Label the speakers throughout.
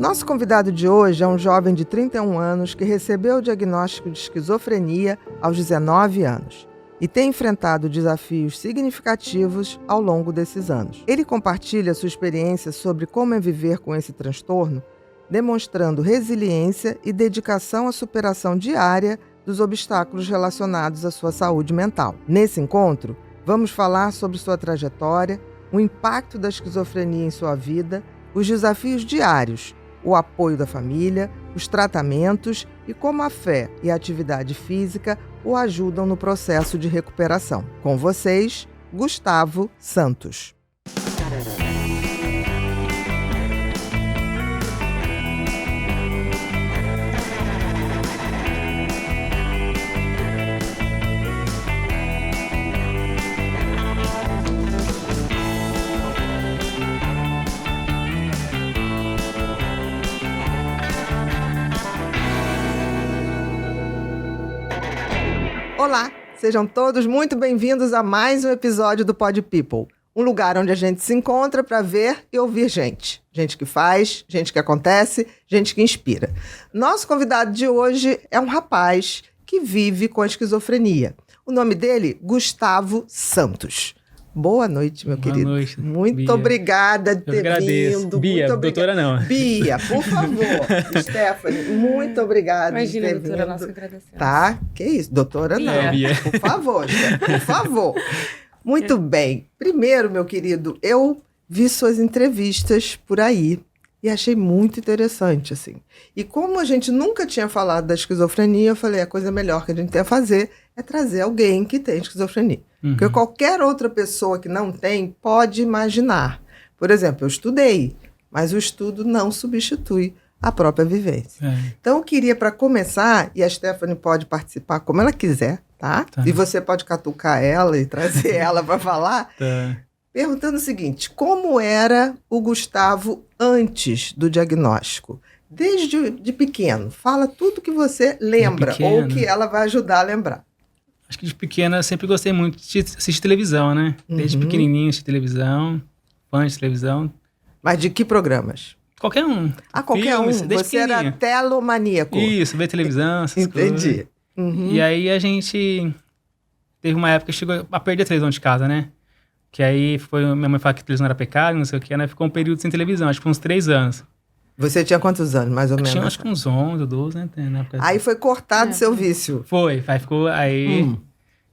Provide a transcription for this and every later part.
Speaker 1: Nosso convidado de hoje é um jovem de 31 anos que recebeu o diagnóstico de esquizofrenia aos 19 anos e tem enfrentado desafios significativos ao longo desses anos. Ele compartilha sua experiência sobre como é viver com esse transtorno, demonstrando resiliência e dedicação à superação diária dos obstáculos relacionados à sua saúde mental. Nesse encontro, vamos falar sobre sua trajetória, o impacto da esquizofrenia em sua vida, os desafios diários, o apoio da família, os tratamentos e como a fé e a atividade física o ajudam no processo de recuperação. Com vocês, Gustavo Santos. Olá, sejam todos muito bem-vindos a mais um episódio do Pod People, um lugar onde a gente se encontra para ver e ouvir gente. Gente que faz, gente que acontece, gente que inspira. Nosso convidado de hoje é um rapaz que vive com a esquizofrenia. O nome dele, Gustavo Santos. Boa noite, meu querido.
Speaker 2: Boa noite,
Speaker 1: muito
Speaker 2: Bia.
Speaker 1: obrigada de ter vindo.
Speaker 2: Bia,
Speaker 1: muito
Speaker 2: doutora não.
Speaker 1: Bia, por favor. Stephanie, muito obrigada
Speaker 3: Imagina,
Speaker 1: de ter
Speaker 3: doutora,
Speaker 1: vindo.
Speaker 3: nossa agradecemos.
Speaker 1: Tá? Que isso, doutora
Speaker 3: Bia.
Speaker 1: não.
Speaker 2: Bia.
Speaker 1: Por favor, por favor. Muito bem. Primeiro, meu querido, eu vi suas entrevistas por aí e achei muito interessante, assim. E como a gente nunca tinha falado da esquizofrenia, eu falei, a coisa melhor que a gente tem a fazer é trazer alguém que tem esquizofrenia. Porque qualquer outra pessoa que não tem pode imaginar. Por exemplo, eu estudei, mas o estudo não substitui a própria vivência. Então, eu queria, para começar, e a Stephanie pode participar como ela quiser, tá? E você pode catucar ela e trazer ela para falar, perguntando o seguinte, como era o Gustavo antes do diagnóstico? Desde de pequeno, fala tudo que você lembra, ou que ela vai ajudar a lembrar.
Speaker 2: Acho que de pequena eu sempre gostei muito de assistir televisão, né? Desde pequenininho assisti televisão, fã de televisão.
Speaker 1: Mas de que programas?
Speaker 2: Qualquer um.
Speaker 1: Ah, qualquer
Speaker 2: Filmes,
Speaker 1: um.
Speaker 2: desde
Speaker 1: Você era
Speaker 2: pequenininho.
Speaker 1: telomaníaco.
Speaker 2: Isso, ver televisão, essas coisas.
Speaker 1: Entendi.
Speaker 2: E aí a gente teve uma época que chegou a perder a televisão de casa, né? Que aí minha mãe falou que a televisão era pecado, não sei o que, né? Ficou um período sem televisão, acho que uns 3 anos.
Speaker 1: Você tinha quantos anos, mais ou menos?
Speaker 2: Tinha acho que uns 11 ou 12, né? Na época.
Speaker 1: Aí foi cortado seu vício.
Speaker 2: Foi, aí ficou, aí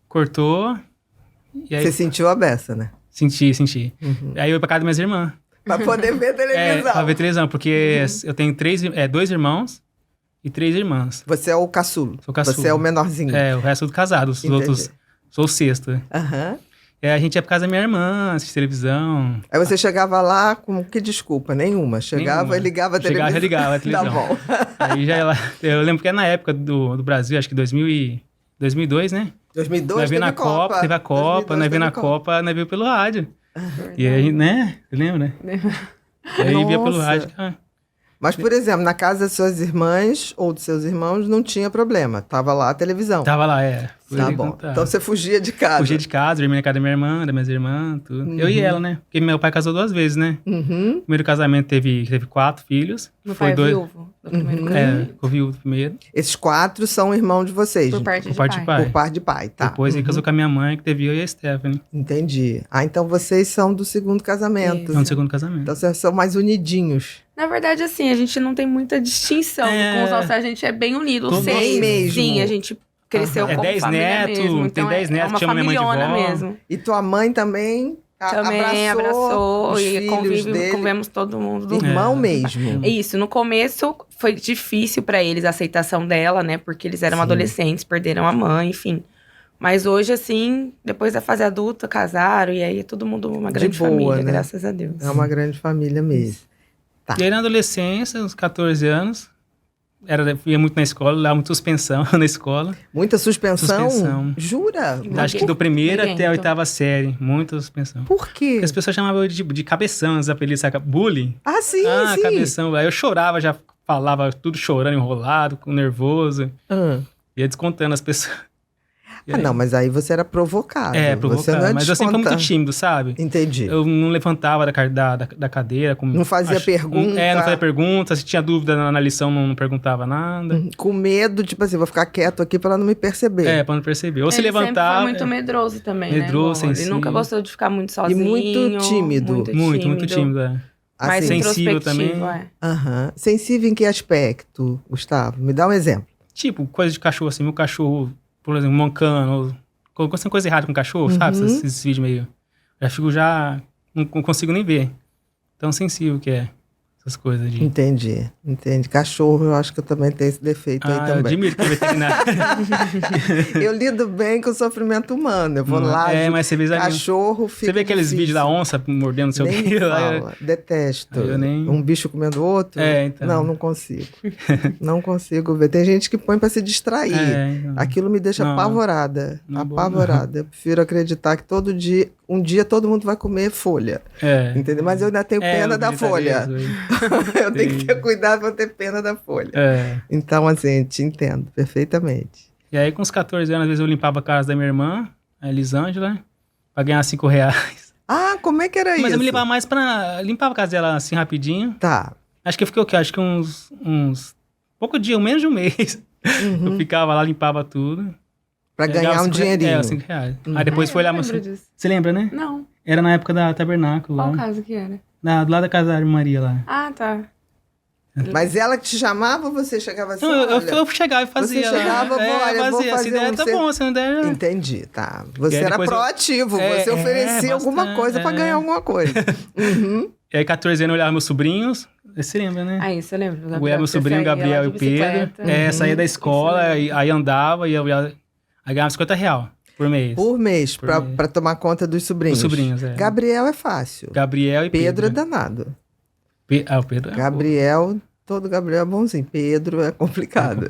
Speaker 2: cortou. E aí
Speaker 1: Você sentiu a beça, né?
Speaker 2: Senti. Aí eu ia pra casa das minhas irmãs.
Speaker 1: Pra poder ver televisão.
Speaker 2: Pra ver televisão, porque eu tenho 2 irmãos e 3 irmãs.
Speaker 1: Você é o caçulo.
Speaker 2: Sou caçula.
Speaker 1: Você é o menorzinho.
Speaker 2: O resto tudo casado, os outros... Sou o sexto.
Speaker 1: Aham.
Speaker 2: E aí a gente ia pra casa da minha irmã, assistir televisão.
Speaker 1: Aí você chegava lá com que desculpa? Nenhuma. Chegava e ligava a televisão.
Speaker 2: Chegava e ligava a televisão.
Speaker 1: Tá bom.
Speaker 2: Aí já ia lá... Eu lembro que era na época do Brasil, acho que 2002, né?
Speaker 1: 2002
Speaker 2: nós veio na Copa, teve a Copa, nós veio na Copa, nós veio pelo rádio. E aí, né? Você lembra, né? E aí via pelo rádio.
Speaker 1: Mas, por exemplo, na casa das suas irmãs ou dos seus irmãos não tinha problema. Tava lá a televisão.
Speaker 2: Tava lá,
Speaker 1: Tá bom. Então você fugia de casa.
Speaker 2: Fugia de casa, dormia na casa da minha irmã, das minhas irmãs, tudo. Eu e ela, né? Porque meu pai casou 2 vezes, né? O primeiro casamento teve 4 filhos.
Speaker 3: Meu
Speaker 2: foi
Speaker 3: pai é viúvo do primeiro casamento.
Speaker 2: Ficou viúvo do primeiro.
Speaker 1: Esses 4 são irmãos de vocês?
Speaker 3: Por parte de
Speaker 2: pai.
Speaker 3: pai.
Speaker 1: Por parte de pai, tá.
Speaker 2: Depois ele casou com a minha mãe, que teve eu e a Stephanie.
Speaker 1: Entendi. Ah, então vocês são do segundo casamento.
Speaker 2: Então, do segundo casamento.
Speaker 1: Então vocês são mais unidinhos.
Speaker 3: Na verdade, assim, a gente não tem muita distinção com os nossos, a gente é bem unido.
Speaker 1: Todos
Speaker 3: Seis,
Speaker 1: mesmo.
Speaker 3: sim, a gente cresceu como
Speaker 2: 10
Speaker 3: família
Speaker 2: netos,
Speaker 3: mesmo.
Speaker 2: tem
Speaker 3: Então
Speaker 2: 10 netos,
Speaker 3: é uma
Speaker 2: chama minha mãe de
Speaker 3: familhona
Speaker 2: vó.
Speaker 3: mesmo.
Speaker 1: E tua mãe também
Speaker 3: Abraçou
Speaker 1: os
Speaker 3: e
Speaker 1: filhos dele.
Speaker 3: convivemos todo mundo.
Speaker 1: Irmão mesmo.
Speaker 3: Isso, no começo foi difícil pra eles a aceitação dela, né? Porque eles eram adolescentes, perderam a mãe, enfim. Mas hoje, assim, depois da fase adulta, casaram e aí é todo mundo uma grande
Speaker 1: boa,
Speaker 3: família,
Speaker 1: né?
Speaker 3: graças a Deus.
Speaker 1: É uma grande família mesmo. Tá.
Speaker 2: E aí na adolescência, uns 14 anos, ia muito na escola, lá muito suspensão na escola.
Speaker 1: Muita suspensão?
Speaker 2: Suspensão.
Speaker 1: Jura?
Speaker 2: Acho que do primeiro
Speaker 3: Ninguém,
Speaker 2: até a
Speaker 3: então.
Speaker 2: 8ª série, muita suspensão.
Speaker 1: Por quê?
Speaker 2: Porque as pessoas chamavam eu de cabeção, os apelidos, sabe? Bullying.
Speaker 1: Ah, sim, sim.
Speaker 2: Cabeção. Aí eu chorava, já falava tudo chorando, enrolado, com nervoso. Ia descontando as pessoas.
Speaker 1: Não, mas aí você era provocado. Você não
Speaker 2: provocado. Mas eu sempre fui muito tímido, sabe?
Speaker 1: Entendi.
Speaker 2: Eu não levantava da cadeira.
Speaker 1: Não fazia pergunta.
Speaker 2: Não fazia pergunta. Se tinha dúvida na lição, não perguntava nada.
Speaker 1: Com medo, tipo assim, vou ficar quieto aqui pra ela não me perceber.
Speaker 2: Pra não perceber. Ou se
Speaker 3: Ele
Speaker 2: levantava...
Speaker 3: sempre foi muito medroso também,
Speaker 2: medroso,
Speaker 3: né?
Speaker 2: sensível.
Speaker 3: Ele nunca gostou de ficar muito sozinho.
Speaker 1: E muito tímido.
Speaker 2: Muito tímido,
Speaker 3: Mais
Speaker 1: assim,
Speaker 2: sensível também.
Speaker 1: Sensível em que aspecto, Gustavo? Me dá um exemplo.
Speaker 2: Tipo, coisa de cachorro, assim. Meu cachorro, por exemplo, mancando. Ou coisa errada com o cachorro, sabe? Esses vídeos meio... Já fico não consigo nem ver. Tão sensível que é. Essas coisas de...
Speaker 1: Entendi. Cachorro, eu acho que eu também tenho esse defeito aí também.
Speaker 2: Eu admiro que é veterinário.
Speaker 1: Eu lido bem com o sofrimento humano. Eu vou lá,
Speaker 2: mas você vê
Speaker 1: cachorro fica
Speaker 2: Você vê aqueles
Speaker 1: difícil.
Speaker 2: vídeos da onça mordendo seu
Speaker 1: Nem
Speaker 2: pelo?
Speaker 1: fala. Detesto. Um bicho comendo outro.
Speaker 2: Então.
Speaker 1: Não consigo. Não consigo ver. Tem gente que põe pra se distrair.
Speaker 2: Então.
Speaker 1: Aquilo me deixa apavorada.
Speaker 2: Apavorada.
Speaker 1: Eu prefiro acreditar que um dia todo mundo vai comer folha. Entendeu? Mas eu ainda tenho pena da folha. Eu tenho que ter cuidado pra ter pena da folha. Então, assim, te entendo perfeitamente.
Speaker 2: E aí, com uns 14 anos, às vezes eu limpava a casa da minha irmã, a Elisângela, pra ganhar R$5.
Speaker 1: Como é que era isso?
Speaker 2: Mas eu me limpava mais limpava a casa dela assim, rapidinho.
Speaker 1: Tá.
Speaker 2: Acho que eu fiquei o quê? Acho que uns pouco dia, menos de um mês. Eu ficava lá, limpava tudo.
Speaker 1: Pra ganhar um dinheirinho.
Speaker 2: R$5. Aí depois foi olhar... Você lembra, né?
Speaker 3: Não.
Speaker 2: Era na época da Tabernáculo.
Speaker 3: Qual casa que era?
Speaker 2: Do lado da casa da Maria lá.
Speaker 3: Ah, tá.
Speaker 1: Mas ela que te chamava ou você chegava assim?
Speaker 2: Não, eu chegava e fazia.
Speaker 1: Você chegava, olha, vou fazer
Speaker 2: se der, tá bom, se não der...
Speaker 1: Entendi, tá. Você era proativo, você oferecia alguma coisa pra ganhar alguma coisa.
Speaker 2: E aí, 14 anos, eu olhava meus sobrinhos. Você lembra, né?
Speaker 3: Ah, isso eu lembro.
Speaker 2: Eu olhava meu sobrinho, Gabriel e o Pedro. Saía da escola, aí andava, aí ganhava R$50 por mês.
Speaker 1: Por mês, pra tomar conta dos sobrinhos.
Speaker 2: Os sobrinhos,
Speaker 1: Gabriel é fácil.
Speaker 2: Gabriel e Pedro.
Speaker 1: Pedro é danado.
Speaker 2: O Pedro
Speaker 1: Gabriel, todo Gabriel é bonzinho. Pedro é complicado.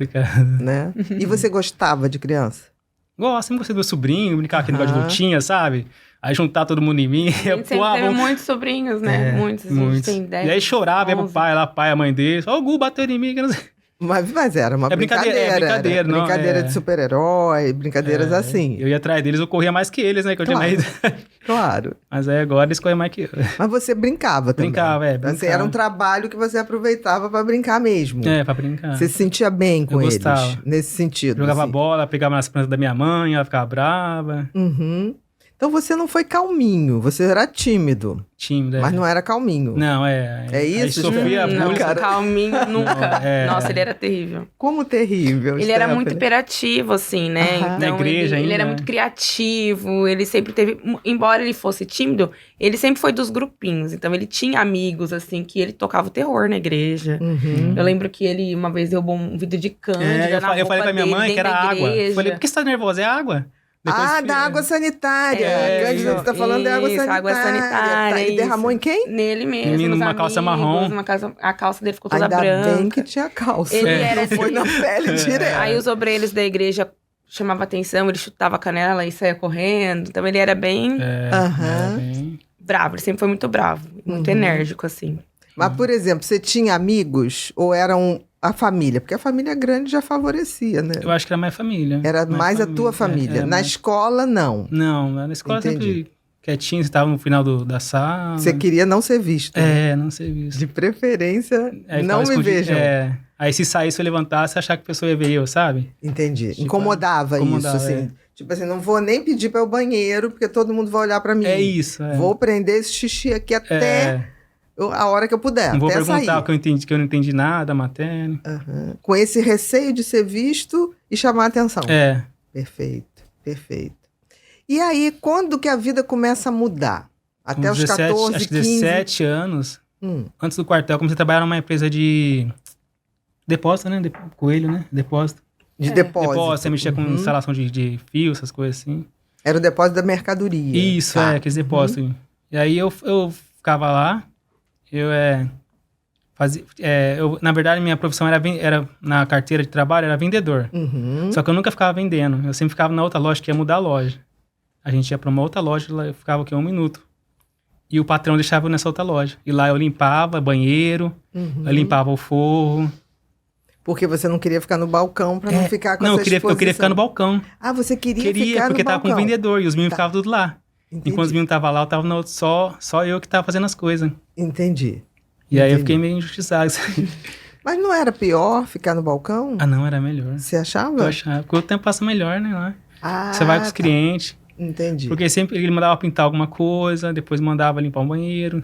Speaker 1: Né? E você gostava de criança?
Speaker 2: Sempre gostei do meu sobrinho, brincar aquele negócio de lutinha, sabe? Aí juntar todo mundo em mim.
Speaker 3: A gente sempre teve muitos sobrinhos, né? Muitos. A gente tem 10,
Speaker 2: e aí chorava, ia pro pai, a mãe dele. O Gu bateu em mim, que não sei.
Speaker 1: Mas era uma brincadeira. Brincadeira de super-herói, brincadeiras assim.
Speaker 2: Eu ia atrás deles, eu corria mais que eles, né? Que eu tinha mais...
Speaker 1: Claro.
Speaker 2: Mas aí agora eles correm mais que eu.
Speaker 1: Mas você brincava também.
Speaker 2: Brincava.
Speaker 1: Assim, era um trabalho que você aproveitava pra brincar mesmo.
Speaker 2: Pra brincar.
Speaker 1: Você se sentia bem com eles, nesse sentido.
Speaker 2: Jogava
Speaker 1: assim.
Speaker 2: bola, pegava nas plantas da minha mãe, ela ficava brava.
Speaker 1: Então você não foi calminho, você era tímido.
Speaker 2: Tímido,
Speaker 1: Mas não era calminho.
Speaker 2: Não,
Speaker 1: É isso?
Speaker 2: Sofria
Speaker 3: não,
Speaker 1: cara.
Speaker 3: calminho nunca. Nossa, ele era terrível.
Speaker 1: Como terrível,
Speaker 3: Ele era muito hiperativo, assim, né? Então,
Speaker 2: na igreja
Speaker 3: ele era muito criativo, ele sempre teve... Embora ele fosse tímido, ele sempre foi dos grupinhos. Então, ele tinha amigos, assim, que ele tocava o terror na igreja. Eu lembro que ele, uma vez, derrubou um vidro de cândida
Speaker 2: eu falei pra minha mãe que era água. Eu falei, por que você tá nervosa? É água? Depois
Speaker 1: da água sanitária. Cândida, você tá falando da água sanitária.
Speaker 3: Água sanitária.
Speaker 1: Tá, e derramou em quem?
Speaker 3: Nele mesmo.
Speaker 2: Numa calça marrom.
Speaker 3: A calça dele ficou toda branca.
Speaker 1: Ainda bem que tinha calça.
Speaker 3: Ele era
Speaker 1: não foi na pele direto.
Speaker 3: Aí os obreiros da igreja chamavam atenção, ele chutava a canela e saía correndo. Então ele era bem bravo. Ele sempre foi muito bravo. Muito enérgico, assim.
Speaker 1: Mas, por exemplo, você tinha amigos ou eram... A família, porque a família grande já favorecia, né?
Speaker 2: Eu acho que era mais família.
Speaker 1: Era mais família, a tua família. Na escola, não.
Speaker 2: Não, na escola sempre quietinho, você estava no final da sala.
Speaker 1: Você queria não ser visto.
Speaker 2: Não ser visto.
Speaker 1: De preferência, não me vejam.
Speaker 2: Aí se saísse, eu levantasse, achar que a pessoa ia ver eu, sabe?
Speaker 1: Entendi. Tipo, incomodava isso, assim. Tipo assim, não vou nem pedir para o banheiro, porque todo mundo vai olhar para mim.
Speaker 2: É isso.
Speaker 1: Vou prender esse xixi aqui até... a hora que eu puder.
Speaker 2: Não vou perguntar que eu não entendi nada da matéria.
Speaker 1: Com esse receio de ser visto e chamar a atenção. Perfeito. E aí, quando que a vida começa a mudar? Até os 14,
Speaker 2: acho que
Speaker 1: 15?
Speaker 2: 17 anos. Antes do quartel, eu comecei a trabalhar numa empresa de depósito, né? Coelho, né? Depósito.
Speaker 1: De depósito.
Speaker 2: Depósito, você mexia com instalação de fios, essas coisas assim.
Speaker 1: Era o depósito da mercadoria.
Speaker 2: Isso, aqueles depósitos. E aí eu ficava lá. Na verdade, minha profissão era na carteira de trabalho, era vendedor. Só que eu nunca ficava vendendo. Eu sempre ficava na outra loja, que ia mudar a loja. A gente ia para uma outra loja, eu ficava aqui 1 minuto. E o patrão deixava eu nessa outra loja. E lá eu limpava banheiro, eu limpava o forro.
Speaker 1: Porque você não queria ficar no balcão pra não ficar com essa exposição.
Speaker 2: Eu queria ficar no balcão.
Speaker 1: Ah, você queria ficar no balcão?
Speaker 2: Porque tava com o vendedor e os meninos ficavam tudo lá.
Speaker 1: Entendi.
Speaker 2: Enquanto os meninos estavam lá, eu tava só eu que tava fazendo as coisas.
Speaker 1: Entendi.
Speaker 2: E aí eu fiquei meio injustiçado.
Speaker 1: Mas não era pior ficar no balcão?
Speaker 2: Ah, não, era melhor.
Speaker 1: Você achava?
Speaker 2: Eu achava. Porque o tempo passa melhor, né? Lá.
Speaker 1: Ah,
Speaker 2: você vai com os clientes.
Speaker 1: Entendi.
Speaker 2: Porque sempre ele mandava pintar alguma coisa, depois mandava limpar um banheiro.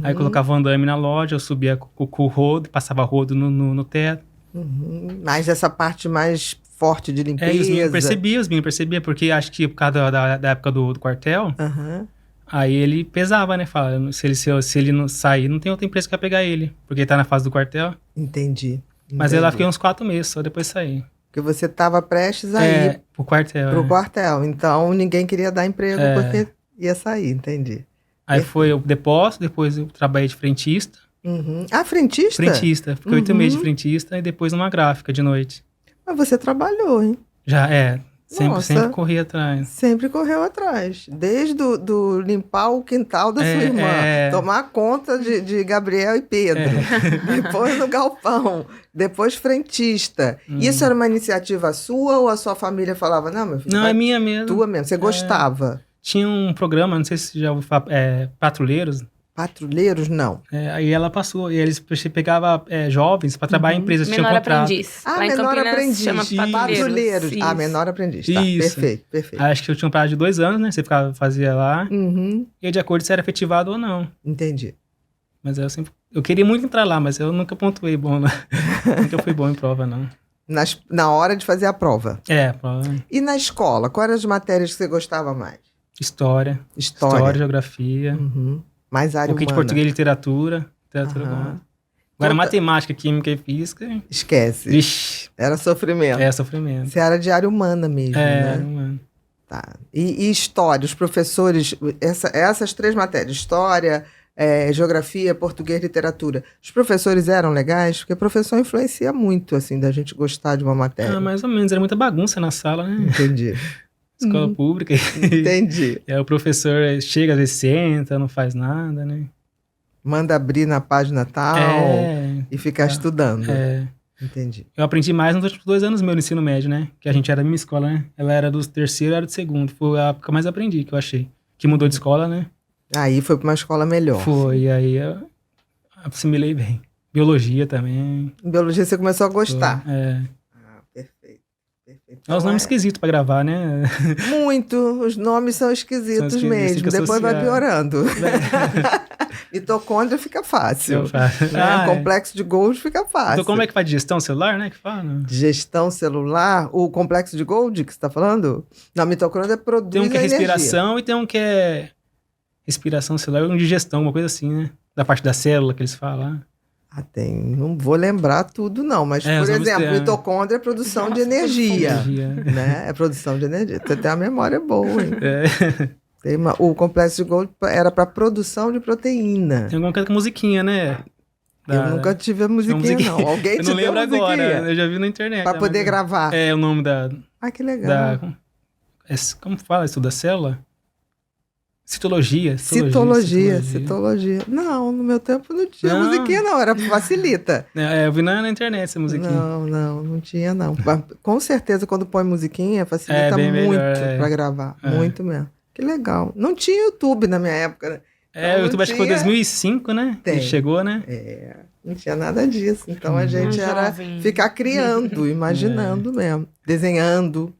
Speaker 2: Aí colocava um andame na loja, eu subia com o rodo, passava rodo no teto.
Speaker 1: Mas essa parte mais forte de limpeza...
Speaker 2: E os meninos percebiam, porque acho que por causa da época do quartel, aí ele pesava, né? Fala, se ele não sair, não tem outra empresa que vai pegar ele, porque ele tá na fase do quartel.
Speaker 1: Entendi.
Speaker 2: Mas eu lá fiquei uns 4 meses, só depois saí.
Speaker 1: Porque você estava prestes a ir
Speaker 2: pro quartel.
Speaker 1: Pro quartel. Então, ninguém queria dar emprego porque ia sair, entendi.
Speaker 2: Aí foi o depósito, depois eu trabalhei de frentista.
Speaker 1: Ah, frentista?
Speaker 2: Frentista. Fiquei 8 meses de frentista e depois numa gráfica de noite.
Speaker 1: Mas você trabalhou, hein?
Speaker 2: Já, sempre corri atrás.
Speaker 1: Sempre correu atrás. Desde do limpar o quintal da sua irmã, tomar conta de Gabriel e Pedro, depois no galpão, depois frentista. Isso era uma iniciativa sua ou a sua família falava, não, meu filho?
Speaker 2: Não, é minha mesmo.
Speaker 1: Tua mesmo, você gostava?
Speaker 2: Tinha um programa, não sei se você já ouviu falar, Patrulheiros.
Speaker 1: Patrulheiros, não.
Speaker 2: Aí ela passou, e eles pegavam jovens para trabalhar em empresas que tinham contrato.
Speaker 3: Aprendiz.
Speaker 1: Ah,
Speaker 3: lá em
Speaker 1: menor
Speaker 3: Campinas
Speaker 1: aprendiz.
Speaker 3: chama
Speaker 1: Patrulheiros.
Speaker 3: Isso.
Speaker 1: Ah, menor aprendiz. Tá,
Speaker 2: Isso.
Speaker 1: Perfeito.
Speaker 2: Acho que eu tinha um prazo de 2 anos, né? Você fazia lá. E de acordo se era efetivado ou não.
Speaker 1: Entendi.
Speaker 2: Mas eu queria muito entrar lá, mas eu nunca pontuei bom, né? Nunca fui bom em prova, não.
Speaker 1: Na hora de fazer a prova.
Speaker 2: Prova.
Speaker 1: E na escola, quais eram as matérias que você gostava mais?
Speaker 2: História, geografia.
Speaker 1: Mais área
Speaker 2: um pouquinho de
Speaker 1: humana.
Speaker 2: português e literatura. Agora, matemática, química e física...
Speaker 1: Esquece.
Speaker 2: Vixe.
Speaker 1: Era sofrimento.
Speaker 2: Sofrimento.
Speaker 1: Você era de área humana mesmo, né?
Speaker 2: Área humana.
Speaker 1: Tá. E história, os professores... Essas 3 matérias, história, geografia, português e literatura. Os professores eram legais? Porque professor influencia muito, assim, da gente gostar de uma matéria.
Speaker 2: Mais ou menos. Era muita bagunça na sala, né?
Speaker 1: Entendi.
Speaker 2: Escola pública.
Speaker 1: Entendi.
Speaker 2: E aí o professor chega, às vezes senta, não faz nada, né?
Speaker 1: Manda abrir na página tal e ficar estudando. Entendi.
Speaker 2: Eu aprendi mais nos últimos 2 anos no ensino médio, né? Que a gente era da minha escola, né? Ela era do terceiro, eu era do segundo. Foi a época que eu mais aprendi, que eu achei. Que mudou de escola, né?
Speaker 1: Aí foi para uma escola melhor.
Speaker 2: Foi, e aí eu assimilei bem. Biologia também.
Speaker 1: Em biologia você começou a gostar. Perfeito.
Speaker 2: É uns nomes esquisitos pra gravar, né?
Speaker 1: Muito. Os nomes são esquisitos mesmo. Depois vai piorando. Mitocôndria fica fácil. Complexo de Golgi fica fácil.
Speaker 2: Então, como é que faz digestão celular, né? Que fala?
Speaker 1: Digestão celular? O complexo de Golgi que você está falando? Não, a mitocôndria produz
Speaker 2: tem um que é respiração
Speaker 1: energia.
Speaker 2: E tem um que é respiração celular ou digestão, uma coisa assim, né? Da parte da célula que eles falam.
Speaker 1: Tem. Não vou lembrar tudo, não. Mas, por exemplo, mitocôndria é produção de energia. Né? É produção de energia. Você tem uma memória boa, hein? O complexo de Golgi era para produção de proteína.
Speaker 2: Tem alguma coisa com musiquinha, né?
Speaker 1: Eu nunca tive a musiquinha, não. Alguém te deu
Speaker 2: eu não lembro agora. Eu já vi na internet.
Speaker 1: Para poder gravar.
Speaker 2: O nome da...
Speaker 1: que legal.
Speaker 2: Como fala isso da célula? Citologia.
Speaker 1: Não, no meu tempo não tinha musiquinha, não. Era facilita.
Speaker 2: Eu vi na internet essa musiquinha.
Speaker 1: Não tinha, não. Com certeza, quando põe musiquinha, facilita muito pra gravar. Muito mesmo. Que legal. Não tinha YouTube na minha época, né?
Speaker 2: O YouTube acho que foi 2005, né? Que chegou, né?
Speaker 1: Não tinha nada disso. Então a gente era ficar criando, imaginando mesmo. Desenhando,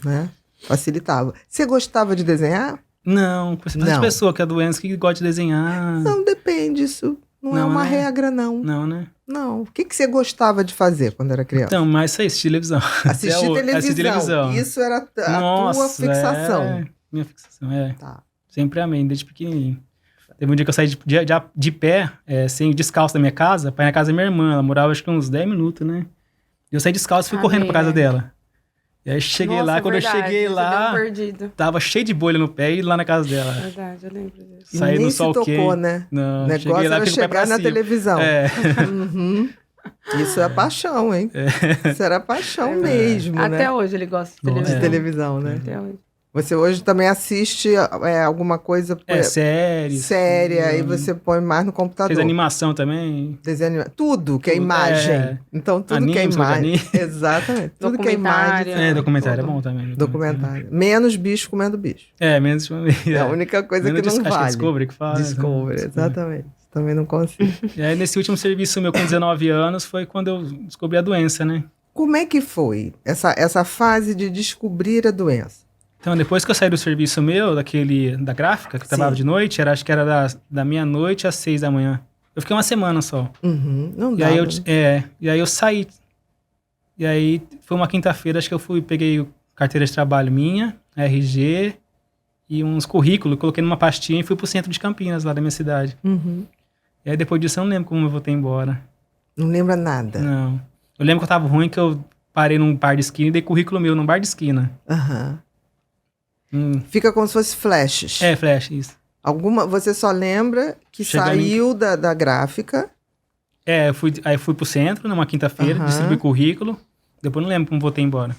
Speaker 1: né? Facilitava. Você gostava de desenhar?
Speaker 2: Não, as pessoas que é doença que gosta de desenhar.
Speaker 1: Não, depende isso. Não é uma regra, não.
Speaker 2: Não, né?
Speaker 1: Não. O que você gostava de fazer quando era criança?
Speaker 2: Então, mas isso aí, assistir televisão.
Speaker 1: Assistir televisão. Isso era a tua fixação.
Speaker 2: Minha fixação,
Speaker 1: Tá.
Speaker 2: Sempre amei, desde pequenininho. Teve um dia que eu saí de pé, sem descalço da minha casa, pra ir na casa da minha irmã. Ela morava acho que uns 10 minutos, né? E eu saí descalço e fui correndo pra casa dela. E aí cheguei lá, quando eu cheguei lá, tava cheio de bolha no pé e lá na casa dela.
Speaker 3: Verdade, eu lembro disso.
Speaker 1: Saí no sol quente. Né?
Speaker 2: Não,
Speaker 1: o negócio era chegar na televisão. Isso é paixão, hein? Isso era paixão mesmo,
Speaker 3: Até hoje ele gosta de
Speaker 1: televisão, né?
Speaker 3: Até hoje.
Speaker 1: Você hoje também assiste alguma coisa
Speaker 2: séries.
Speaker 1: Séria, aí você põe mais no computador.
Speaker 2: Fez animação também.
Speaker 1: Tudo que é imagem. Então, tudo que é imagem. Exatamente. Tudo que é imagem.
Speaker 2: Documentário é bom também.
Speaker 1: Documentário. Menos bicho comendo bicho.
Speaker 2: Menos.
Speaker 1: É a única coisa que não vale.
Speaker 2: Acho que é Discovery que fala.
Speaker 1: Discovery, exatamente. Também não consigo.
Speaker 2: E aí, nesse último serviço meu com 19 anos, foi quando eu descobri a doença, né?
Speaker 1: Como é que foi essa fase de descobrir a doença?
Speaker 2: Então, depois que eu saí do serviço meu, da gráfica, que eu trabalhava de noite, acho que era da meia-noite às 6 da manhã. Eu fiquei uma semana só.
Speaker 1: Não dá.
Speaker 2: E aí eu saí. E aí foi uma quinta-feira, acho que peguei carteira de trabalho minha, RG e uns currículos, coloquei numa pastinha e fui pro centro de Campinas, lá da minha cidade. E aí depois disso eu não lembro como eu voltei embora.
Speaker 1: Não lembra nada?
Speaker 2: Não. Eu lembro que eu tava ruim, que eu parei num bar de esquina e dei currículo meu num bar de esquina.
Speaker 1: Fica como se fosse flashes.
Speaker 2: Flash, isso.
Speaker 1: Você só lembra que saiu da gráfica?
Speaker 2: Aí eu fui pro centro numa quinta-feira, distribuí currículo, depois não lembro como voltei embora.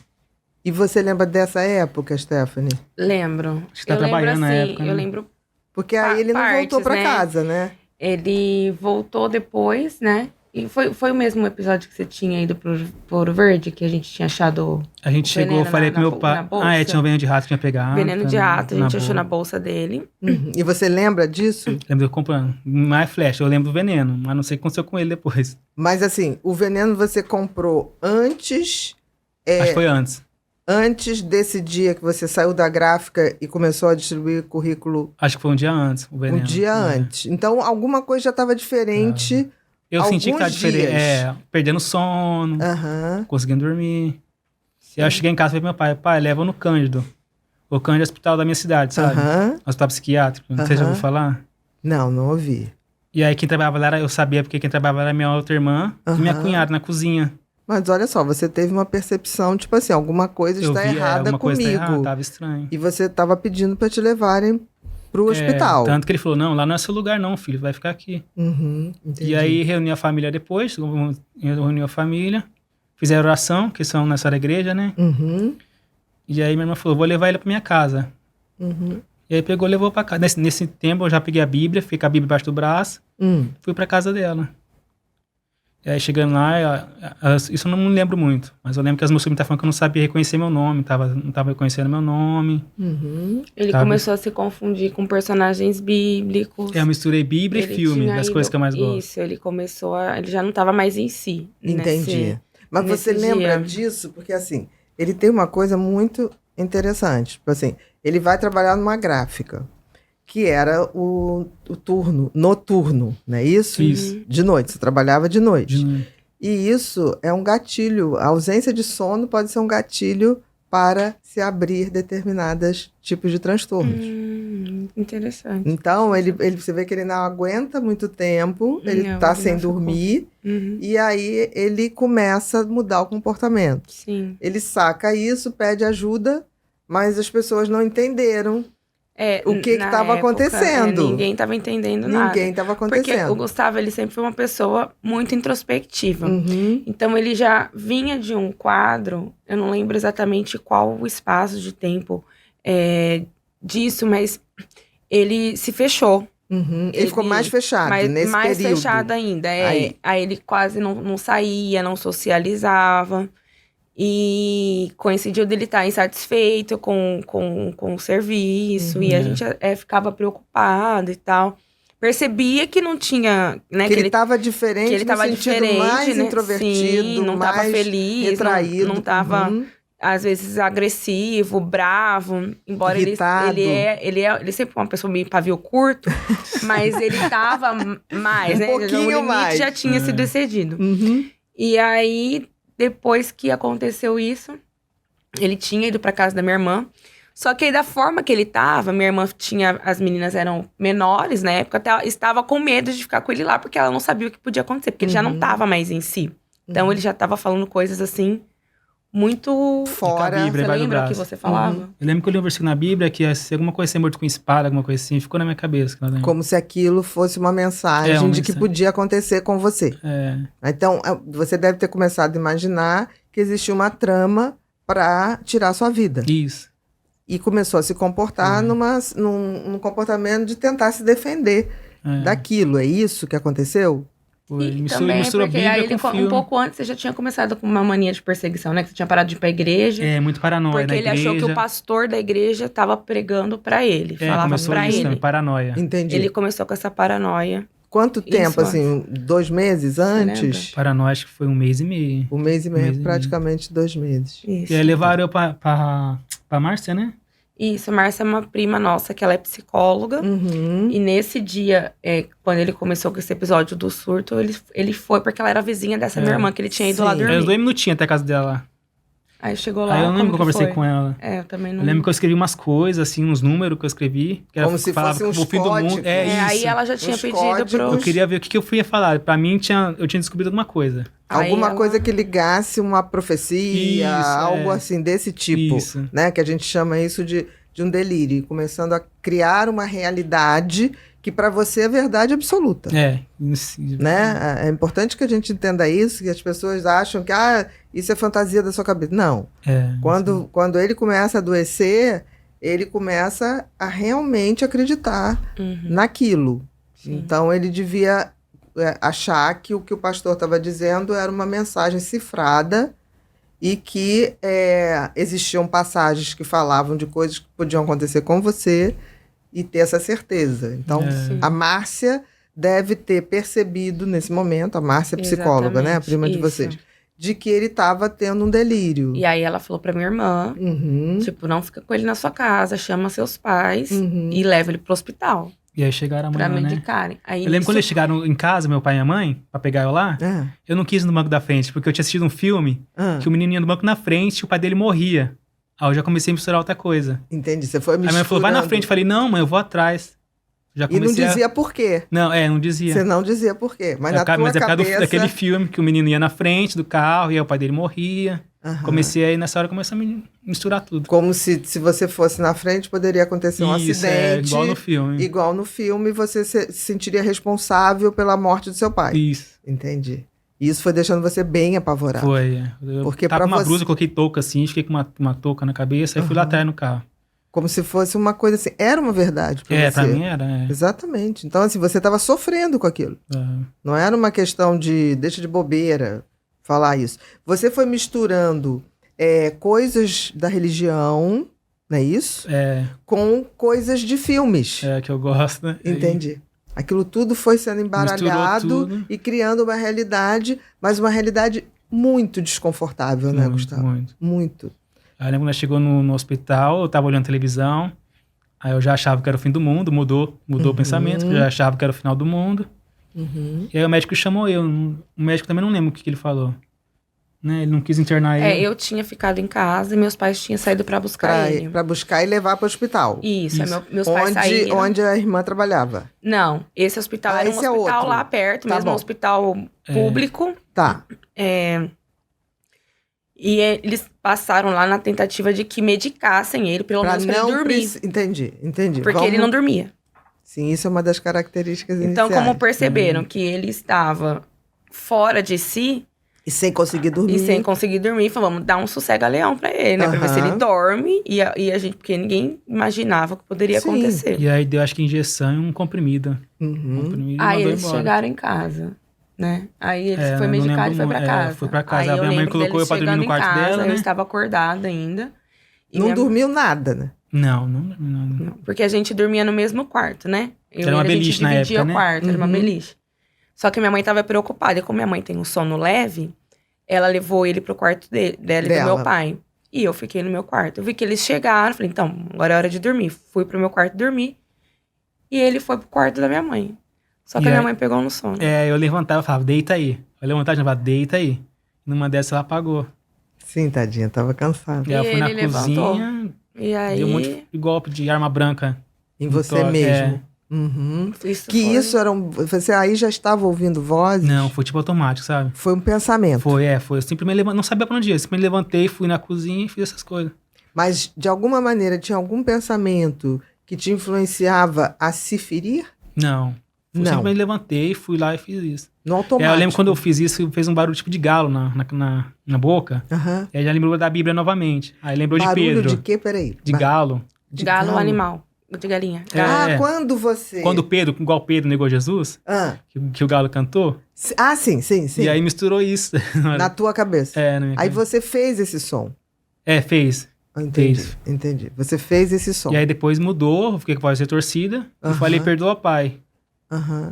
Speaker 1: E você lembra dessa época, Stephanie?
Speaker 3: Lembro.
Speaker 2: Acho que tá trabalhando na época,
Speaker 3: eu
Speaker 2: né?
Speaker 3: lembro.
Speaker 1: Porque aí ele não voltou pra casa, né?
Speaker 3: Ele voltou depois, né? E foi o mesmo episódio que você tinha ido pro Ouro Verde, que a gente tinha achado.
Speaker 2: A gente chegou, eu falei com meu pai. Tinha um veneno de rato que tinha pegado.
Speaker 3: Veneno de rato, a gente achou na bolsa dele.
Speaker 1: E você lembra disso?
Speaker 2: Lembro eu comprando. Mais flash, eu lembro do veneno, mas não sei o que aconteceu com ele depois.
Speaker 1: Mas assim, o veneno você comprou antes.
Speaker 2: Acho que foi antes.
Speaker 1: Antes desse dia que você saiu da gráfica e começou a distribuir currículo?
Speaker 2: Acho que foi um dia antes, o veneno.
Speaker 1: Um dia antes. Então, alguma coisa já estava diferente.
Speaker 2: Eu senti que estava diferente. Perdendo sono, conseguindo dormir. E aí eu cheguei em casa e falei pro meu pai, leva no Cândido. O Cândido é o hospital da minha cidade, sabe? Hospital psiquiátrico. Não sei se já ouviu falar.
Speaker 1: Não ouvi.
Speaker 2: E aí quem trabalhava lá, eu sabia porque quem trabalhava lá era minha outra irmã e minha cunhada na cozinha.
Speaker 1: Mas olha só, você teve uma percepção, tipo assim, alguma coisa está errada comigo.
Speaker 2: Tava estranho.
Speaker 1: E você estava pedindo para te levarem pro hospital.
Speaker 2: Tanto que ele falou, não, lá não é seu lugar não, filho, vai ficar aqui. E aí reuni a família depois, reuni a família, fizeram oração, que são nessa igreja, né? E aí minha irmã falou, vou levar ele pra minha casa. E aí levou pra casa. Nesse tempo eu já peguei a Bíblia, fiquei com a Bíblia embaixo do braço, fui pra casa dela. E aí chegando lá, isso eu não me lembro muito, mas eu lembro que as moças me estavam falando que eu não sabia reconhecer meu nome, não tava reconhecendo meu nome.
Speaker 3: Ele começou a se confundir com personagens bíblicos.
Speaker 2: Eu misturei Bíblia e filme, das coisas que eu mais gosto.
Speaker 3: Isso, ele já não estava mais em si.
Speaker 1: Entendi. Mas você lembra disso? Porque assim, ele tem uma coisa muito interessante. Tipo assim, ele vai trabalhar numa gráfica, que era o turno noturno, não é isso?
Speaker 2: Isso.
Speaker 1: De noite, você trabalhava de noite. E isso é um gatilho. A ausência de sono pode ser um gatilho para se abrir determinados tipos de transtornos.
Speaker 3: Interessante.
Speaker 1: Então, você vê que ele não aguenta muito tempo, ele está sem dormir, e aí ele começa a mudar o comportamento.
Speaker 3: Sim.
Speaker 1: Ele saca isso, pede ajuda, mas as pessoas não entenderam o que estava acontecendo.
Speaker 3: Ninguém estava entendendo nada.
Speaker 1: Ninguém estava acontecendo.
Speaker 3: Porque o Gustavo, ele sempre foi uma pessoa muito introspectiva. Então, ele já vinha de um quadro, eu não lembro exatamente qual o espaço de tempo disso, mas ele se fechou.
Speaker 1: Ele ficou mais fechado nesse período.
Speaker 3: Mais fechado ainda. Aí ele quase não saía, não socializava. E coincidiu dele estar insatisfeito com o serviço. E a gente ficava preocupado e tal. Percebia que não tinha... Né,
Speaker 1: que ele estava diferente,
Speaker 3: que ele estava diferente,
Speaker 1: mais
Speaker 3: né?
Speaker 1: Sim,
Speaker 3: não estava feliz,
Speaker 1: retraído.
Speaker 3: Não estava, às vezes, agressivo, bravo. Embora
Speaker 1: irritado.
Speaker 3: ele sempre foi uma pessoa meio pavio curto, mas ele estava mais, né?
Speaker 1: Pouquinho
Speaker 3: o limite
Speaker 1: mais.
Speaker 3: já tinha sido excedido. E aí... Depois que aconteceu isso, ele tinha ido pra casa da minha irmã. Só que aí, da forma que ele tava, minha irmã as meninas eram menores na época, até estava com medo de ficar com ele lá, porque ela não sabia o que podia acontecer, porque ele já não tava mais em si. Então, ele já tava falando coisas assim, muito
Speaker 1: fora.
Speaker 3: Você lembra o que você falava?
Speaker 2: Eu lembro que eu li um versículo na Bíblia que se alguma coisa ser morto com espada, alguma coisa assim, ficou na minha cabeça.
Speaker 1: Como se aquilo fosse uma mensagem de que podia acontecer com você. Então, você deve ter começado a imaginar que existia uma trama para tirar sua vida.
Speaker 2: Isso.
Speaker 1: e começou a se comportar num comportamento de tentar se defender daquilo. É isso que aconteceu?
Speaker 3: E também porque aí ele, um pouco antes, você já tinha começado com uma mania de perseguição, né? Que você tinha parado de ir pra igreja.
Speaker 2: Muito paranoia
Speaker 3: porque
Speaker 2: na
Speaker 3: igreja. Porque ele achou que o pastor da igreja tava pregando pra ele. Falava
Speaker 2: começou
Speaker 3: pra
Speaker 2: isso
Speaker 3: ele.
Speaker 2: Também, paranoia.
Speaker 1: Entendi.
Speaker 3: Ele começou com essa paranoia.
Speaker 1: Quanto tempo, assim? 2 meses antes?
Speaker 2: Paranoia, acho que foi 1 mês e meio.
Speaker 1: 1 mês e meio, praticamente 2 meses.
Speaker 3: Isso.
Speaker 2: E aí levaram eu pra Márcia, né?
Speaker 3: Isso, a Márcia é uma prima nossa, que ela é psicóloga. E nesse dia, quando ele começou com esse episódio do surto, ele foi porque ela era vizinha dessa minha irmã, que ele tinha ido lá dormir.
Speaker 2: Aí uns 2 minutinhos até a casa dela.
Speaker 3: Aí chegou lá,
Speaker 2: aí eu lembro que eu conversei com ela.
Speaker 3: Eu também não...
Speaker 2: Eu lembro que eu escrevi umas coisas, assim, uns números que eu escrevi. Que
Speaker 1: como se fosse um
Speaker 2: fim do mundo.
Speaker 1: Isso.
Speaker 3: Aí ela já tinha pedido
Speaker 2: Eu queria ver o que eu ia falar. Pra mim, eu tinha descobrido alguma coisa.
Speaker 1: Alguma coisa que ligasse uma profecia, algo assim, desse tipo.
Speaker 2: Isso.
Speaker 1: Né? Que a gente chama isso de um delírio. Começando a criar uma realidade que para você é verdade absoluta. Né? É importante que a gente entenda isso, que as pessoas acham que isso é fantasia da sua cabeça. Não. Quando ele começa a adoecer, ele começa a realmente acreditar naquilo. Sim. Então ele devia achar que o pastor estava dizendo era uma mensagem cifrada e que existiam passagens que falavam de coisas que podiam acontecer com você e ter essa certeza. Então, a Márcia deve ter percebido nesse momento, a Márcia é psicóloga, né? A prima de vocês, de que ele estava tendo um delírio.
Speaker 3: E aí ela falou pra minha irmã, tipo, não fica com ele na sua casa, chama seus pais e leva ele pro hospital.
Speaker 2: E aí chegaram amanhã,
Speaker 3: pra medicarem.
Speaker 2: Né? Aí eu lembro quando eles chegaram em casa, meu pai e a mãe, pra pegar eu lá, eu não quis ir no banco da frente, porque eu tinha assistido um filme que o menino ia no banco na frente e o pai dele morria. Aí eu já comecei a misturar outra coisa.
Speaker 1: Entendi, você foi misturando.
Speaker 2: Aí a mãe falou, vai na frente. Eu falei, não, mãe, eu vou atrás. Já
Speaker 1: e não dizia por quê.
Speaker 2: Não, não dizia.
Speaker 1: Você não dizia por quê, mas na tua cabeça... Mas é por causa
Speaker 2: daquele filme que o menino ia na frente do carro e aí o pai dele morria. Comecei aí, nessa hora, comecei a misturar tudo.
Speaker 1: Como se você fosse na frente, poderia acontecer um acidente.
Speaker 2: Igual no filme.
Speaker 1: Igual no filme, você se sentiria responsável pela morte do seu pai.
Speaker 2: Isso.
Speaker 1: Entendi. E isso foi deixando você bem apavorado.
Speaker 2: Foi, Porque tava com uma blusa, coloquei touca assim, fiquei com uma touca na cabeça e fui lá atrás no carro.
Speaker 1: Como se fosse uma coisa assim, era uma verdade pra você.
Speaker 2: Pra mim era.
Speaker 1: Exatamente. Então, assim, você estava sofrendo com aquilo. Não era uma questão de, deixa de bobeira falar isso. Você foi misturando coisas da religião, não é isso? Com coisas de filmes.
Speaker 2: Que eu gosto, né?
Speaker 1: Entendi. Aquilo tudo foi sendo embaralhado e criando uma realidade, mas uma realidade muito desconfortável, né, Gustavo? Muito.
Speaker 2: Aí eu lembro quando nós chegou no hospital, eu tava olhando televisão, aí eu já achava que era o fim do mundo, mudou o pensamento, eu já achava que era o final do mundo. E aí o médico chamou eu, o médico também não lembro o que ele falou. Né? Ele não quis internar ele.
Speaker 3: Eu tinha ficado em casa e meus pais tinham saído pra buscar ele.
Speaker 1: Pra buscar e levar pro hospital.
Speaker 3: Isso. Meus pais saíram.
Speaker 1: Onde a irmã trabalhava?
Speaker 3: Não, esse hospital era um hospital lá perto, mesmo um hospital público.
Speaker 1: Tá.
Speaker 3: E eles passaram lá na tentativa de que medicassem ele, pelo menos pra ele dormir.
Speaker 1: Entendi.
Speaker 3: Porque ele não dormia.
Speaker 1: Sim, isso é uma das características
Speaker 3: então,
Speaker 1: iniciais.
Speaker 3: como perceberam que ele estava fora de si...
Speaker 1: E sem conseguir dormir.
Speaker 3: Falou, vamos dar um sossega-leão pra ele, né? Pra ver se ele dorme. E a gente... Porque ninguém imaginava que poderia acontecer.
Speaker 2: E aí deu, acho que injeção e um comprimido.
Speaker 3: Aí eles chegaram em casa, né? Aí ele foi medicado e foi pra casa.
Speaker 2: Foi pra casa. Aí a minha mãe colocou eu pra dormir no quarto dela, né?
Speaker 3: Eu estava acordada ainda.
Speaker 1: Não dormiu nada, né?
Speaker 2: Não dormiu nada.
Speaker 3: Não, porque a gente dormia no mesmo quarto, né?
Speaker 2: Era uma beliche na época, né? A gente dividia o quarto,
Speaker 3: era uma beliche. Só que minha mãe tava preocupada. E como minha mãe tem um sono leve, ela levou ele pro quarto dela e do meu pai. E eu fiquei no meu quarto. Eu vi que eles chegaram, falei, então, agora é hora de dormir. Fui pro meu quarto dormir. E ele foi pro quarto da minha mãe. Só que a minha mãe pegou no sono.
Speaker 2: Eu levantava e falava, deita aí. Eu levantava e falava, deita aí. Numa dessas ela apagou.
Speaker 1: Sim, tadinha, tava cansada.
Speaker 2: E ela foi na cozinha,
Speaker 3: e aí...
Speaker 2: deu um monte de golpe de arma branca.
Speaker 1: Em você mesmo. Isso era você aí já estava ouvindo vozes?
Speaker 2: Não, foi tipo automático, sabe?
Speaker 1: Foi um pensamento.
Speaker 2: Foi. Eu simplesmente não sabia pra onde ia. Eu simplesmente levantei, fui na cozinha e fiz essas coisas.
Speaker 1: Mas, de alguma maneira, tinha algum pensamento que te influenciava a se ferir?
Speaker 2: Não. Eu simplesmente levantei, fui lá e fiz isso.
Speaker 1: No automático.
Speaker 2: Eu lembro quando eu fiz isso, fez um barulho tipo de galo na boca. E aí já lembrou da Bíblia novamente. Aí lembrou de Pedro.
Speaker 1: Barulho de quê? Peraí.
Speaker 2: De galo.
Speaker 3: De galo animal. De galinha.
Speaker 1: Quando você...
Speaker 2: Quando Pedro, igual Pedro negou Jesus, que o galo cantou.
Speaker 1: Sim.
Speaker 2: E aí misturou isso.
Speaker 1: Na tua cabeça.
Speaker 2: Na minha
Speaker 1: aí
Speaker 2: cabeça.
Speaker 1: você fez esse som.
Speaker 2: Fez.
Speaker 1: Entendi. Você fez esse som.
Speaker 2: E aí depois mudou, fiquei com a voz retorcida. E falei, perdoa pai.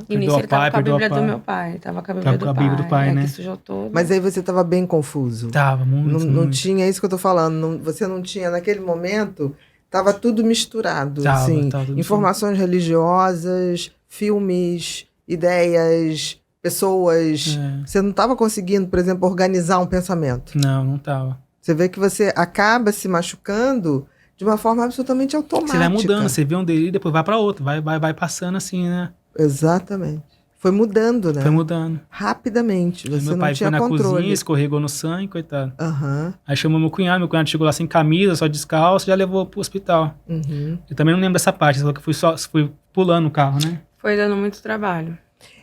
Speaker 3: E nisso ele tava com a Bíblia do meu pai. Tava com a Bíblia do pai.
Speaker 2: Né?
Speaker 3: Que sujou todo.
Speaker 1: Mas aí você tava bem confuso.
Speaker 2: Tava, muito.
Speaker 1: Não tinha isso que eu tô falando. Você não tinha, naquele momento, tava tudo misturado. Assim,
Speaker 2: tava tudo
Speaker 1: informações religiosas, filmes, ideias, pessoas. Você não tava conseguindo, por exemplo, organizar um pensamento.
Speaker 2: Não tava.
Speaker 1: Você vê que você acaba se machucando de uma forma absolutamente automática.
Speaker 2: Você vai mudando, você vê um delírio, depois vai pra outro. Vai passando assim, né?
Speaker 1: Exatamente. Foi mudando, né?
Speaker 2: Foi mudando.
Speaker 1: Você
Speaker 2: meu
Speaker 1: não
Speaker 2: pai
Speaker 1: tinha
Speaker 2: foi na
Speaker 1: controle.
Speaker 2: cozinha, escorregou no sangue, coitado. Aí chamou meu cunhado chegou lá sem camisa, só descalço, já levou pro hospital. Eu também não lembro dessa parte, só que fui pulando o carro, né?
Speaker 3: Foi dando muito trabalho.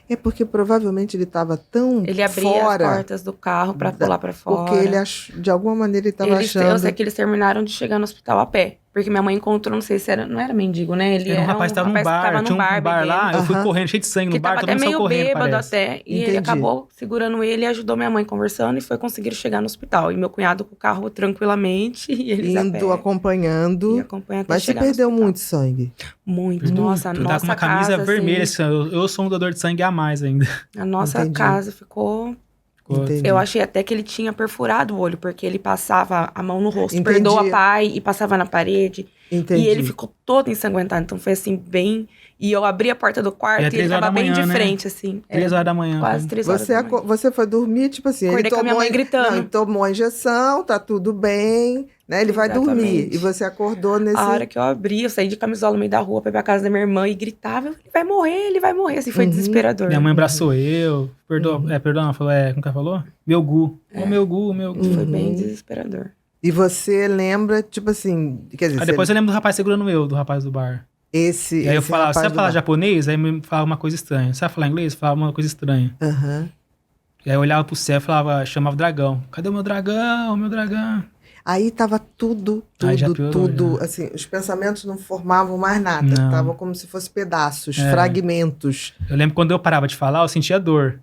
Speaker 1: É porque provavelmente ele estava tão
Speaker 3: Ele abria
Speaker 1: fora,
Speaker 3: as portas do carro para pular para fora.
Speaker 1: Porque ele de alguma maneira ele estava achando...
Speaker 3: Eu sei que eles terminaram de chegar no hospital a pé. Porque minha mãe encontrou, não sei se não era mendigo, né? Ele
Speaker 2: era um rapaz que estava num bar, tinha um bar lá, eu fui correndo, cheio de sangue no bar, todo mundo saiu correndo,
Speaker 3: bêbado
Speaker 2: parece.
Speaker 3: até. E ele acabou segurando ele e ajudou minha mãe conversando e foi conseguir chegar no hospital. E meu cunhado com o carro tranquilamente e eles
Speaker 1: indo, acompanhando.
Speaker 3: Mas
Speaker 1: você perdeu muito sangue.
Speaker 3: Muito. Nossa,
Speaker 2: eu tava com uma camisa vermelha, assim, eu sou um doador de sangue a mais ainda.
Speaker 3: A nossa casa ficou... Eu achei até que ele tinha perfurado o olho, porque ele passava a mão no rosto, perdoa pai e passava na parede. E ele ficou todo ensanguentado, então foi assim, bem... E eu abri a porta do quarto e ele tava bem de frente, assim.
Speaker 2: 3 horas da manhã.
Speaker 3: Quase 3 horas da manhã.
Speaker 1: Você foi dormir, tipo assim...
Speaker 3: Acordei com a minha mãe gritando.
Speaker 1: Ele tomou a injeção, tá tudo bem, né? Ele vai dormir. E você acordou nesse...
Speaker 3: A hora que eu abri, eu saí de camisola no meio da rua pra ir pra casa da minha irmã e gritava, ele vai morrer. Assim, foi desesperador.
Speaker 2: Minha mãe abraçou eu, perdoa, falou, como que ela falou? Meu Gu. Meu Gu.
Speaker 3: Foi bem desesperador.
Speaker 1: E você lembra, tipo assim... Quer dizer,
Speaker 2: depois eu lembro do rapaz segurando eu, do rapaz do bar. E aí eu falava, você sabe falar japonês? Aí me falava uma coisa estranha. Sabe falar inglês? Falava uma coisa estranha. E aí eu olhava pro céu e chamava o dragão. Cadê o meu dragão?
Speaker 1: Aí tava tudo, assim, os pensamentos não formavam mais nada. Tava como se fosse pedaços, fragmentos.
Speaker 2: Eu lembro quando eu parava de falar, eu sentia dor.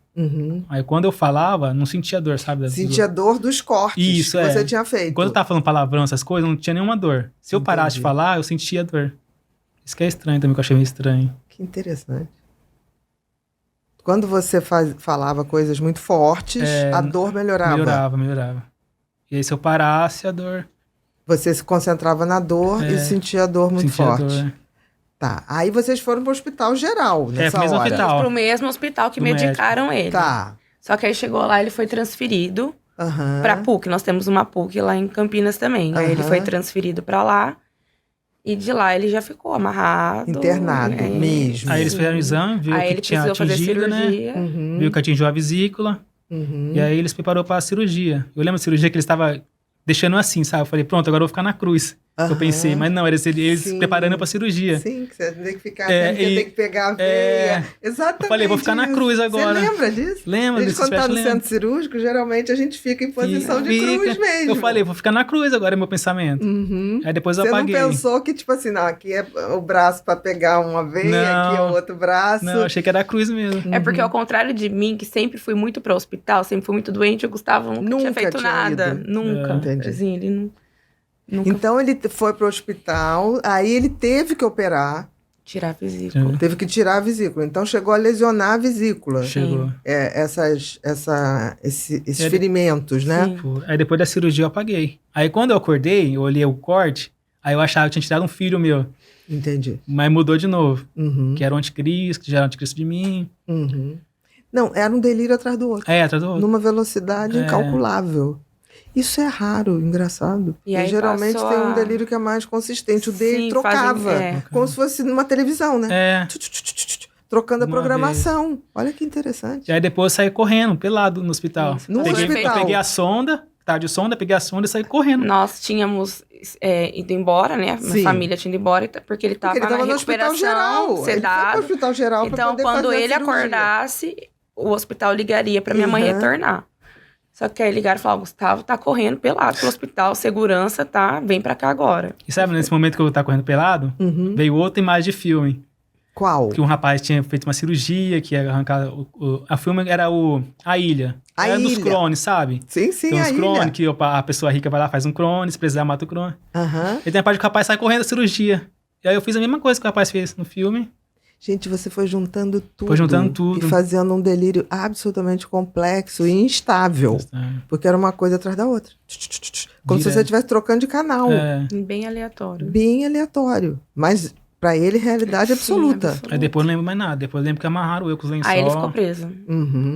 Speaker 2: Aí quando eu falava, não sentia dor, sabe?
Speaker 1: Sentia dor dos cortes que você tinha feito.
Speaker 2: Quando eu tava falando palavrão, essas coisas, não tinha nenhuma dor. Se eu parasse de falar, eu sentia dor. Isso que é estranho também, que eu achei meio estranho.
Speaker 1: Que interessante. Quando você falava coisas muito fortes, a dor melhorava.
Speaker 2: Melhorava. E aí se eu parasse, a dor...
Speaker 1: Você se concentrava na dor e sentia a dor muito forte.
Speaker 2: Dor.
Speaker 1: Tá. Aí vocês foram pro hospital geral nessa hora.
Speaker 2: Hospital.
Speaker 3: Pro mesmo hospital que medicaram ele.
Speaker 1: Tá.
Speaker 3: Só que aí chegou lá, ele foi transferido pra PUC. Nós temos uma PUC lá em Campinas também. Aí ele foi transferido pra lá. E de lá ele já ficou amarrado.
Speaker 1: Internado mesmo.
Speaker 2: Aí eles fizeram o exame, viu que tinha atingido, né? Viu que atingiu a vesícula. E aí eles prepararam para a cirurgia. Eu lembro da cirurgia que eles estavam deixando assim, sabe? Eu falei, pronto, agora eu vou ficar na cruz. Eu pensei, mas não, eles preparando para a cirurgia.
Speaker 1: Sim, que você tem que ficar, tem que pegar a veia. Exatamente.
Speaker 2: Eu falei, vou ficar na cruz agora.
Speaker 1: Você lembra disso?
Speaker 2: Lembro disso.
Speaker 1: Quando tá no centro cirúrgico, geralmente a gente fica em posição de cruz mesmo.
Speaker 2: Eu falei, vou ficar na cruz agora, é meu pensamento. Aí depois eu apaguei.
Speaker 1: Você não pensou que, tipo assim, não, aqui é o braço para pegar uma veia, aqui é o outro braço.
Speaker 2: Não, achei que era a cruz mesmo.
Speaker 3: É porque ao contrário de mim, que sempre fui muito pro hospital, sempre fui muito doente, o Gustavo nunca tinha feito nada. Nunca.
Speaker 1: Entendi.
Speaker 3: Assim, ele não...
Speaker 1: Então ele foi pro hospital, aí ele teve que operar.
Speaker 3: Tirar a vesícula.
Speaker 1: Teve que tirar a vesícula. Então chegou a lesionar a vesícula.
Speaker 2: Chegou.
Speaker 1: Esses ferimentos, né?
Speaker 3: Sim.
Speaker 2: Aí depois da cirurgia eu apaguei. Aí quando eu acordei, eu olhei o corte, aí eu achava que tinha tirado um filho meu.
Speaker 1: Entendi.
Speaker 2: Mas mudou de novo. Que era o anticristo, que já era o anticristo de mim.
Speaker 1: Não, era um delírio atrás do outro.
Speaker 2: Atrás do outro.
Speaker 1: Numa velocidade incalculável. Isso é raro, engraçado. E aí geralmente tem um delírio que é mais consistente. O dele trocava, como se fosse numa televisão, né? Trocando a programação. Olha que interessante.
Speaker 2: E aí depois eu saí correndo, pelado no hospital.
Speaker 1: No hospital.
Speaker 2: Peguei a sonda, tava de sonda, peguei a sonda e saí correndo.
Speaker 3: Nós tínhamos ido embora, né? Minha família tinha ido embora, porque ele tava na recuperação, sedado.
Speaker 1: Ele foi pro hospital geral pra
Speaker 3: então,
Speaker 1: poder
Speaker 3: quando
Speaker 1: fazer
Speaker 3: ele
Speaker 1: a cirurgia.
Speaker 3: acordasse, o hospital ligaria pra minha mãe retornar. Só que aí ligaram e falaram, Gustavo tá correndo pelado pelo hospital, segurança, tá? Vem pra cá agora.
Speaker 2: E sabe, nesse momento que eu tava correndo pelado, veio outra imagem de filme.
Speaker 1: Qual?
Speaker 2: Que um rapaz tinha feito uma cirurgia, que ia arrancar... A filme era A Ilha. Era dos clones, sabe?
Speaker 1: Sim,
Speaker 2: tem uns clones que a pessoa rica vai lá, faz um clone, se precisar, mata o clone. E tem a parte que o rapaz sai correndo da cirurgia. E aí eu fiz a mesma coisa que o rapaz fez no filme.
Speaker 1: Gente, você foi juntando tudo.
Speaker 2: Foi juntando tudo.
Speaker 1: E fazendo um delírio absolutamente complexo e instável. Porque era uma coisa atrás da outra. Como se você estivesse trocando de canal.
Speaker 3: Bem aleatório.
Speaker 1: Bem aleatório. Mas pra ele, realidade absoluta.
Speaker 2: Aí depois não lembro mais nada. Depois eu lembro que amarraram eu com os lençóis.
Speaker 3: Aí ele ficou preso.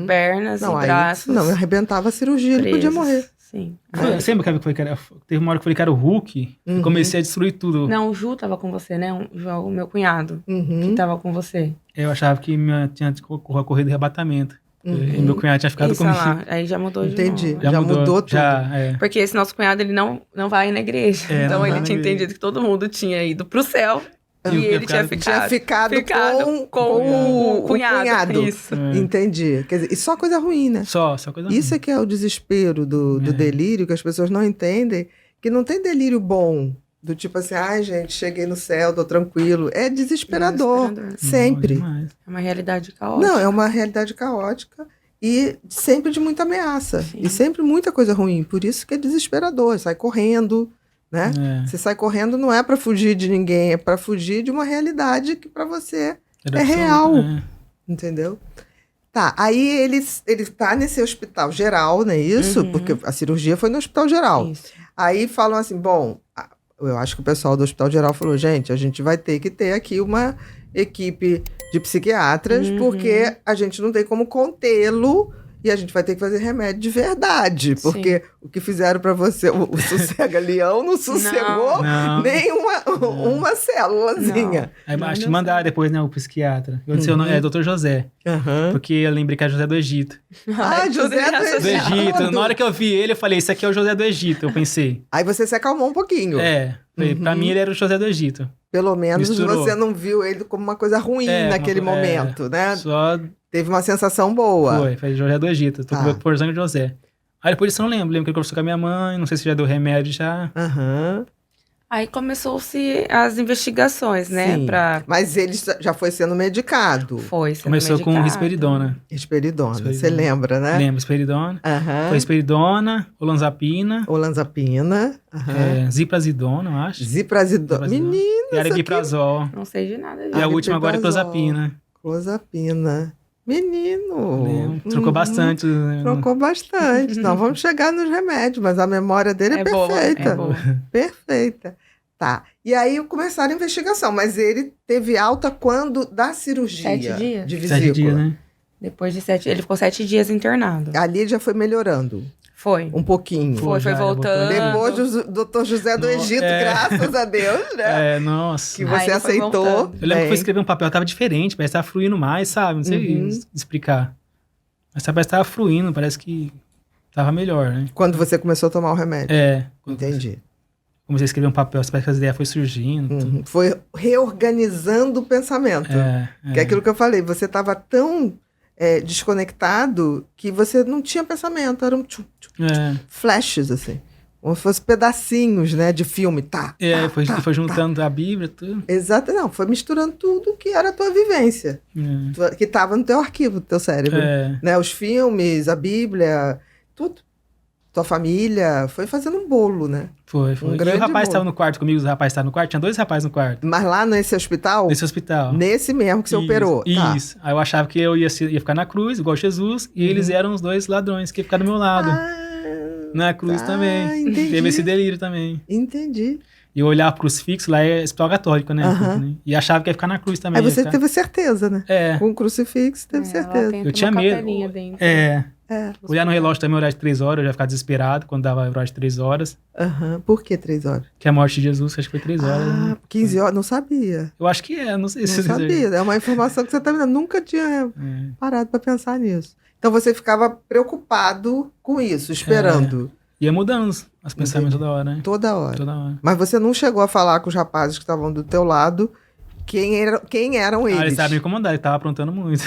Speaker 3: Pernas e braços.
Speaker 1: Não, arrebentava a cirurgia, ele podia morrer.
Speaker 3: Sim.
Speaker 2: Você lembra que foi que era? Teve uma hora que eu falei que era o Hulk. E comecei a destruir tudo.
Speaker 3: Não, o Ju tava com você, né? O meu cunhado. Que tava com você.
Speaker 2: Eu achava que tinha a corrida de arrebatamento. E meu cunhado tinha ficado comigo.
Speaker 3: Lá. Aí já mudou
Speaker 1: Entendi.
Speaker 3: de novo.
Speaker 1: Já mudou tudo.
Speaker 3: Porque esse nosso cunhado, ele não vai na igreja. Então ele tinha entendido que todo mundo tinha ido pro céu. E ele tinha ficado com o cunhado.
Speaker 1: Isso. Entendi. Quer dizer, e só coisa ruim, né?
Speaker 2: Só coisa ruim.
Speaker 1: Isso é que é o desespero do delírio, que as pessoas não entendem, que não tem delírio bom. Do tipo assim, ai, gente, cheguei no céu, tô tranquilo. É desesperador. Sempre.
Speaker 3: É uma realidade caótica.
Speaker 1: Não, é uma realidade caótica e sempre de muita ameaça. Sim. E sempre muita coisa ruim. Por isso que é desesperador. Sai correndo, né? Você sai correndo não é para fugir de ninguém, é para fugir de uma realidade que para você é real. Entendeu? Tá, aí ele tá nesse hospital geral, não é isso? Porque a cirurgia foi no hospital geral.
Speaker 3: Isso.
Speaker 1: Aí falam assim, bom, eu acho que o pessoal do hospital geral falou, gente, a gente vai ter que ter aqui uma equipe de psiquiatras, porque a gente não tem como contê-lo e a gente vai ter que fazer remédio de verdade. Porque o que fizeram pra você, o sossega-leão não sossegou nem uma célulazinha.
Speaker 2: Aí acho que mandaram depois, né, o psiquiatra. Eu disse, é Dr. José. Porque eu lembrei que é José do Egito.
Speaker 1: José do
Speaker 2: Egito. Na hora que eu vi ele, eu falei, esse aqui é o José do Egito, eu pensei.
Speaker 1: Aí você se acalmou um pouquinho.
Speaker 2: Pra mim ele era o José do Egito.
Speaker 1: Pelo menos você não viu ele como uma coisa ruim naquele momento, né?
Speaker 2: Só...
Speaker 1: Teve uma sensação boa.
Speaker 2: Foi José do Egito. Tô por sangue de José. Aí depois disso eu não lembro. Lembro que ele conversou com a minha mãe, não sei se já deu remédio já.
Speaker 3: Aí começou-se as investigações, né?
Speaker 1: Mas ele já foi sendo medicado.
Speaker 2: Começou com risperidona.
Speaker 1: Risperidona. Você lembra, né?
Speaker 2: Lembro, risperidona. Foi risperidona, olanzapina. Ziprazidona, eu acho.
Speaker 1: Ziprazidona. Menino,
Speaker 2: e aripiprazol.
Speaker 3: Não sei de nada disso.
Speaker 2: E a última agora é clozapina.
Speaker 1: Clozapina. Menino.
Speaker 2: Trocou bastante.
Speaker 1: Trocou bastante. Não, vamos chegar nos remédios, mas a memória dele é perfeita.
Speaker 3: Boa.
Speaker 1: Perfeita. Tá. E aí começaram a investigação, mas ele teve alta quando da cirurgia?
Speaker 3: 7 dias.
Speaker 1: De vesícula.
Speaker 2: 7 dias, né?
Speaker 3: Depois de 7 ele ficou 7 dias internado.
Speaker 1: Ali ele já foi melhorando.
Speaker 3: Foi.
Speaker 1: Um pouquinho.
Speaker 3: Foi voltando.
Speaker 1: Depois do Dr. José do Egito, graças a Deus, né?
Speaker 2: Nossa.
Speaker 1: Que você aceitou.
Speaker 2: Eu lembro que foi escrever um papel, tava diferente, parece que tava fluindo mais, sabe? Não sei explicar. Mas parece que tava fluindo, parece que tava melhor, né?
Speaker 1: Quando você começou a tomar o remédio.
Speaker 2: Entendi. Comecei a escrever um papel, parece que as ideias foi surgindo.
Speaker 1: Foi reorganizando o pensamento. Que é aquilo que eu falei, você estava tão desconectado que você não tinha pensamento, eram flashes, assim. Como se fossem pedacinhos, né, de filme.
Speaker 2: Foi juntando a Bíblia, tudo.
Speaker 1: Exato, não, foi misturando tudo que era a tua vivência. Que estava no teu arquivo, no teu cérebro. Né, os filmes, a Bíblia, tudo. Tua família, foi fazendo um bolo, né?
Speaker 2: Foi. E o rapaz estava no quarto comigo, os rapazes estavam no quarto, tinha 2 rapazes no quarto.
Speaker 1: Mas lá nesse hospital?
Speaker 2: Nesse hospital.
Speaker 1: Nesse mesmo que você operou?
Speaker 2: Isso. Aí eu achava que eu ia ficar na cruz, igual Jesus, e eles eram os 2 ladrões que iam ficar do meu lado. Na cruz também.
Speaker 1: Entendi.
Speaker 2: Teve esse delírio também.
Speaker 1: Entendi.
Speaker 2: E eu olhava pro crucifixo, lá é hospital católico, né? E achava que ia ficar na cruz também.
Speaker 1: Aí você teve certeza, né?
Speaker 2: Com
Speaker 1: o crucifixo, teve certeza.
Speaker 2: Eu tinha medo. Olhar no relógio também, horário de 3 horas, eu já ficava desesperado quando dava horário de 3 horas.
Speaker 1: Por que 3 horas?
Speaker 2: Que a morte de Jesus, acho que foi 3 horas.
Speaker 1: 15 horas, não sabia.
Speaker 2: Eu acho que não sei se...
Speaker 1: Não sabia, é uma informação que você tá me dando. Nunca tinha parado pra pensar nisso. Então você ficava preocupado com isso, esperando.
Speaker 2: Ia mudando os pensamentos
Speaker 1: Entendi.
Speaker 2: toda hora, né?
Speaker 1: Toda hora.
Speaker 2: Toda hora.
Speaker 1: Mas você não chegou a falar com os rapazes que estavam do teu lado quem eram eles?
Speaker 2: Ah, eles estavam me incomodando, ele tava aprontando muito.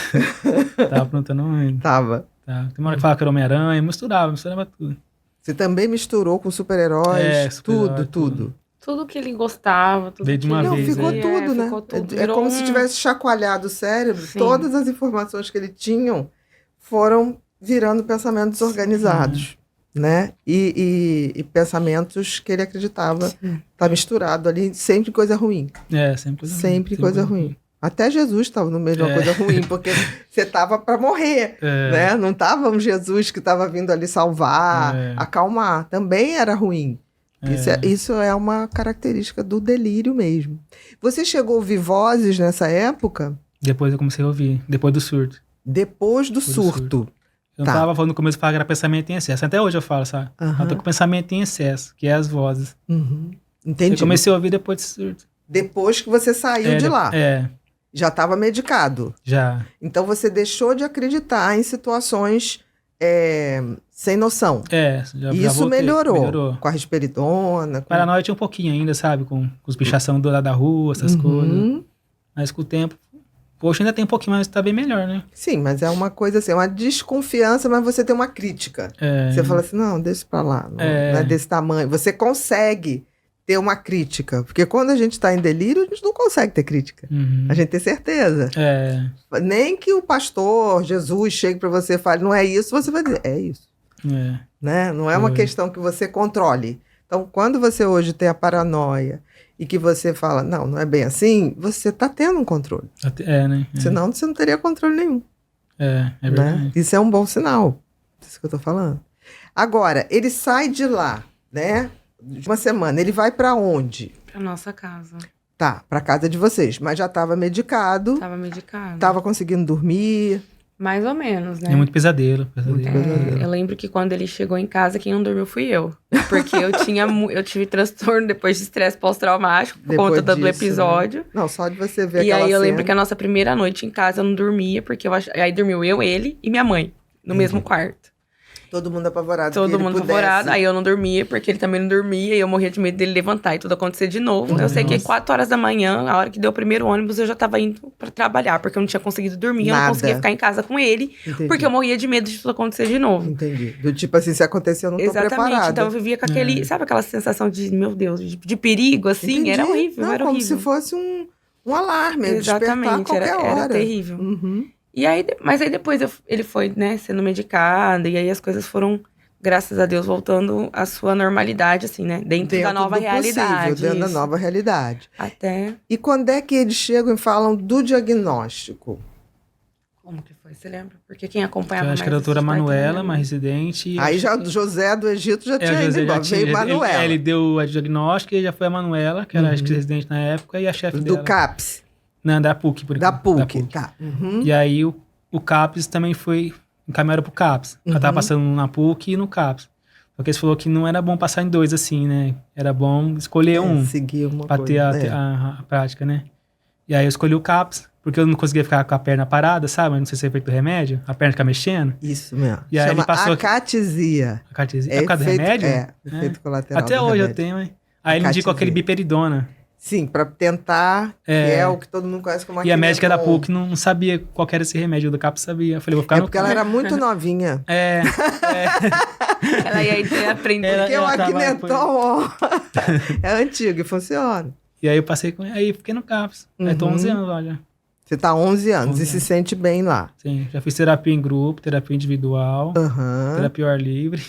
Speaker 2: Tava aprontando muito.
Speaker 1: Tava.
Speaker 2: Tá. Tem uma hora que falava que era Homem-Aranha, misturava tudo.
Speaker 1: Você também misturou com super-heróis,
Speaker 2: super-herói,
Speaker 1: tudo.
Speaker 3: Tudo que ele gostava, tudo
Speaker 2: Veio de
Speaker 3: que
Speaker 2: uma
Speaker 3: ele...
Speaker 1: Não,
Speaker 2: vez,
Speaker 1: ficou
Speaker 2: aí.
Speaker 1: tudo, né?
Speaker 3: Ficou tudo.
Speaker 1: É
Speaker 3: Virou
Speaker 1: como se tivesse chacoalhado o cérebro.
Speaker 3: Sim.
Speaker 1: Todas as informações que ele tinham foram virando pensamentos organizados, né? E pensamentos que ele acreditava tá misturado ali, sempre coisa ruim.
Speaker 2: Sempre coisa ruim.
Speaker 1: Sempre coisa ruim. Até Jesus estava no meio de uma coisa ruim, porque você estava para morrer, né? Não estava um Jesus que estava vindo ali salvar, acalmar. Também era ruim. Isso é uma característica do delírio mesmo. Você chegou a ouvir vozes nessa época?
Speaker 2: Depois eu comecei a ouvir, depois do surto.
Speaker 1: Depois do surto.
Speaker 2: Eu não tava falando no começo, falava que era pensamento em excesso. Até hoje eu falo, sabe? Eu tô com pensamento em excesso, que é as vozes.
Speaker 1: Entendi.
Speaker 2: Eu comecei a ouvir depois do surto.
Speaker 1: Depois que você saiu de lá. Já estava medicado.
Speaker 2: Já.
Speaker 1: Então você deixou de acreditar em situações sem noção.
Speaker 2: Já
Speaker 1: Isso
Speaker 2: voltei,
Speaker 1: melhorou. Com a risperidona.
Speaker 2: Paranoia tinha um pouquinho ainda, sabe? Com os bichação do lado da rua, essas coisas. Mas com o tempo, poxa, ainda tem um pouquinho, mas tá bem melhor, né?
Speaker 1: Sim, mas é uma coisa assim, uma desconfiança, mas você tem uma crítica. Você fala assim, não, deixa pra lá, não é desse tamanho. Você consegue ter uma crítica, porque quando a gente está em delírio, a gente não consegue ter crítica. A gente tem certeza. Nem que o pastor, Jesus, chegue para você e fale, não é isso, você vai dizer, é isso. Né? Não é uma questão que você controle. Então, quando você hoje tem a paranoia e que você fala, não é bem assim, você está tendo um controle.
Speaker 2: Né?
Speaker 1: Senão, você não teria controle nenhum.
Speaker 2: É verdade.
Speaker 1: Né? Isso é um bom sinal. Isso que eu tô falando. Agora, ele sai de lá, né? De uma semana. Ele vai para onde?
Speaker 3: Pra nossa casa.
Speaker 1: Tá, pra casa de vocês. Mas já estava medicado.
Speaker 3: Tava medicado.
Speaker 1: Tava conseguindo dormir.
Speaker 3: Mais ou menos, né?
Speaker 2: É muito pesadelo.
Speaker 3: Eu lembro que quando ele chegou em casa, quem não dormiu fui eu. Porque eu tive transtorno depois de estresse pós-traumático, por conta do episódio.
Speaker 1: Né? Não, só de você ver
Speaker 3: e
Speaker 1: aquela
Speaker 3: aí eu
Speaker 1: cena.
Speaker 3: lembro que a nossa primeira noite em casa eu não dormia, porque aí dormiu eu, ele e minha mãe, no mesmo quarto.
Speaker 1: Todo mundo apavorado.
Speaker 3: Todo mundo apavorado. Aí eu não dormia, porque ele também não dormia. E eu morria de medo dele levantar e tudo acontecer de novo. Eu sei que 4 horas da manhã, a hora que deu o primeiro ônibus, eu já tava indo pra trabalhar. Porque eu não tinha conseguido dormir. Eu não conseguia ficar em casa com ele.
Speaker 1: Entendi.
Speaker 3: Porque eu morria de medo de tudo acontecer de novo.
Speaker 1: Entendi. Do tipo assim, se acontecer, eu não tô preparada.
Speaker 3: Exatamente. Então eu vivia com aquele... Sabe aquela sensação de, meu Deus, de perigo, assim?
Speaker 1: Entendi.
Speaker 3: Era horrível,
Speaker 1: não,
Speaker 3: era
Speaker 1: como
Speaker 3: horrível.
Speaker 1: se fosse um alarme.
Speaker 3: Exatamente.
Speaker 1: Qualquer hora.
Speaker 3: Era terrível. E aí, mas aí depois ele foi, né, sendo medicado. E aí as coisas foram... Graças a Deus, voltando à sua normalidade, assim, né? Dentro da nova realidade.
Speaker 1: Possível, dentro da nova realidade.
Speaker 3: Até...
Speaker 1: E quando é que eles chegam e falam do diagnóstico?
Speaker 3: Como que foi? Você lembra? Porque quem acompanhava
Speaker 2: Eu
Speaker 3: mais...
Speaker 2: acho que a doutora Manuela, uma residente...
Speaker 1: Aí já José do Egito já tinha ido embora. Veio Manuela.
Speaker 2: Ele deu a diagnóstico e já foi a Manuela, que era acho que residente na época, e a chefe dela.
Speaker 1: Do CAPS.
Speaker 2: Não, da PUC, por
Speaker 1: Da
Speaker 2: exemplo.
Speaker 1: PUC, tá.
Speaker 2: E aí o CAPS também foi... Encaminharam pro CAPS. Ela tava passando na PUC e no CAPS. Porque eles falou que não era bom passar em 2, assim, né? Era bom escolher um.
Speaker 1: Seguir uma
Speaker 2: pra ter a prática, né? E aí eu escolhi o CAPS, porque eu não conseguia ficar com a perna parada, sabe? Não sei se é efeito do remédio. A perna fica mexendo.
Speaker 1: Isso mesmo.
Speaker 2: E aí
Speaker 1: Chama
Speaker 2: ele passou
Speaker 1: acatesia.
Speaker 2: Acatesia. É por causa do remédio?
Speaker 1: Efeito colateral.
Speaker 2: Até hoje eu tenho, hein? Aí ele indicou aquele biperidona.
Speaker 1: Sim, pra tentar, que é o que todo mundo conhece como
Speaker 2: E a médica da PUC não sabia qual era esse remédio, o do CAPS sabia. Eu falei, vou ficar no...
Speaker 1: porque ela era muito novinha.
Speaker 3: Ela ia ter aprendido.
Speaker 1: Porque o Acneton é antigo e funciona.
Speaker 2: E aí eu passei com... Aí fiquei no CAPS. Aí tô 11 anos lá já.
Speaker 1: Você tá 11 anos e se sente bem lá.
Speaker 2: Sim, já fiz terapia em grupo, terapia individual, terapia ao ar livre.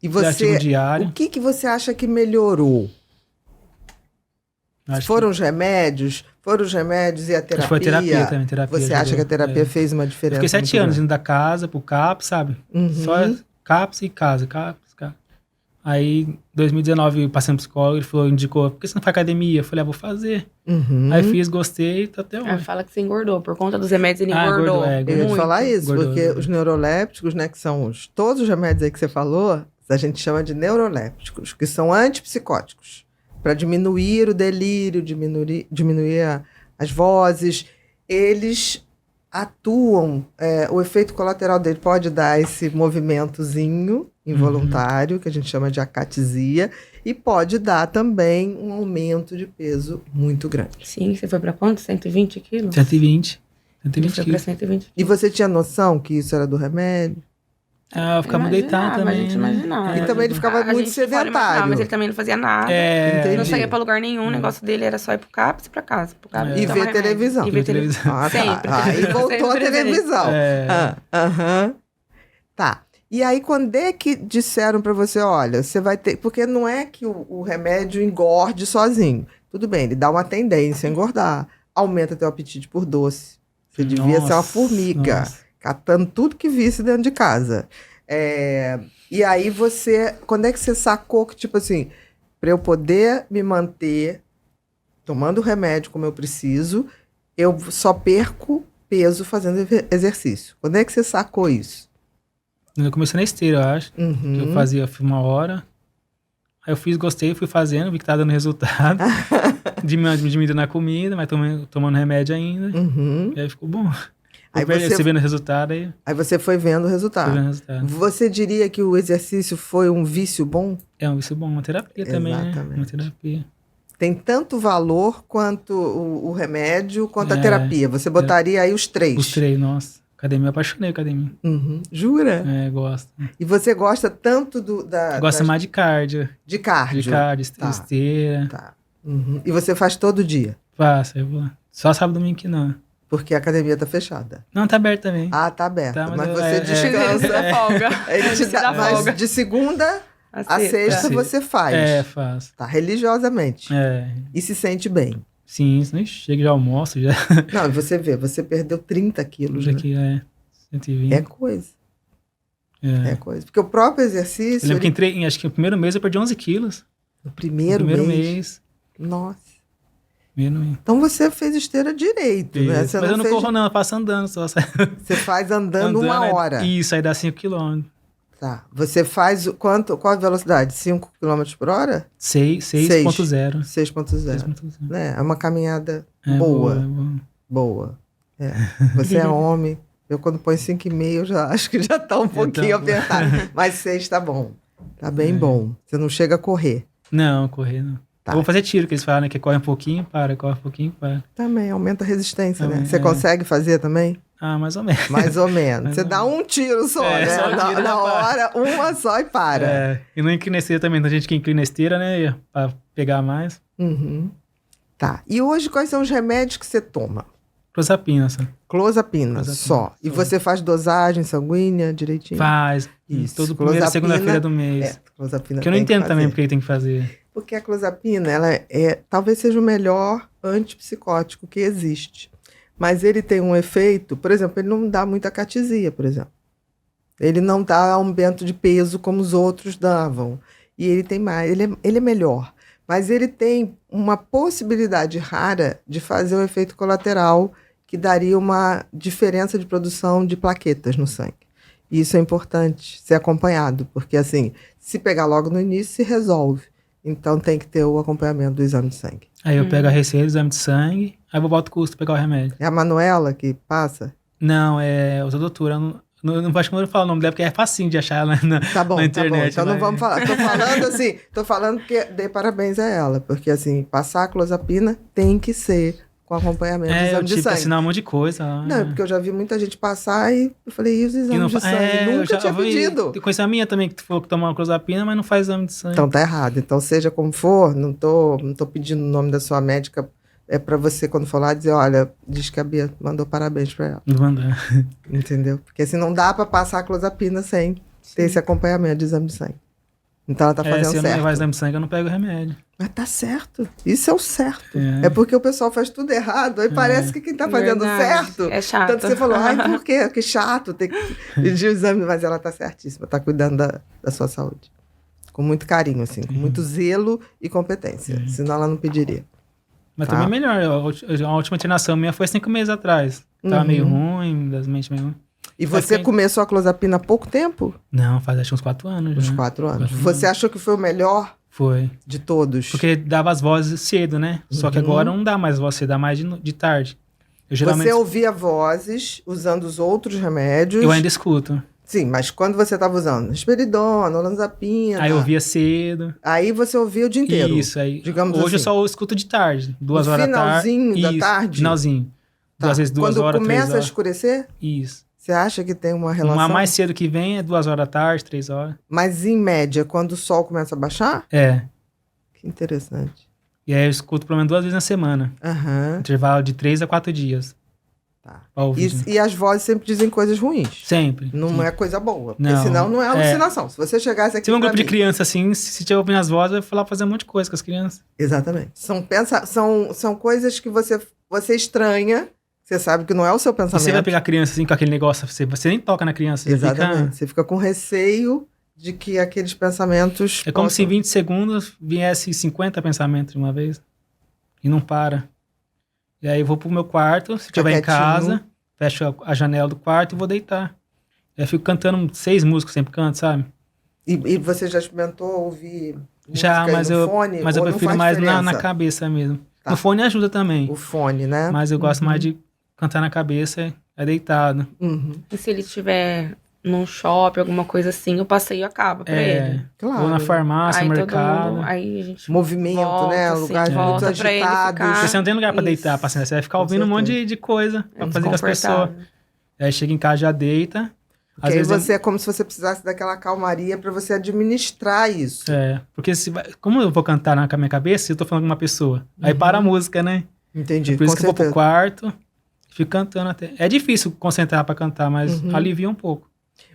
Speaker 1: E você,
Speaker 2: diário.
Speaker 1: o que você acha que melhorou? Foram os remédios? Foram os remédios e a terapia?
Speaker 2: Acho que foi a terapia também. Terapia
Speaker 1: você acha que a terapia fez uma diferença?
Speaker 2: Eu fiquei 7 anos indo da casa pro CAPS, sabe? Só CAPS e casa, CAPS. Aí, em 2019, passei no psicólogo, ele indicou, por que você não faz academia? Eu falei, vou fazer. Aí fiz, gostei, tô até hoje.
Speaker 3: Fala que você engordou, por conta dos remédios ele engordou.
Speaker 1: Eu ia te falar isso, porque os neurolépticos, né, que são todos os remédios aí que você falou, a gente chama de neurolépticos, que são antipsicóticos, para diminuir o delírio, diminuir as vozes. Eles atuam, o efeito colateral dele pode dar esse movimentozinho, involuntário, que a gente chama de acatesia, e pode dar também um aumento de peso muito grande.
Speaker 3: Sim, você foi pra quanto? 120 quilos?
Speaker 2: 120.
Speaker 3: Ele
Speaker 2: 120
Speaker 3: foi pra
Speaker 2: quilos.
Speaker 3: 120.
Speaker 1: E você tinha noção que isso era do remédio?
Speaker 2: Eu ficava deitado também.
Speaker 3: A gente imaginava.
Speaker 1: E também ele ficava
Speaker 3: A
Speaker 1: muito
Speaker 3: gente de fora imaginava,
Speaker 1: sedentário.
Speaker 3: mas ele também não fazia nada.
Speaker 1: Entendi.
Speaker 3: Não saía pra lugar nenhum. O negócio dele era só ir pro CAPS e pra casa. Pro CAPS,
Speaker 1: E
Speaker 3: tomar
Speaker 1: ver
Speaker 3: remédio.
Speaker 1: televisão.
Speaker 3: E ver televisão.
Speaker 1: Ah, tá.
Speaker 3: Sempre.
Speaker 1: Aí voltou a
Speaker 3: Sempre
Speaker 1: televisão. Aham. Tá. E aí, quando é que disseram pra você, olha, você vai ter... Porque não é que o remédio engorde sozinho. Tudo bem, ele dá uma tendência a engordar. Aumenta teu apetite por doce. Você devia ser uma formiga, catando tudo que visse dentro de casa. E aí quando é que você sacou que, tipo assim, para eu poder me manter tomando o remédio como eu preciso, eu só perco peso fazendo exercício? Quando é que você sacou isso?
Speaker 2: Eu comecei na esteira, eu acho. Eu fazia 1 hora. Aí eu fiz, gostei, fui fazendo, vi que tá dando resultado. Diminuindo na comida, mas tomando remédio ainda. E aí ficou bom.
Speaker 1: Aí
Speaker 2: você vendo o resultado aí.
Speaker 1: Aí você foi vendo o resultado.
Speaker 2: Foi vendo o resultado.
Speaker 1: Você diria que o exercício foi um vício bom?
Speaker 2: É um vício bom, uma terapia também, né?
Speaker 1: Exatamente.
Speaker 2: Uma terapia.
Speaker 1: Tem tanto valor quanto o remédio, quanto a terapia. Você botaria aí os três.
Speaker 2: Os três, nossa. Academia, eu apaixonei academia.
Speaker 1: Jura?
Speaker 2: Gosto.
Speaker 1: E você gosta tanto
Speaker 2: Gosta mais de cardio.
Speaker 1: De cardio?
Speaker 2: De cardio, esteira.
Speaker 1: Tá. E você faz todo dia?
Speaker 2: Faço, eu vou lá. Só sábado e domingo que não.
Speaker 1: Porque a academia tá fechada.
Speaker 2: Não, tá aberto também.
Speaker 1: Ah, tá aberta.
Speaker 2: Tá,
Speaker 1: mas você descansa.
Speaker 3: folga.
Speaker 1: Ele te dá folga. Mas de segunda a sexta você faz.
Speaker 2: Faço.
Speaker 1: Tá, religiosamente. E se sente bem.
Speaker 2: Sim, chega de almoço já.
Speaker 1: Não, e você vê, você perdeu 30 quilos.
Speaker 2: Hoje aqui 120.
Speaker 1: É coisa. É coisa. Porque o próprio exercício...
Speaker 2: Eu lembro que entrei, acho que no primeiro mês eu perdi 11 quilos.
Speaker 1: No primeiro mês? Nossa. Então você fez esteira direito, né?
Speaker 2: Você mas eu não corro não, eu faço andando só.
Speaker 1: Você faz andando 1 hora.
Speaker 2: Isso, aí dá 5 km.
Speaker 1: Tá. Você faz qual a velocidade? 5 km por hora?
Speaker 2: 6.0.
Speaker 1: 6.0. É uma caminhada boa. Você é homem. Eu quando põe 5,5 eu já acho que já tá um pouquinho apertado. Mas 6 tá bom. Tá bem bom. Você não chega a correr.
Speaker 2: Não, correr não.
Speaker 1: Tá.
Speaker 2: Eu vou fazer tiro, que eles falam, né? Que corre um pouquinho, corre um pouquinho, para.
Speaker 1: Também, aumenta a resistência, né? Você consegue fazer também?
Speaker 2: Mais ou menos.
Speaker 1: Mais ou menos. Você dá um tiro só, né?
Speaker 2: Só um tiro
Speaker 1: na hora, uma só e para.
Speaker 2: E não inclina esteira também. Tem gente que inclina esteira, né? Pra pegar mais.
Speaker 1: Tá. E hoje, quais são os remédios que você toma?
Speaker 2: Clozapina, só.
Speaker 1: Clozapina só. E você faz dosagem sanguínea direitinho?
Speaker 2: Faz.
Speaker 1: Isso.
Speaker 2: Todo primeira segunda-feira do mês.
Speaker 1: Clozapina
Speaker 2: que eu não entendo também porque tem que fazer.
Speaker 1: Porque a clozapina, ela talvez seja o melhor antipsicótico que existe. Mas ele tem um efeito, por exemplo, ele não dá muita acatesia, por exemplo. Ele não dá aumento de peso como os outros davam. E ele tem mais, ele é melhor. Mas ele tem uma possibilidade rara de fazer um efeito colateral que daria uma diferença de produção de plaquetas no sangue. E isso é importante ser acompanhado, porque assim, se pegar logo no início, se resolve. Então tem que ter o acompanhamento do exame de sangue.
Speaker 2: Aí eu pego a receita do exame de sangue, aí eu vou botar o custo pegar o remédio.
Speaker 1: É a Manuela que passa?
Speaker 2: Não, é outra doutora. Não acho que eu não falo o nome dela, porque é facinho de achar na internet.
Speaker 1: Tá bom. Então não vamos falar. Tô falando porque dei parabéns a ela. Porque assim, passar a clozapina tem que ser com acompanhamento do exame de sangue.
Speaker 2: Eu tive que assinar um monte de coisa.
Speaker 1: Não, porque eu já vi muita gente passar e eu falei, e os exames de sangue? Nunca tinha pedido.
Speaker 2: Tem coisa minha também, que tu falou que tomar uma clozapina, mas não faz exame de sangue.
Speaker 1: Então tá errado. Então seja como for, não tô pedindo o nome da sua médica. É pra você, quando for lá, dizer, olha, diz que a Bia mandou parabéns pra ela.
Speaker 2: Vou mandar.
Speaker 1: Entendeu? Porque assim, não dá pra passar a clozapina sem ter esse acompanhamento de exame de sangue. Então ela tá fazendo certo.
Speaker 2: Se eu não levar exame de sangue, eu não pego o remédio.
Speaker 1: Mas tá certo. Isso é o certo. É porque o pessoal faz tudo errado. Aí parece que quem tá fazendo certo...
Speaker 3: É chato.
Speaker 1: Tanto que você falou, por quê? Que chato ter que pedir o exame. Mas ela tá certíssima, tá cuidando da sua saúde. Com muito carinho, assim. Com muito zelo e competência. Senão ela não pediria.
Speaker 2: Mas também melhor. A última internação minha foi 5 meses atrás. Tava meio ruim, das mentes meio ruim.
Speaker 1: E você começou a clozapina há pouco tempo?
Speaker 2: Não, faz acho uns 4 anos.
Speaker 1: Uns 4 anos. Você achou que foi o melhor?
Speaker 2: Foi.
Speaker 1: De todos?
Speaker 2: Porque dava as vozes cedo, né? Só que agora não dá mais voz cedo, dá mais de tarde.
Speaker 1: Você ouvia vozes usando os outros remédios?
Speaker 2: Eu ainda escuto.
Speaker 1: Sim, mas quando você estava usando risperidona, olanzapina...
Speaker 2: Aí eu ouvia cedo.
Speaker 1: Aí você ouvia o dia inteiro.
Speaker 2: Isso, aí.
Speaker 1: Digamos
Speaker 2: Hoje
Speaker 1: assim.
Speaker 2: eu só escuto de tarde, 2
Speaker 1: No
Speaker 2: horas da tarde.
Speaker 1: finalzinho da
Speaker 2: Isso,
Speaker 1: tarde?
Speaker 2: Finalzinho.
Speaker 1: Tá.
Speaker 2: Às vezes 2 horas, 3
Speaker 1: Quando começa a
Speaker 2: horas.
Speaker 1: escurecer,
Speaker 2: Isso.
Speaker 1: você acha que tem uma relação?
Speaker 2: Uma mais cedo que vem é 2 horas da tarde, 3 horas.
Speaker 1: Mas em média, quando o sol começa a baixar?
Speaker 2: É.
Speaker 1: Que interessante.
Speaker 2: E aí eu escuto pelo menos 2 vezes na semana.
Speaker 1: Aham.
Speaker 2: Intervalo de 3 a 4 dias.
Speaker 1: Tá.
Speaker 2: Pra ouvir.
Speaker 1: E as vozes sempre dizem coisas ruins.
Speaker 2: Sempre.
Speaker 1: Não
Speaker 2: Sim.
Speaker 1: é coisa boa. Porque
Speaker 2: Não,
Speaker 1: senão não é alucinação. Se você chegasse aqui
Speaker 2: Se um
Speaker 1: pra
Speaker 2: grupo de
Speaker 1: mim-
Speaker 2: criança assim, se tiver ouvindo as vozes, vai falar fazer um monte de coisa com as crianças.
Speaker 1: Exatamente. São coisas que você estranha. Você sabe que não é o seu
Speaker 2: E
Speaker 1: pensamento.
Speaker 2: você vai pegar a criança assim com aquele negócio, você nem toca na criança. Você
Speaker 1: Exatamente.
Speaker 2: fica...
Speaker 1: Você fica com receio de que aqueles pensamentos...
Speaker 2: É como se em
Speaker 1: possam-
Speaker 2: 20 segundos viesse 50 pensamentos de uma vez. E não para. E aí eu vou pro meu quarto, se estiver em
Speaker 1: quietinho.
Speaker 2: casa, fecho a janela do quarto e vou deitar. E aí eu fico cantando 6 músicas, sempre canto, sabe?
Speaker 1: E você já experimentou ouvir
Speaker 2: Já,
Speaker 1: música
Speaker 2: mas
Speaker 1: no
Speaker 2: eu,
Speaker 1: fone?
Speaker 2: mas eu
Speaker 1: ou não
Speaker 2: prefiro
Speaker 1: faz
Speaker 2: mais na
Speaker 1: diferença?
Speaker 2: cabeça mesmo.
Speaker 1: Tá.
Speaker 2: No fone ajuda também.
Speaker 1: O fone, né?
Speaker 2: Mas eu gosto mais de cantar na cabeça, é deitado.
Speaker 1: Uhum.
Speaker 3: E se ele estiver num shopping, alguma coisa assim, o passeio acaba pra ele.
Speaker 1: Claro.
Speaker 2: Vou na farmácia,
Speaker 3: Aí
Speaker 2: no
Speaker 3: todo
Speaker 2: mercado.
Speaker 3: mundo, aí a gente
Speaker 1: Movimento,
Speaker 3: volta,
Speaker 1: né?
Speaker 3: assim,
Speaker 1: Lugares muito
Speaker 3: volta pra ele
Speaker 1: agitados.
Speaker 3: ficar-
Speaker 2: Porque você não tem lugar pra
Speaker 3: Isso.
Speaker 2: deitar, paciência. Você vai ficar
Speaker 1: Com
Speaker 2: ouvindo um monte
Speaker 1: certeza.
Speaker 2: de coisa pra
Speaker 3: É
Speaker 2: fazer com as pessoas.
Speaker 3: desconfortável.
Speaker 2: Aí chega em casa, já deita.
Speaker 1: Porque aí você é como se você precisasse daquela calmaria pra você administrar isso.
Speaker 2: Porque como eu vou cantar com a minha cabeça, eu tô falando com uma pessoa. Aí para a música, né?
Speaker 1: Entendi.
Speaker 2: Por isso
Speaker 1: com
Speaker 2: que eu vou pro
Speaker 1: certeza.
Speaker 2: quarto, fico cantando até. É difícil concentrar pra cantar, mas alivia um pouco.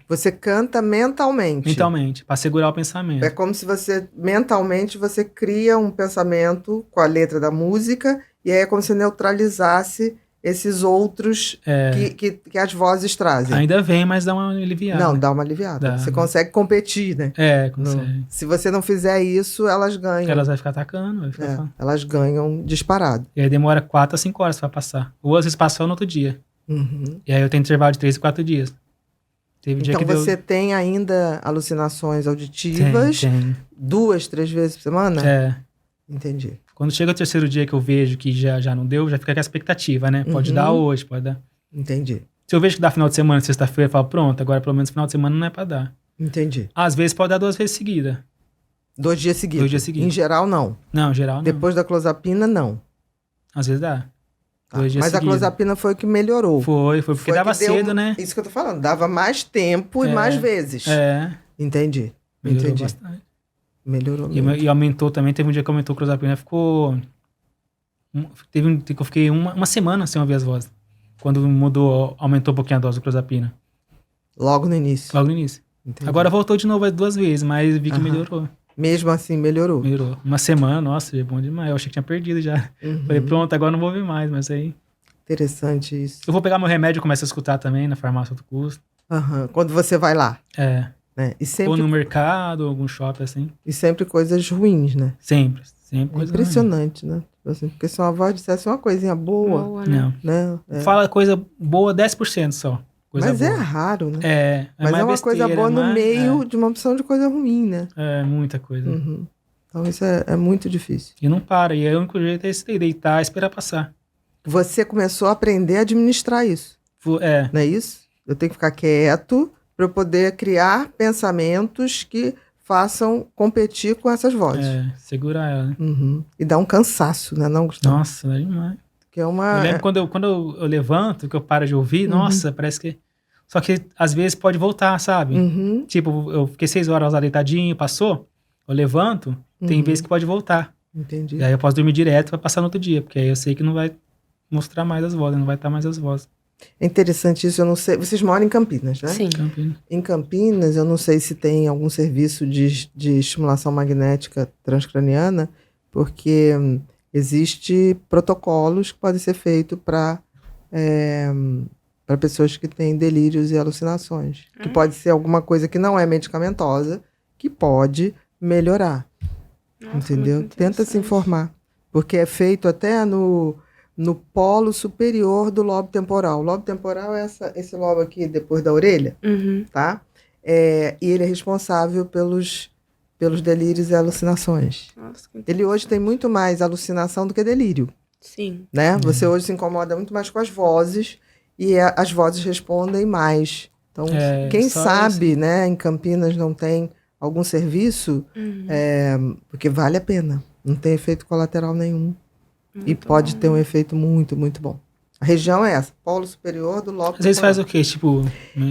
Speaker 1: Você canta mentalmente.
Speaker 2: Mentalmente, pra segurar o pensamento.
Speaker 1: É como se mentalmente, você cria um pensamento com a letra da música, e aí é como se neutralizasse esses outros que as vozes trazem.
Speaker 2: Ainda vem, mas dá uma aliviada.
Speaker 1: Não, dá uma aliviada.
Speaker 2: Dá.
Speaker 1: Você consegue competir, né?
Speaker 2: Consegue.
Speaker 1: Se você não fizer isso, elas ganham.
Speaker 2: Elas vão ficar atacando, vai ficar falando.
Speaker 1: Elas ganham disparado.
Speaker 2: E aí demora 4 a 5 horas pra passar. Ou às vezes passou no outro dia.
Speaker 1: Uhum.
Speaker 2: E aí eu tenho intervalo de 3 a 4 dias. Teve dia
Speaker 1: Então
Speaker 2: que
Speaker 1: você
Speaker 2: deu...
Speaker 1: tem ainda alucinações auditivas
Speaker 2: Tem.
Speaker 1: 2, 3 vezes por semana?
Speaker 2: É.
Speaker 1: Entendi.
Speaker 2: Quando chega o terceiro dia que eu vejo que já não deu, já fica com a expectativa, né? Pode dar hoje, pode dar.
Speaker 1: Entendi.
Speaker 2: Se eu vejo que dá final de semana, sexta-feira, eu falo, pronto, agora pelo menos final de semana não é pra dar.
Speaker 1: Entendi.
Speaker 2: Às vezes pode dar 2 vezes seguida.
Speaker 1: 2 dias seguidos.
Speaker 2: 2 dias seguidos.
Speaker 1: Em geral, não.
Speaker 2: Não, geral não.
Speaker 1: Depois da clozapina, não.
Speaker 2: Às vezes dá.
Speaker 1: Tá.
Speaker 2: 2 dias
Speaker 1: Mas a
Speaker 2: seguidos.
Speaker 1: clozapina foi o que melhorou.
Speaker 2: Foi porque
Speaker 1: Foi
Speaker 2: dava
Speaker 1: que deu-
Speaker 2: cedo, né?
Speaker 1: Isso que eu tô falando. Dava mais tempo e mais vezes. Entendi.
Speaker 2: Melhorou
Speaker 1: Entendi.
Speaker 2: bastante.
Speaker 1: Melhorou mesmo.
Speaker 2: E aumentou também, teve um dia que aumentou o clozapina, ficou... Teve um dia que eu fiquei uma semana sem ouvir as vozes. Quando mudou, aumentou um pouquinho a dose do clozapina.
Speaker 1: Logo no início.
Speaker 2: Logo no início.
Speaker 1: Entendi.
Speaker 2: Agora voltou de novo 2 vezes, mas vi que
Speaker 1: Aham.
Speaker 2: melhorou.
Speaker 1: Mesmo assim, melhorou.
Speaker 2: Melhorou. Uma semana, nossa, é bom demais. Eu achei que tinha perdido já.
Speaker 1: Uhum.
Speaker 2: Falei, pronto, agora não vou ouvir mais, mas aí...
Speaker 1: Interessante isso.
Speaker 2: Eu vou pegar meu remédio e começo a escutar também na farmácia do custo.
Speaker 1: Aham. Quando você vai lá. Né? E,
Speaker 2: Ou
Speaker 1: sempre,
Speaker 2: no mercado, ou algum shopping, assim.
Speaker 1: e sempre coisas ruins, né?
Speaker 2: Sempre
Speaker 1: É
Speaker 2: coisa
Speaker 1: impressionante, né? Assim, porque se uma voz dissesse uma coisinha boa,
Speaker 3: Boa,
Speaker 2: ruim.
Speaker 3: né?
Speaker 2: Não.
Speaker 1: né? É.
Speaker 2: Fala coisa boa 10% só. Coisa
Speaker 1: Mas
Speaker 2: boa.
Speaker 1: é raro, né?
Speaker 2: Mas
Speaker 1: Mas é uma coisa boa no meio
Speaker 2: É,
Speaker 1: de uma opção de coisa ruim, né?
Speaker 2: muita coisa.
Speaker 1: Uhum. Então isso é muito difícil.
Speaker 2: E não para. E aí o único jeito é esse daí, deitar e esperar passar.
Speaker 1: Você começou a aprender a administrar isso, não é isso? Eu tenho que ficar quieto para eu poder criar pensamentos que façam competir com essas vozes.
Speaker 2: Segurar ela, né?
Speaker 1: Uhum. E dá um cansaço, né, não, Gustavo?
Speaker 2: Nossa, dá demais.
Speaker 1: Que é uma...
Speaker 2: Eu lembro quando eu levanto, que eu paro de ouvir, nossa, parece que... Só que às vezes pode voltar, sabe?
Speaker 1: Uhum.
Speaker 2: Tipo, eu fiquei 6 horas lá deitadinho, passou, eu levanto, tem vezes que pode voltar.
Speaker 1: Entendi.
Speaker 2: E aí eu posso dormir direto e vai passar no outro dia, porque aí eu sei que não vai mostrar mais as vozes, não vai estar mais as vozes.
Speaker 1: É interessante isso, eu não sei... Vocês moram em Campinas, né?
Speaker 3: Sim.
Speaker 2: Campina.
Speaker 1: Em Campinas, eu não sei se tem algum serviço de estimulação magnética transcraniana, porque existe protocolos que podem ser feitos para pessoas que têm delírios e alucinações. Que pode ser alguma coisa que não é medicamentosa, que pode melhorar.
Speaker 3: Nossa,
Speaker 1: Entendeu?
Speaker 3: muito
Speaker 1: Tenta se
Speaker 3: interessante.
Speaker 1: informar. Porque é feito até no polo superior do lobo temporal. O lobo temporal é esse lobo aqui depois da orelha,
Speaker 3: Uhum.
Speaker 1: tá? E ele é responsável pelos delírios e alucinações.
Speaker 3: Nossa, que
Speaker 1: Ele hoje tem muito mais alucinação do que delírio,
Speaker 3: Sim.
Speaker 1: né? Você hoje se incomoda muito mais com as vozes e as vozes respondem mais Então, quem sabe, né, em Campinas não tem algum serviço, porque vale a pena. Não tem efeito colateral nenhum. E pode ter um efeito muito, muito bom. A região é essa, polo superior do lobo.
Speaker 2: Às vezes faz o quê? Tipo...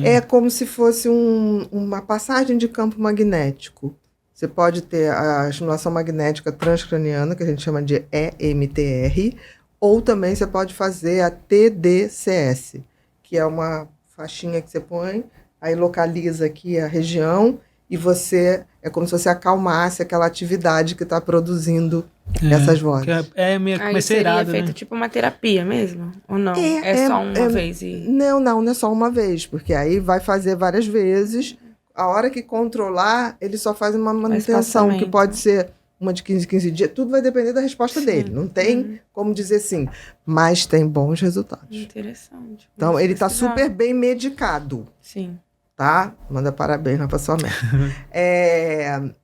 Speaker 1: É como se fosse uma passagem de campo magnético. Você pode ter a estimulação magnética transcraniana, que a gente chama de EMTR, ou também você pode fazer a TDCS, que é uma faixinha que você põe, aí localiza aqui a região e é como se você acalmasse aquela atividade que está produzindo essas vozes.
Speaker 2: É meio que
Speaker 3: seria
Speaker 2: né?
Speaker 3: feito tipo uma terapia mesmo? Ou não? É só uma vez?
Speaker 1: Não é só uma vez, porque aí vai fazer várias vezes. A hora que controlar, ele só faz uma manutenção, que pode ser uma de 15 dias. Tudo vai depender da resposta dele. Não tem como dizer sim, mas tem bons resultados.
Speaker 3: Interessante.
Speaker 1: Então, ele está super bem medicado.
Speaker 3: Sim.
Speaker 1: Tá? Manda parabéns para sua mãe.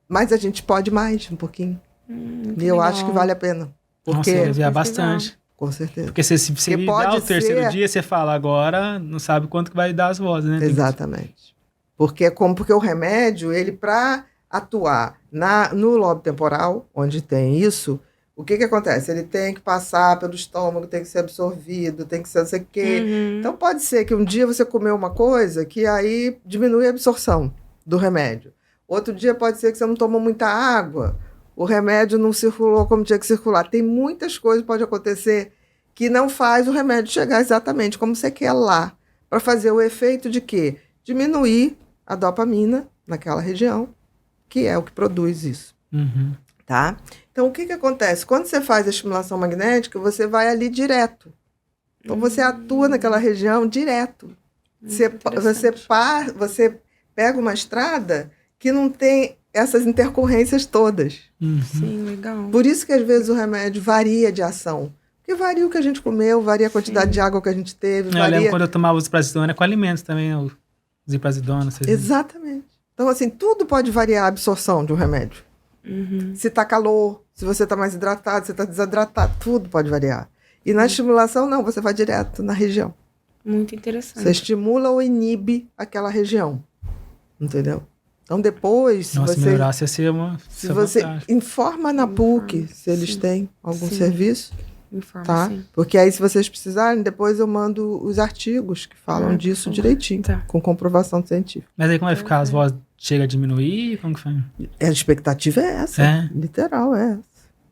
Speaker 1: Mas a gente pode mais um pouquinho. E eu acho que vale a pena. Porque
Speaker 2: aliviar bastante.
Speaker 1: Com certeza.
Speaker 2: Porque se ele dá o terceiro dia, você fala, agora não sabe quanto que vai dar as vozes, né?
Speaker 1: Exatamente. Porque o remédio, ele para atuar no lobo temporal, onde tem isso, o que acontece? Ele tem que passar pelo estômago, tem que ser absorvido, tem que ser não sei o quê. Então pode ser que um dia você comeu uma coisa que aí diminui a absorção do remédio. Outro dia pode ser que você não tomou muita água, o remédio não circulou como tinha que circular. Tem muitas coisas que podem acontecer que não faz o remédio chegar exatamente como você quer lá, para fazer o efeito de quê? Diminuir a dopamina naquela região, que é o que produz isso. Tá? Então, o que acontece? Quando você faz a estimulação magnética, você vai ali direto. Então, você atua naquela região direto. Você pega uma estrada que não tem essas intercorrências todas.
Speaker 3: Sim, legal.
Speaker 1: Por isso que, às vezes, o remédio varia de ação. Porque varia o que a gente comeu, varia a quantidade de água que a gente teve.
Speaker 2: Eu lembro quando eu tomava o ziprasidona com alimentos também, o ziprasidona.
Speaker 1: Exatamente. Então, assim, tudo pode variar a absorção de um remédio. Se tá calor, se você tá mais hidratado, se tá desidratado, tudo pode variar. E na estimulação, não, você vai direto na região.
Speaker 3: Muito interessante.
Speaker 1: Você estimula ou inibe aquela região. Entendeu? Então, depois, se você informa na PUC se eles têm algum serviço. Tá? Porque aí, se vocês precisarem, depois eu mando os artigos que falam disso direitinho, com comprovação científica.
Speaker 2: Mas aí como vai ficar? As vozes chegam a diminuir? Como que foi?
Speaker 1: A expectativa é essa. Literal, é essa.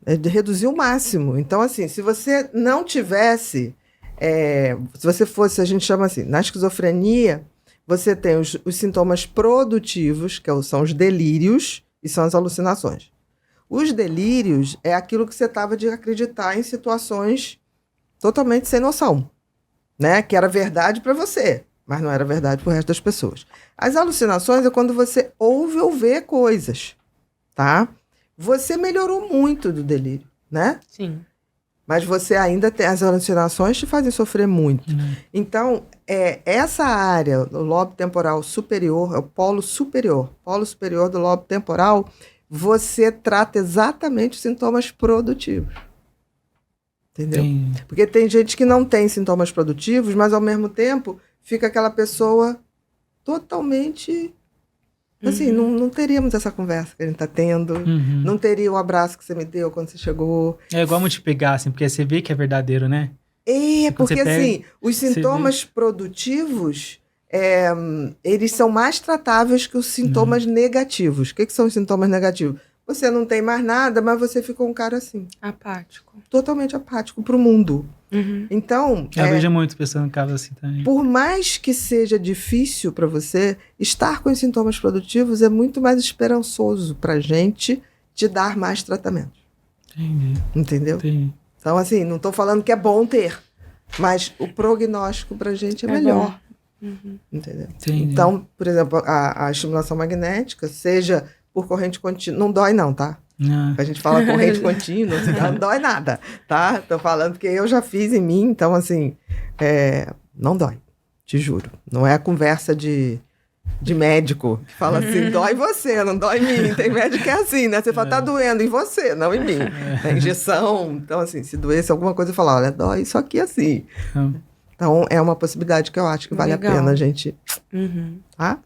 Speaker 1: É de reduzir o máximo. Então, assim, se você não tivesse... se você fosse, a gente chama assim, na esquizofrenia, você tem os sintomas produtivos, que são os delírios, e são as alucinações. Os delírios é aquilo que você estava de acreditar em situações totalmente sem noção, né? Que era verdade para você, mas não era verdade para o resto das pessoas. As alucinações é quando você ouve ou vê coisas, tá? Você melhorou muito do delírio, né?
Speaker 3: Sim.
Speaker 1: Mas você ainda tem... As alucinações te fazem sofrer muito. Então, essa área, o lobo temporal superior, é o polo superior do lobo temporal... Você trata exatamente os sintomas produtivos. Entendeu? Porque tem gente que não tem sintomas produtivos, mas ao mesmo tempo fica aquela pessoa totalmente... Assim, não teríamos essa conversa que a gente está tendo. Não teria o abraço que você me deu quando você chegou.
Speaker 2: É igual multiplicar, assim, porque você vê que é verdadeiro, né?
Speaker 1: Porque assim, os sintomas produtivos... eles são mais tratáveis que os sintomas negativos. O que são os sintomas negativos? Você não tem mais nada, mas você ficou um cara assim.
Speaker 3: Apático.
Speaker 1: Totalmente apático para o mundo. Então...
Speaker 2: Eu vejo muitas pessoas no caso assim também.
Speaker 1: Por mais que seja difícil para você, estar com os sintomas produtivos é muito mais esperançoso para a gente te dar mais tratamento. Entendeu? Então, assim, não estou falando que é bom ter, mas o prognóstico para a gente é melhor. Entendeu? Então, por exemplo, a estimulação magnética, seja por corrente contínua, não dói não, tá? A gente fala corrente contínua, assim, não dói nada, tá? Tô falando que eu já fiz em mim, então assim, não dói, te juro. Não é a conversa de médico que fala assim, dói você, não dói em mim. Tem médico que é assim, né? Você fala, tá doendo em você, não em mim. É injeção, então assim, se doesse alguma coisa, eu falo, olha, dói isso aqui assim. Então, é uma possibilidade que eu acho que vale a pena a gente... Tá?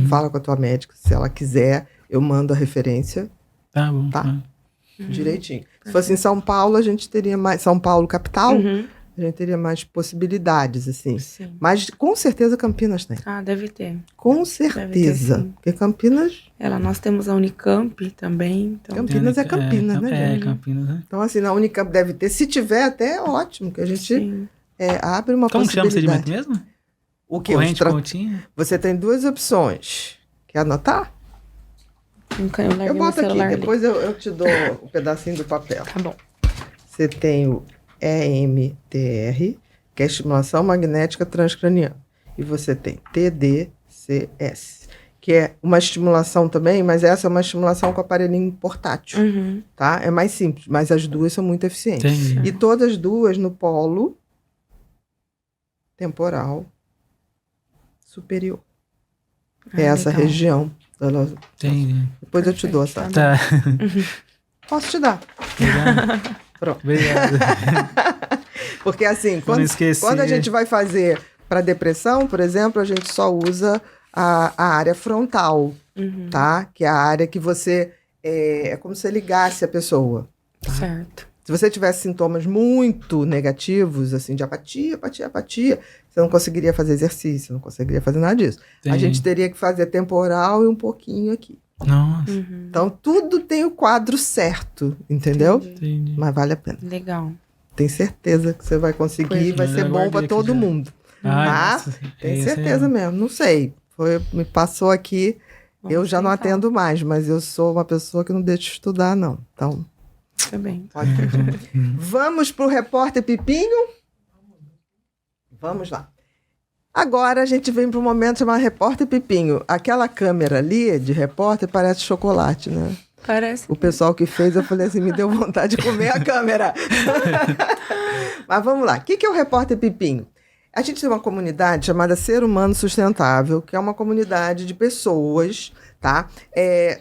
Speaker 1: Fala com a tua médica, se ela quiser, eu mando a referência.
Speaker 2: Tá bom.
Speaker 1: Tá? Direitinho. Se fosse em São Paulo, a gente teria mais... São Paulo, capital, a gente teria mais possibilidades, assim.
Speaker 3: Sim.
Speaker 1: Mas, com certeza, Campinas tem.
Speaker 3: Ah, deve ter.
Speaker 1: Com certeza.
Speaker 3: Deve ter,
Speaker 1: porque Campinas...
Speaker 3: Nós temos a Unicamp também. Então...
Speaker 1: Campinas é Campinas, né, gente?
Speaker 2: Campinas, né?
Speaker 1: Então, assim, na Unicamp deve ter. Se tiver, até é ótimo, que a gente abre uma
Speaker 2: Como chama o
Speaker 1: possibilidade.
Speaker 2: procedimento mesmo?
Speaker 1: O quê?
Speaker 2: Corrente, pontinha?
Speaker 1: Você tem 2 opções. Quer anotar? Eu boto aqui, depois eu te dou um pedacinho do papel.
Speaker 3: Tá bom.
Speaker 1: Você tem o EMTR, que é estimulação magnética transcraniana. E você tem TDCS, que é uma estimulação também, mas essa é uma estimulação com aparelhinho portátil, tá? É mais simples, mas as duas são muito eficientes.
Speaker 2: Entendi.
Speaker 1: E todas as duas no polo temporal superior. É essa
Speaker 3: legal.
Speaker 1: região.
Speaker 2: Entendi.
Speaker 1: Depois eu te dou, tá?
Speaker 2: Tá.
Speaker 1: Posso te dar. Pronto.
Speaker 2: Obrigado.
Speaker 1: Porque assim,
Speaker 2: Pra não esquecer.
Speaker 1: quando a gente vai fazer para depressão, por exemplo, a gente só usa a área frontal, tá? Que é a área que você... É como se você ligasse a pessoa. Tá?
Speaker 3: Certo.
Speaker 1: Se você tivesse sintomas muito negativos, assim, de apatia, você não conseguiria fazer exercício, não conseguiria fazer nada disso.
Speaker 2: Entendi.
Speaker 1: A gente teria que fazer temporal e um pouquinho aqui.
Speaker 2: Nossa.
Speaker 1: Então, tudo tem o quadro certo, entendeu?
Speaker 2: Entendi.
Speaker 1: Mas vale a pena.
Speaker 3: Legal.
Speaker 1: Tem certeza que você vai conseguir, vai ser bom para todo mundo.
Speaker 2: Ah,
Speaker 1: Tá? Tem certeza mesmo. Não sei. Me passou aqui, eu já não atendo mais, mas eu sou uma pessoa que não deixa de estudar, não. Então,
Speaker 3: Tá bem.
Speaker 1: pode pedir. Vamos pro repórter Pipinho? Vamos lá. Agora a gente vem para um momento chamado repórter Pipinho. Aquela câmera ali de repórter parece chocolate, né?
Speaker 3: Parece.
Speaker 1: O pessoal que fez, eu falei assim, me deu vontade de comer a câmera. Mas vamos lá. O que é o repórter Pipinho? A gente tem uma comunidade chamada Ser Humano Sustentável, que é uma comunidade de pessoas, tá?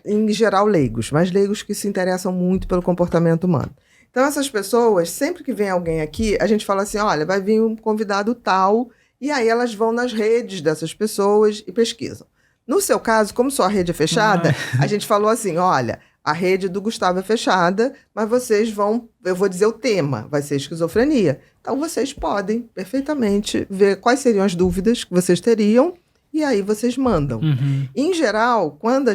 Speaker 1: Em geral leigos, mas leigos que se interessam muito pelo comportamento humano. Então essas pessoas, sempre que vem alguém aqui, a gente fala assim, olha, vai vir um convidado tal, e aí elas vão nas redes dessas pessoas e pesquisam. No seu caso, como sua rede é fechada, a gente falou assim, olha, a rede do Gustavo é fechada, mas vocês vão, eu vou dizer o tema, vai ser esquizofrenia. Então vocês podem perfeitamente ver quais seriam as dúvidas que vocês teriam e aí vocês mandam. Em geral, quando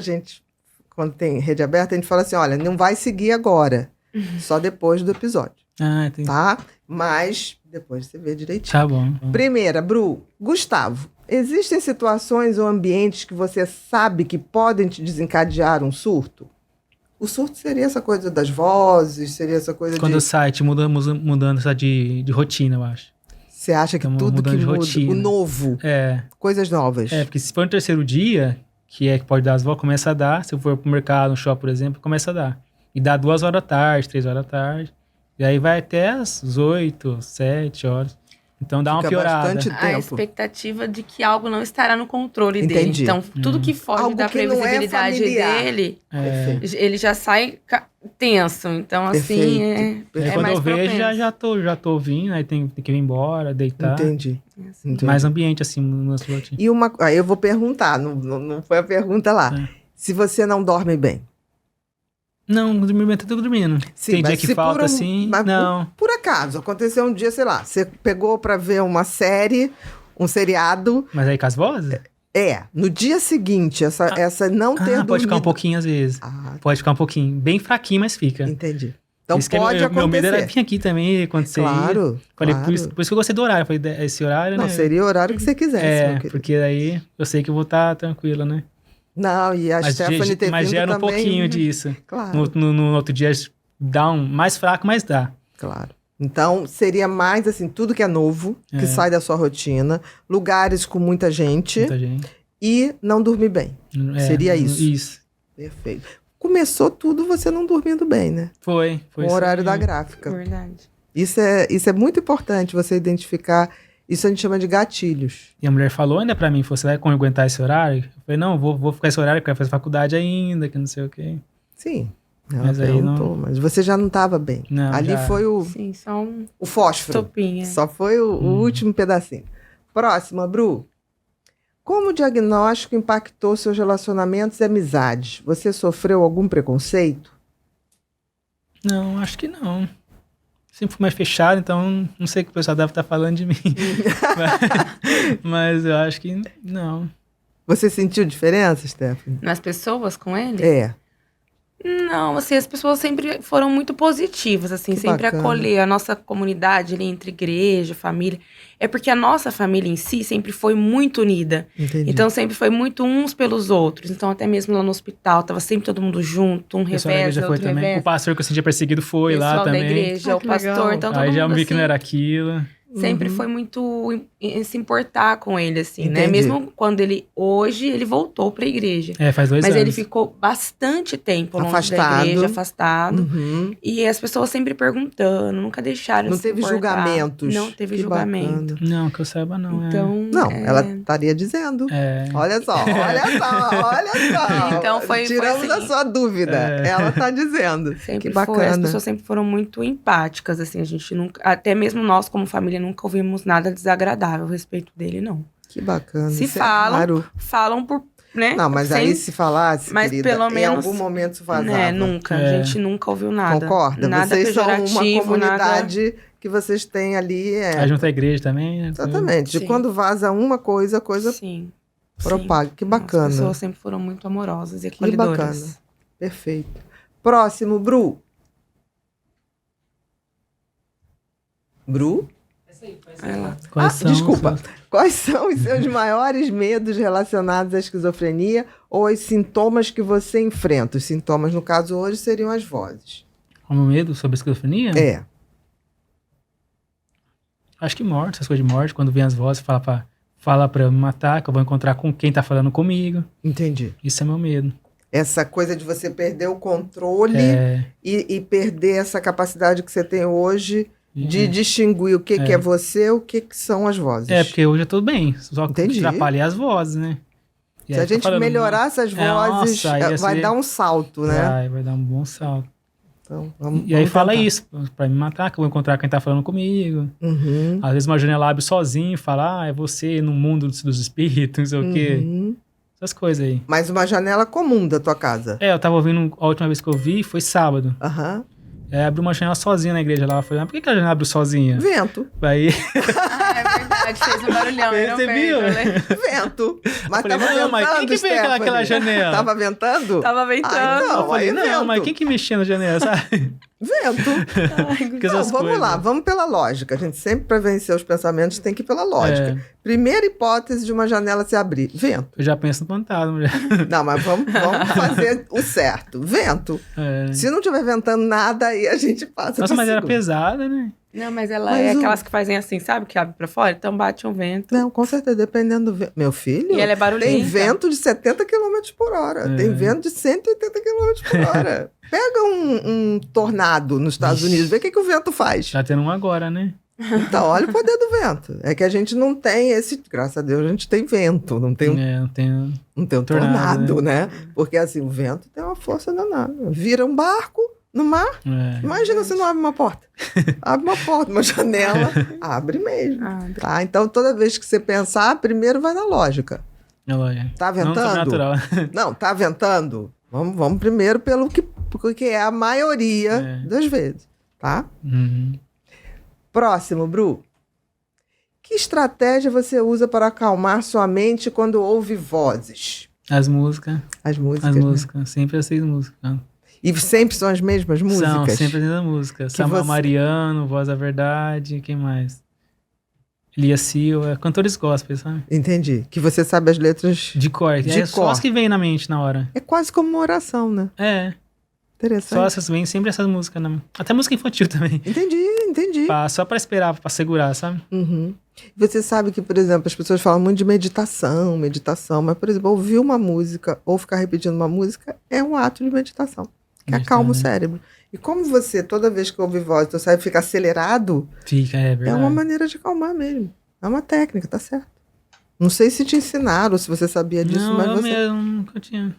Speaker 1: tem rede aberta, a gente fala assim, olha, não vai seguir agora, só depois do episódio.
Speaker 2: Ah, entendi.
Speaker 1: Tá? Mas depois você vê direitinho.
Speaker 2: Tá bom.
Speaker 1: Primeira, Gustavo, existem situações ou ambientes que você sabe que podem te desencadear um surto? O surto seria essa coisa das vozes, seria essa coisa
Speaker 2: Quando o site mudando essa de rotina, eu acho.
Speaker 1: Você acha que
Speaker 2: Então,
Speaker 1: tudo que
Speaker 2: mudando de
Speaker 1: muda,
Speaker 2: rotina.
Speaker 1: o novo, coisas novas.
Speaker 2: Porque se for no terceiro dia, que pode dar as vozes, começa a dar. Se eu for pro mercado, no shopping, por exemplo, começa a dar. E dá 2 horas da tarde, 3 horas da tarde. E aí vai até as 8, 7 horas. Então dá uma
Speaker 1: Fica
Speaker 2: piorada.
Speaker 1: bastante
Speaker 3: A
Speaker 1: tempo.
Speaker 3: expectativa de que algo não estará no controle
Speaker 1: Entendi.
Speaker 3: dele. Então, tudo que foge
Speaker 1: Algo
Speaker 3: da
Speaker 1: que não é
Speaker 3: previsibilidade
Speaker 1: familiar.
Speaker 3: dele,
Speaker 1: Perfeito.
Speaker 3: ele já sai tenso. Então, assim,
Speaker 1: Perfeito.
Speaker 2: Aí
Speaker 3: é
Speaker 2: quando
Speaker 3: mais
Speaker 2: eu vejo,
Speaker 3: propenso.
Speaker 2: já tô ouvindo, aí tem que ir embora, deitar.
Speaker 1: Entendi.
Speaker 2: Mais ambiente, assim, no nosso rotina.
Speaker 1: E aí eu vou perguntar, não foi a pergunta lá. Se você não dorme bem.
Speaker 2: Não, dormimento eu tô dormindo.
Speaker 1: Sim,
Speaker 2: tem dia
Speaker 1: mas
Speaker 2: que
Speaker 1: se
Speaker 2: falta,
Speaker 1: por
Speaker 2: assim,
Speaker 1: mas
Speaker 2: não.
Speaker 1: Por acaso, aconteceu um dia, sei lá, você pegou pra ver uma série, um seriado.
Speaker 2: Mas aí com as vozes?
Speaker 1: No dia seguinte, essa não ter dormido.
Speaker 2: Pode ficar um pouquinho às vezes. Pode ficar um pouquinho. Bem fraquinho, mas fica.
Speaker 1: Entendi. Então
Speaker 2: isso
Speaker 1: pode acontecer.
Speaker 2: Meu medo era vir aqui também, acontecer.
Speaker 1: Claro,
Speaker 2: Falei,
Speaker 1: claro.
Speaker 2: por isso que eu gostei do horário. Falei, esse horário,
Speaker 1: Não,
Speaker 2: né?
Speaker 1: seria o horário que você quisesse, meu querido.
Speaker 2: Porque aí eu sei que eu vou estar tranquila, né?
Speaker 1: Não, e a Stephanie ter
Speaker 2: Mas
Speaker 1: vindo
Speaker 2: gera um
Speaker 1: também.
Speaker 2: pouquinho disso.
Speaker 1: Claro.
Speaker 2: No outro dia dá mais fraco, mas dá.
Speaker 1: Claro. Então, seria mais assim, tudo que é novo, que sai da sua rotina, lugares com muita gente, e não dormir bem. Seria isso.
Speaker 2: Isso.
Speaker 1: Perfeito. Começou tudo você não dormindo bem, né?
Speaker 2: Foi
Speaker 1: o horário da gráfica.
Speaker 3: Verdade.
Speaker 1: Isso é muito importante, você identificar. Isso a gente chama de gatilhos.
Speaker 2: E a mulher falou ainda pra mim, você vai aguentar esse horário? Eu falei, não, vou ficar esse horário, porque eu quero fazer faculdade ainda, que não sei o quê.
Speaker 1: Sim. Ela
Speaker 2: Mas aí
Speaker 1: perguntou, mas você já não estava bem.
Speaker 2: Não,
Speaker 1: Ali
Speaker 2: já.
Speaker 1: foi
Speaker 3: Sim, só um
Speaker 1: o fósforo.
Speaker 3: topinho.
Speaker 1: Só foi o último pedacinho. Próxima, Bru. Como o diagnóstico impactou seus relacionamentos e amizades? Você sofreu algum preconceito?
Speaker 2: Não, acho que não. Sempre fui mais fechado, então não sei o que o pessoal deve estar falando de mim. mas eu acho que não.
Speaker 1: Você sentiu diferença, Stephanie?
Speaker 3: Nas pessoas com ele?
Speaker 1: É.
Speaker 3: Não, assim, as pessoas sempre foram muito positivas, assim,
Speaker 1: Que
Speaker 3: sempre
Speaker 1: bacana.
Speaker 3: acolher a nossa comunidade ali entre igreja, família. É porque a nossa família em si sempre foi muito unida.
Speaker 1: Entendi.
Speaker 3: Então sempre foi muito uns pelos outros. Então até mesmo lá no hospital, tava sempre todo mundo junto, um
Speaker 2: O pessoal da igreja
Speaker 3: reveza,
Speaker 2: foi
Speaker 3: outro
Speaker 2: também.
Speaker 3: reveza.
Speaker 2: O pastor que eu sentia perseguido foi lá
Speaker 3: Pessoal da
Speaker 2: também.
Speaker 3: igreja, o
Speaker 1: que
Speaker 3: pastor,
Speaker 1: legal.
Speaker 3: então todo
Speaker 2: Aí já
Speaker 3: mundo
Speaker 2: vi que não
Speaker 3: assim,
Speaker 2: era aquilo.
Speaker 3: sempre foi muito em se importar com ele, assim, né?
Speaker 1: Entendi.
Speaker 3: Mesmo quando hoje ele voltou pra igreja.
Speaker 2: Faz 2
Speaker 3: Mas
Speaker 2: anos.
Speaker 3: ele ficou bastante tempo longe
Speaker 1: Afastado.
Speaker 3: da igreja, afastado.
Speaker 1: Uhum.
Speaker 3: E as pessoas sempre perguntando, nunca deixaram
Speaker 1: Não
Speaker 3: de se
Speaker 1: teve
Speaker 3: importar.
Speaker 1: julgamentos.
Speaker 3: Não teve
Speaker 1: Que
Speaker 3: julgamento.
Speaker 1: bacana.
Speaker 2: Não, que eu saiba não.
Speaker 3: Então,
Speaker 1: Não, ela estaria dizendo. Olha só.
Speaker 3: Então foi
Speaker 1: Tiramos
Speaker 3: assim.
Speaker 1: a sua dúvida. Ela tá dizendo.
Speaker 3: Sempre
Speaker 1: Que
Speaker 3: foi. As
Speaker 1: bacana.
Speaker 3: pessoas sempre foram muito empáticas, assim. A gente nunca... Até mesmo nós, como família, nunca ouvimos nada desagradável a respeito dele, não.
Speaker 1: Que bacana.
Speaker 3: Se
Speaker 1: Isso
Speaker 3: falam,
Speaker 1: é raro.
Speaker 3: falam por... Né?
Speaker 1: Não, mas aí se falasse,
Speaker 3: mas
Speaker 1: querida,
Speaker 3: pelo
Speaker 1: em
Speaker 3: menos,
Speaker 1: algum momento vazava.
Speaker 3: Né, nunca. A gente nunca ouviu nada.
Speaker 1: Concorda?
Speaker 3: Nada
Speaker 1: Vocês são uma
Speaker 3: pejorativo,
Speaker 1: comunidade que vocês têm ali.
Speaker 2: Aí junto à igreja também, né?
Speaker 1: Exatamente. De
Speaker 3: Sim.
Speaker 1: quando vaza uma coisa, a coisa
Speaker 3: Sim.
Speaker 1: propaga. Que bacana.
Speaker 3: As pessoas sempre foram muito amorosas e
Speaker 1: Que
Speaker 3: acolhedoras.
Speaker 1: bacana. Perfeito. Próximo, Bru. Bru?
Speaker 3: Vai lá.
Speaker 2: Quais são
Speaker 1: Desculpa.
Speaker 2: os-
Speaker 1: Quais são os seus maiores medos relacionados à esquizofrenia ou os sintomas que você enfrenta? Os sintomas, no caso, hoje seriam as vozes.
Speaker 2: Como medo sobre a esquizofrenia?
Speaker 1: É.
Speaker 2: Acho que morte, essas coisas de morte, quando vem as vozes, fala pra eu me matar, que eu vou encontrar com quem tá falando comigo.
Speaker 1: Entendi.
Speaker 2: Isso é meu medo.
Speaker 1: Essa coisa de você perder o controle
Speaker 2: É,
Speaker 1: e perder essa capacidade que você tem hoje de distinguir o que é você, o que são as vozes.
Speaker 2: porque hoje é tudo bem. Só que
Speaker 1: Entendi.
Speaker 2: atrapalhar as vozes, né? E
Speaker 1: Se
Speaker 2: aí
Speaker 1: a
Speaker 2: fica
Speaker 1: gente
Speaker 2: falando,
Speaker 1: melhorar essas vozes,
Speaker 2: nossa, aí ia
Speaker 1: vai
Speaker 2: ser-
Speaker 1: dar um salto, né?
Speaker 2: Vai dar um bom salto.
Speaker 1: Então, vamos,
Speaker 2: E aí
Speaker 1: vamos
Speaker 2: fala
Speaker 1: tentar.
Speaker 2: isso, pra me matar, que eu vou encontrar quem tá falando comigo.
Speaker 1: Uhum.
Speaker 2: Às vezes uma janela abre sozinho e fala, é você no mundo dos espíritos, não sei o quê.
Speaker 1: Uhum.
Speaker 2: Essas coisas aí.
Speaker 1: Mas uma janela comum da tua casa.
Speaker 2: Eu tava ouvindo, a última vez que eu vi foi sábado.
Speaker 1: Aham.
Speaker 2: Abriu uma janela sozinha na igreja lá. Eu falei, por que a janela abriu sozinha?
Speaker 1: Vento.
Speaker 2: Aí,
Speaker 3: Ah, é verdade, fez um barulhão. eu não
Speaker 2: Você viu?
Speaker 3: perco, né?
Speaker 1: Vento. Mas
Speaker 2: falei,
Speaker 1: tava
Speaker 2: não,
Speaker 1: ventando,
Speaker 2: mas quem que veio aquela
Speaker 1: Stephanie?
Speaker 2: janela?
Speaker 1: Tava ventando?
Speaker 3: Tava ventando.
Speaker 1: Ah, então.
Speaker 2: eu falei,
Speaker 1: aí
Speaker 2: não,
Speaker 1: vento.
Speaker 2: mas quem que mexia na janela, sabe?
Speaker 1: Vento.
Speaker 2: Porque
Speaker 1: Não,
Speaker 2: essas
Speaker 1: vamos
Speaker 2: coisas.
Speaker 1: lá, vamos pela lógica. A gente sempre, para vencer os pensamentos, tem que ir pela lógica.
Speaker 2: É.
Speaker 1: Primeira hipótese de uma janela se abrir. Vento.
Speaker 2: Eu já penso no fantasma. Já.
Speaker 1: Não, mas vamos fazer o certo. Vento.
Speaker 2: É.
Speaker 1: Se não tiver ventando nada, aí a gente passa.
Speaker 2: Nossa,
Speaker 1: pra
Speaker 2: mas era
Speaker 1: segunda.
Speaker 2: pesada, né?
Speaker 3: Não, mas ela
Speaker 1: Mas
Speaker 3: é
Speaker 1: o-
Speaker 3: aquelas que fazem assim, sabe? Que abre pra fora, então bate um vento.
Speaker 1: Não, com certeza, dependendo do vento. Meu filho,
Speaker 3: E ela é barulhenta.
Speaker 1: tem vento de 70 km por hora. Tem vento de 180 km por hora. Pega um tornado nos Estados Unidos, vê o que o vento faz.
Speaker 2: Tá tendo um agora, né?
Speaker 1: Então, olha o poder do vento. É que a gente não tem esse... Graças a Deus, a gente tem vento. Não tem
Speaker 2: Não tem...
Speaker 1: não tem um
Speaker 2: Tornado,
Speaker 1: tornado, né? Porque assim, o vento tem uma força danada. Vira um barco no mar. Imagina se não abre uma porta. Abre uma porta, uma janela, abre mesmo.
Speaker 3: Ah,
Speaker 1: Tá? Então, toda vez que você pensar, primeiro vai na lógica. Tá
Speaker 2: Não
Speaker 1: ventando?
Speaker 2: natural.
Speaker 1: Não, tá ventando? Vamos primeiro pelo que é a maioria das vezes, tá?
Speaker 2: Uhum.
Speaker 1: Próximo, Bru. Que estratégia você usa para acalmar sua mente quando ouve vozes?
Speaker 2: As músicas.
Speaker 1: As músicas,
Speaker 2: As
Speaker 1: né?
Speaker 2: músicas. Sempre essas músicas.
Speaker 1: E sempre são as mesmas músicas?
Speaker 2: São sempre as mesmas músicas.
Speaker 1: Que
Speaker 2: Samuel
Speaker 1: você-
Speaker 2: Mariano, Voz da Verdade, quem mais? Lia Silva, cantores gospel, sabe?
Speaker 1: Entendi. Que você sabe as letras.
Speaker 2: De cor.
Speaker 1: De
Speaker 2: É só
Speaker 1: cor.
Speaker 2: as que vêm na mente na hora.
Speaker 1: É quase como uma oração, né?
Speaker 2: É.
Speaker 1: Interessante.
Speaker 2: Só essas vêm, sempre essas músicas. Até música infantil também.
Speaker 1: Entendi.
Speaker 2: Só pra esperar, pra segurar, sabe?
Speaker 1: Uhum. Você sabe que, por exemplo, as pessoas falam muito de meditação, mas, por exemplo, ouvir uma música ou ficar repetindo uma música é um ato de meditação, que
Speaker 2: Meditar,
Speaker 1: acalma o
Speaker 2: né?
Speaker 1: cérebro. E como você, toda vez que ouve voz, teu cérebro fica acelerado,
Speaker 2: Fica, é verdade.
Speaker 1: é uma maneira de acalmar mesmo. É uma técnica, tá certo. Não sei se te ensinaram, se você sabia disso,
Speaker 2: Não,
Speaker 1: mas
Speaker 2: eu
Speaker 1: você...
Speaker 2: mesmo nunca tinha.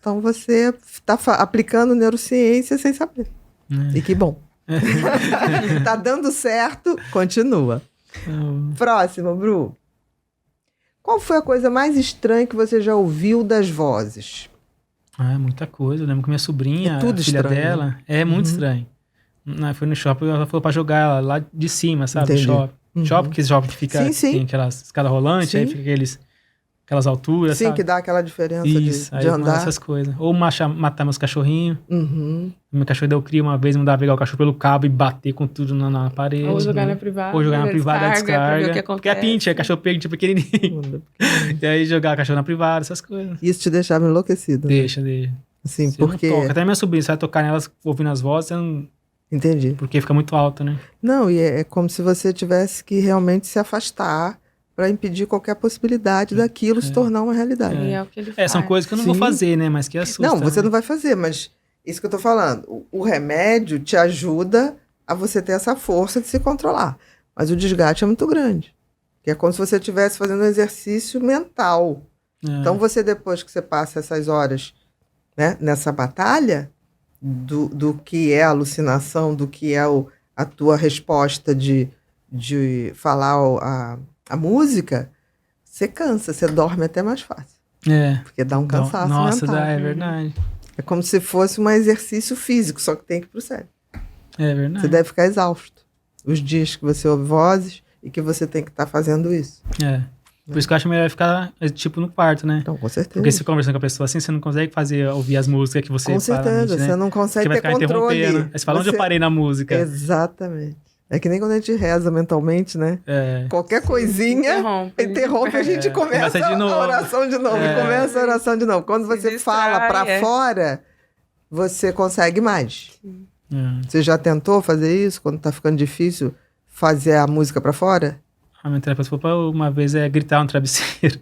Speaker 1: Então você está aplicando neurociência sem saber. E que bom. Tá dando certo, continua. Próximo, Bru. Qual foi a coisa mais estranha que você já ouviu das vozes?
Speaker 2: Muita coisa. Eu lembro que minha sobrinha,
Speaker 1: tudo
Speaker 2: a filha
Speaker 1: estranho,
Speaker 2: dela,
Speaker 1: né?
Speaker 2: é muito estranho. Foi no shopping, ela falou pra jogar ela lá de cima, sabe?
Speaker 1: Entendi.
Speaker 2: Do shopping. Shopping, que shopping que fica,
Speaker 1: Sim.
Speaker 2: tem aquelas escadas rolantes, aí fica aquelas alturas,
Speaker 1: Sim,
Speaker 2: sabe?
Speaker 1: que dá aquela diferença
Speaker 2: Isso,
Speaker 1: de andar.
Speaker 2: essas coisas. Ou matar meus cachorrinhos.
Speaker 1: Uhum.
Speaker 2: Meu cachorro deu cria uma vez, mandava pegar o cachorro pelo cabo e bater com tudo na parede.
Speaker 3: Ou jogar na privada.
Speaker 2: Ou jogar na privada,
Speaker 3: descarga. Pra ver o que
Speaker 2: Porque é pinche, é cachorro pequeno, pequenininho. E aí jogar cachorro na privada, essas coisas.
Speaker 1: Isso te deixava enlouquecido. Né?
Speaker 2: Deixa.
Speaker 1: Assim,
Speaker 2: Você
Speaker 1: porque...
Speaker 2: não toca. Até minha sobrinha, você vai tocar nelas ouvindo as vozes, você não...
Speaker 1: Entendi.
Speaker 2: Porque fica muito alto, né?
Speaker 1: Não, e é como se você tivesse que realmente se afastar para impedir qualquer possibilidade daquilo se tornar uma realidade.
Speaker 3: E é o que ele faz.
Speaker 2: São coisas que eu não vou fazer, né? Mas que assusta.
Speaker 1: Não, você
Speaker 2: né?
Speaker 1: não vai fazer, mas isso que eu tô falando. O remédio te ajuda a você ter essa força de se controlar. Mas o desgaste é muito grande. Que é como se você estivesse fazendo um exercício mental. Então, você, depois que você passa essas horas, né, nessa batalha, do que é a alucinação, do que é a tua resposta de falar a música, você cansa, você dorme até mais fácil. Porque dá um cansaço
Speaker 2: Nossa,
Speaker 1: mental.
Speaker 2: é verdade.
Speaker 1: É como se fosse um exercício físico, só que tem que ir pro cérebro.
Speaker 2: É verdade.
Speaker 1: Você deve ficar exausto. Os dias que você ouve vozes e que você tem que estar fazendo isso.
Speaker 2: Por isso que eu acho melhor ficar, tipo, no quarto, né?
Speaker 1: Então, com certeza.
Speaker 2: Porque se conversando com a pessoa assim, você não consegue ouvir as músicas que você
Speaker 1: com
Speaker 2: fala.
Speaker 1: certeza,
Speaker 2: né?
Speaker 1: você não consegue
Speaker 2: vai
Speaker 1: ter
Speaker 2: ficar
Speaker 1: controle.
Speaker 2: interrompendo. Aí você fala, onde eu parei na música?
Speaker 1: Exatamente. É que nem quando a gente reza mentalmente, né? Qualquer coisinha interrompe, a gente começa a oração de novo. Começa a oração de novo. Quando você fala pra fora, você consegue mais. Você já tentou fazer isso? Quando tá ficando difícil, fazer a música pra fora?
Speaker 2: A minha terapeuta falou uma vez gritar no travesseiro.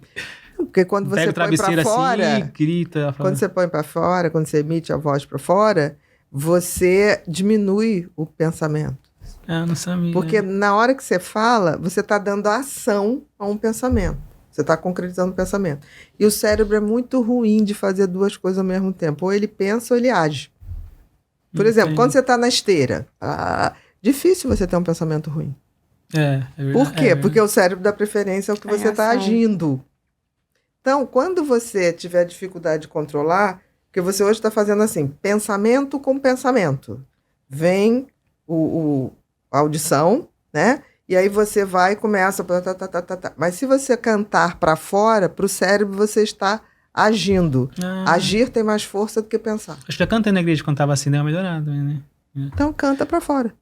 Speaker 1: Porque quando você põe pra fora,
Speaker 2: assim, grita.
Speaker 1: Quando você põe pra fora, quando você emite a voz pra fora, você diminui o pensamento.
Speaker 2: Eu não sabia.
Speaker 1: Porque na hora que você fala, você está dando ação a um pensamento. Você está concretizando o pensamento. E o cérebro é muito ruim de fazer duas coisas ao mesmo tempo. Ou ele pensa ou ele age. Por exemplo, quando você está na esteira, difícil você ter um pensamento ruim.
Speaker 2: É verdade.
Speaker 1: Por quê? Porque o cérebro dá preferência ao que você está agindo. Então, quando você tiver dificuldade de controlar, porque você hoje está fazendo assim, pensamento com pensamento. Vem a audição, né? E aí você vai e começa... Mas se você cantar para fora, para o cérebro você está agindo. Agir tem mais força do que pensar.
Speaker 2: Acho que eu cantei na igreja quando estava assim, deu uma melhorada, né?
Speaker 1: Então canta para fora.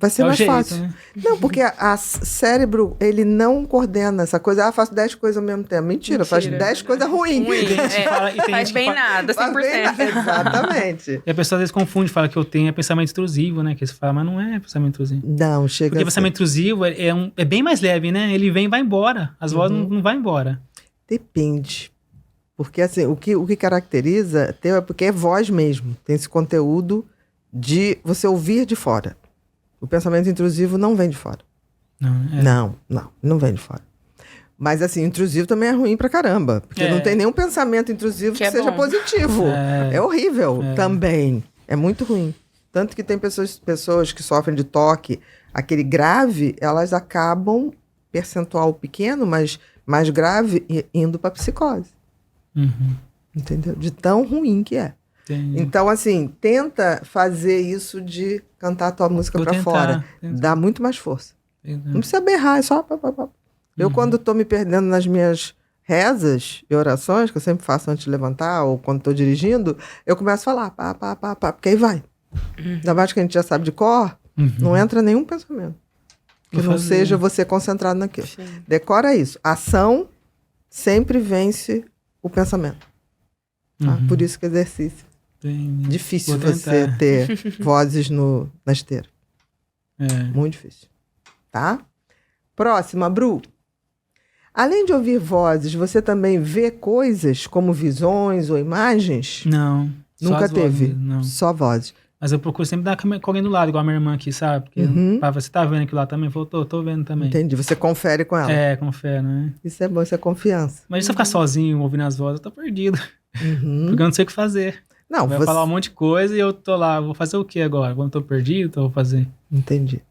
Speaker 1: Vai ser
Speaker 2: É
Speaker 1: mais
Speaker 2: jeito,
Speaker 1: fácil.
Speaker 2: né?
Speaker 1: Não, porque o cérebro, ele não coordena essa coisa. Faço 10 coisas ao mesmo tempo. Mentira. Faz 10 coisas ruins.
Speaker 3: Faz bem nada, 100%.
Speaker 1: Exatamente.
Speaker 2: E a pessoa às vezes confunde, fala que eu tenho pensamento intrusivo, né? Que você fala, mas não é pensamento intrusivo.
Speaker 1: Não, chega
Speaker 2: Porque pensamento intrusivo é bem mais leve, né? Ele vem e vai embora. As vozes não vão embora.
Speaker 1: Depende. Porque assim, o que caracteriza é porque é voz mesmo. Tem esse conteúdo de você ouvir de fora. O pensamento intrusivo não vem de fora. Não vem de fora. Mas assim, intrusivo também é ruim pra caramba. Porque não tem nenhum pensamento intrusivo que seja positivo. É horrível também. É muito ruim. Tanto que tem pessoas que sofrem de toque, aquele grave, elas acabam, percentual pequeno, mas mais grave, indo pra psicose. Entendeu? De tão ruim que é. Então, assim, tenta fazer isso de cantar a tua música pra fora. Dá muito mais força. Não precisa berrar, é só... Eu, quando tô me perdendo nas minhas rezas e orações, que eu sempre faço antes de levantar, ou quando tô dirigindo, eu começo a falar, porque aí vai. Ainda mais que a gente já sabe de cor, não entra nenhum pensamento. Que não seja você concentrado naquilo. Decora isso. Ação sempre vence o pensamento. Tá? Por isso que exercício. Difícil você ter vozes na esteira. Muito difícil. Tá? Próxima, Bru. Além de ouvir vozes, você também vê coisas como visões ou imagens?
Speaker 2: Não.
Speaker 1: Nunca teve?
Speaker 2: Vozes, não.
Speaker 1: Só vozes.
Speaker 2: Mas eu procuro sempre dar com alguém do lado, igual a minha irmã aqui, sabe? Porque você tá vendo aquilo lá também? Falou, tô vendo também.
Speaker 1: Entendi. Você confere com ela.
Speaker 2: É, confere, né?
Speaker 1: Isso é bom, isso é confiança.
Speaker 2: Mas se eu ficar sozinho, ouvindo as vozes, eu tô perdido. Porque eu não sei o que fazer.
Speaker 1: Não,
Speaker 2: vai falar um monte de coisa e eu tô lá, vou fazer o que agora? Quando eu tô perdido, então eu vou fazer.
Speaker 1: Entendi.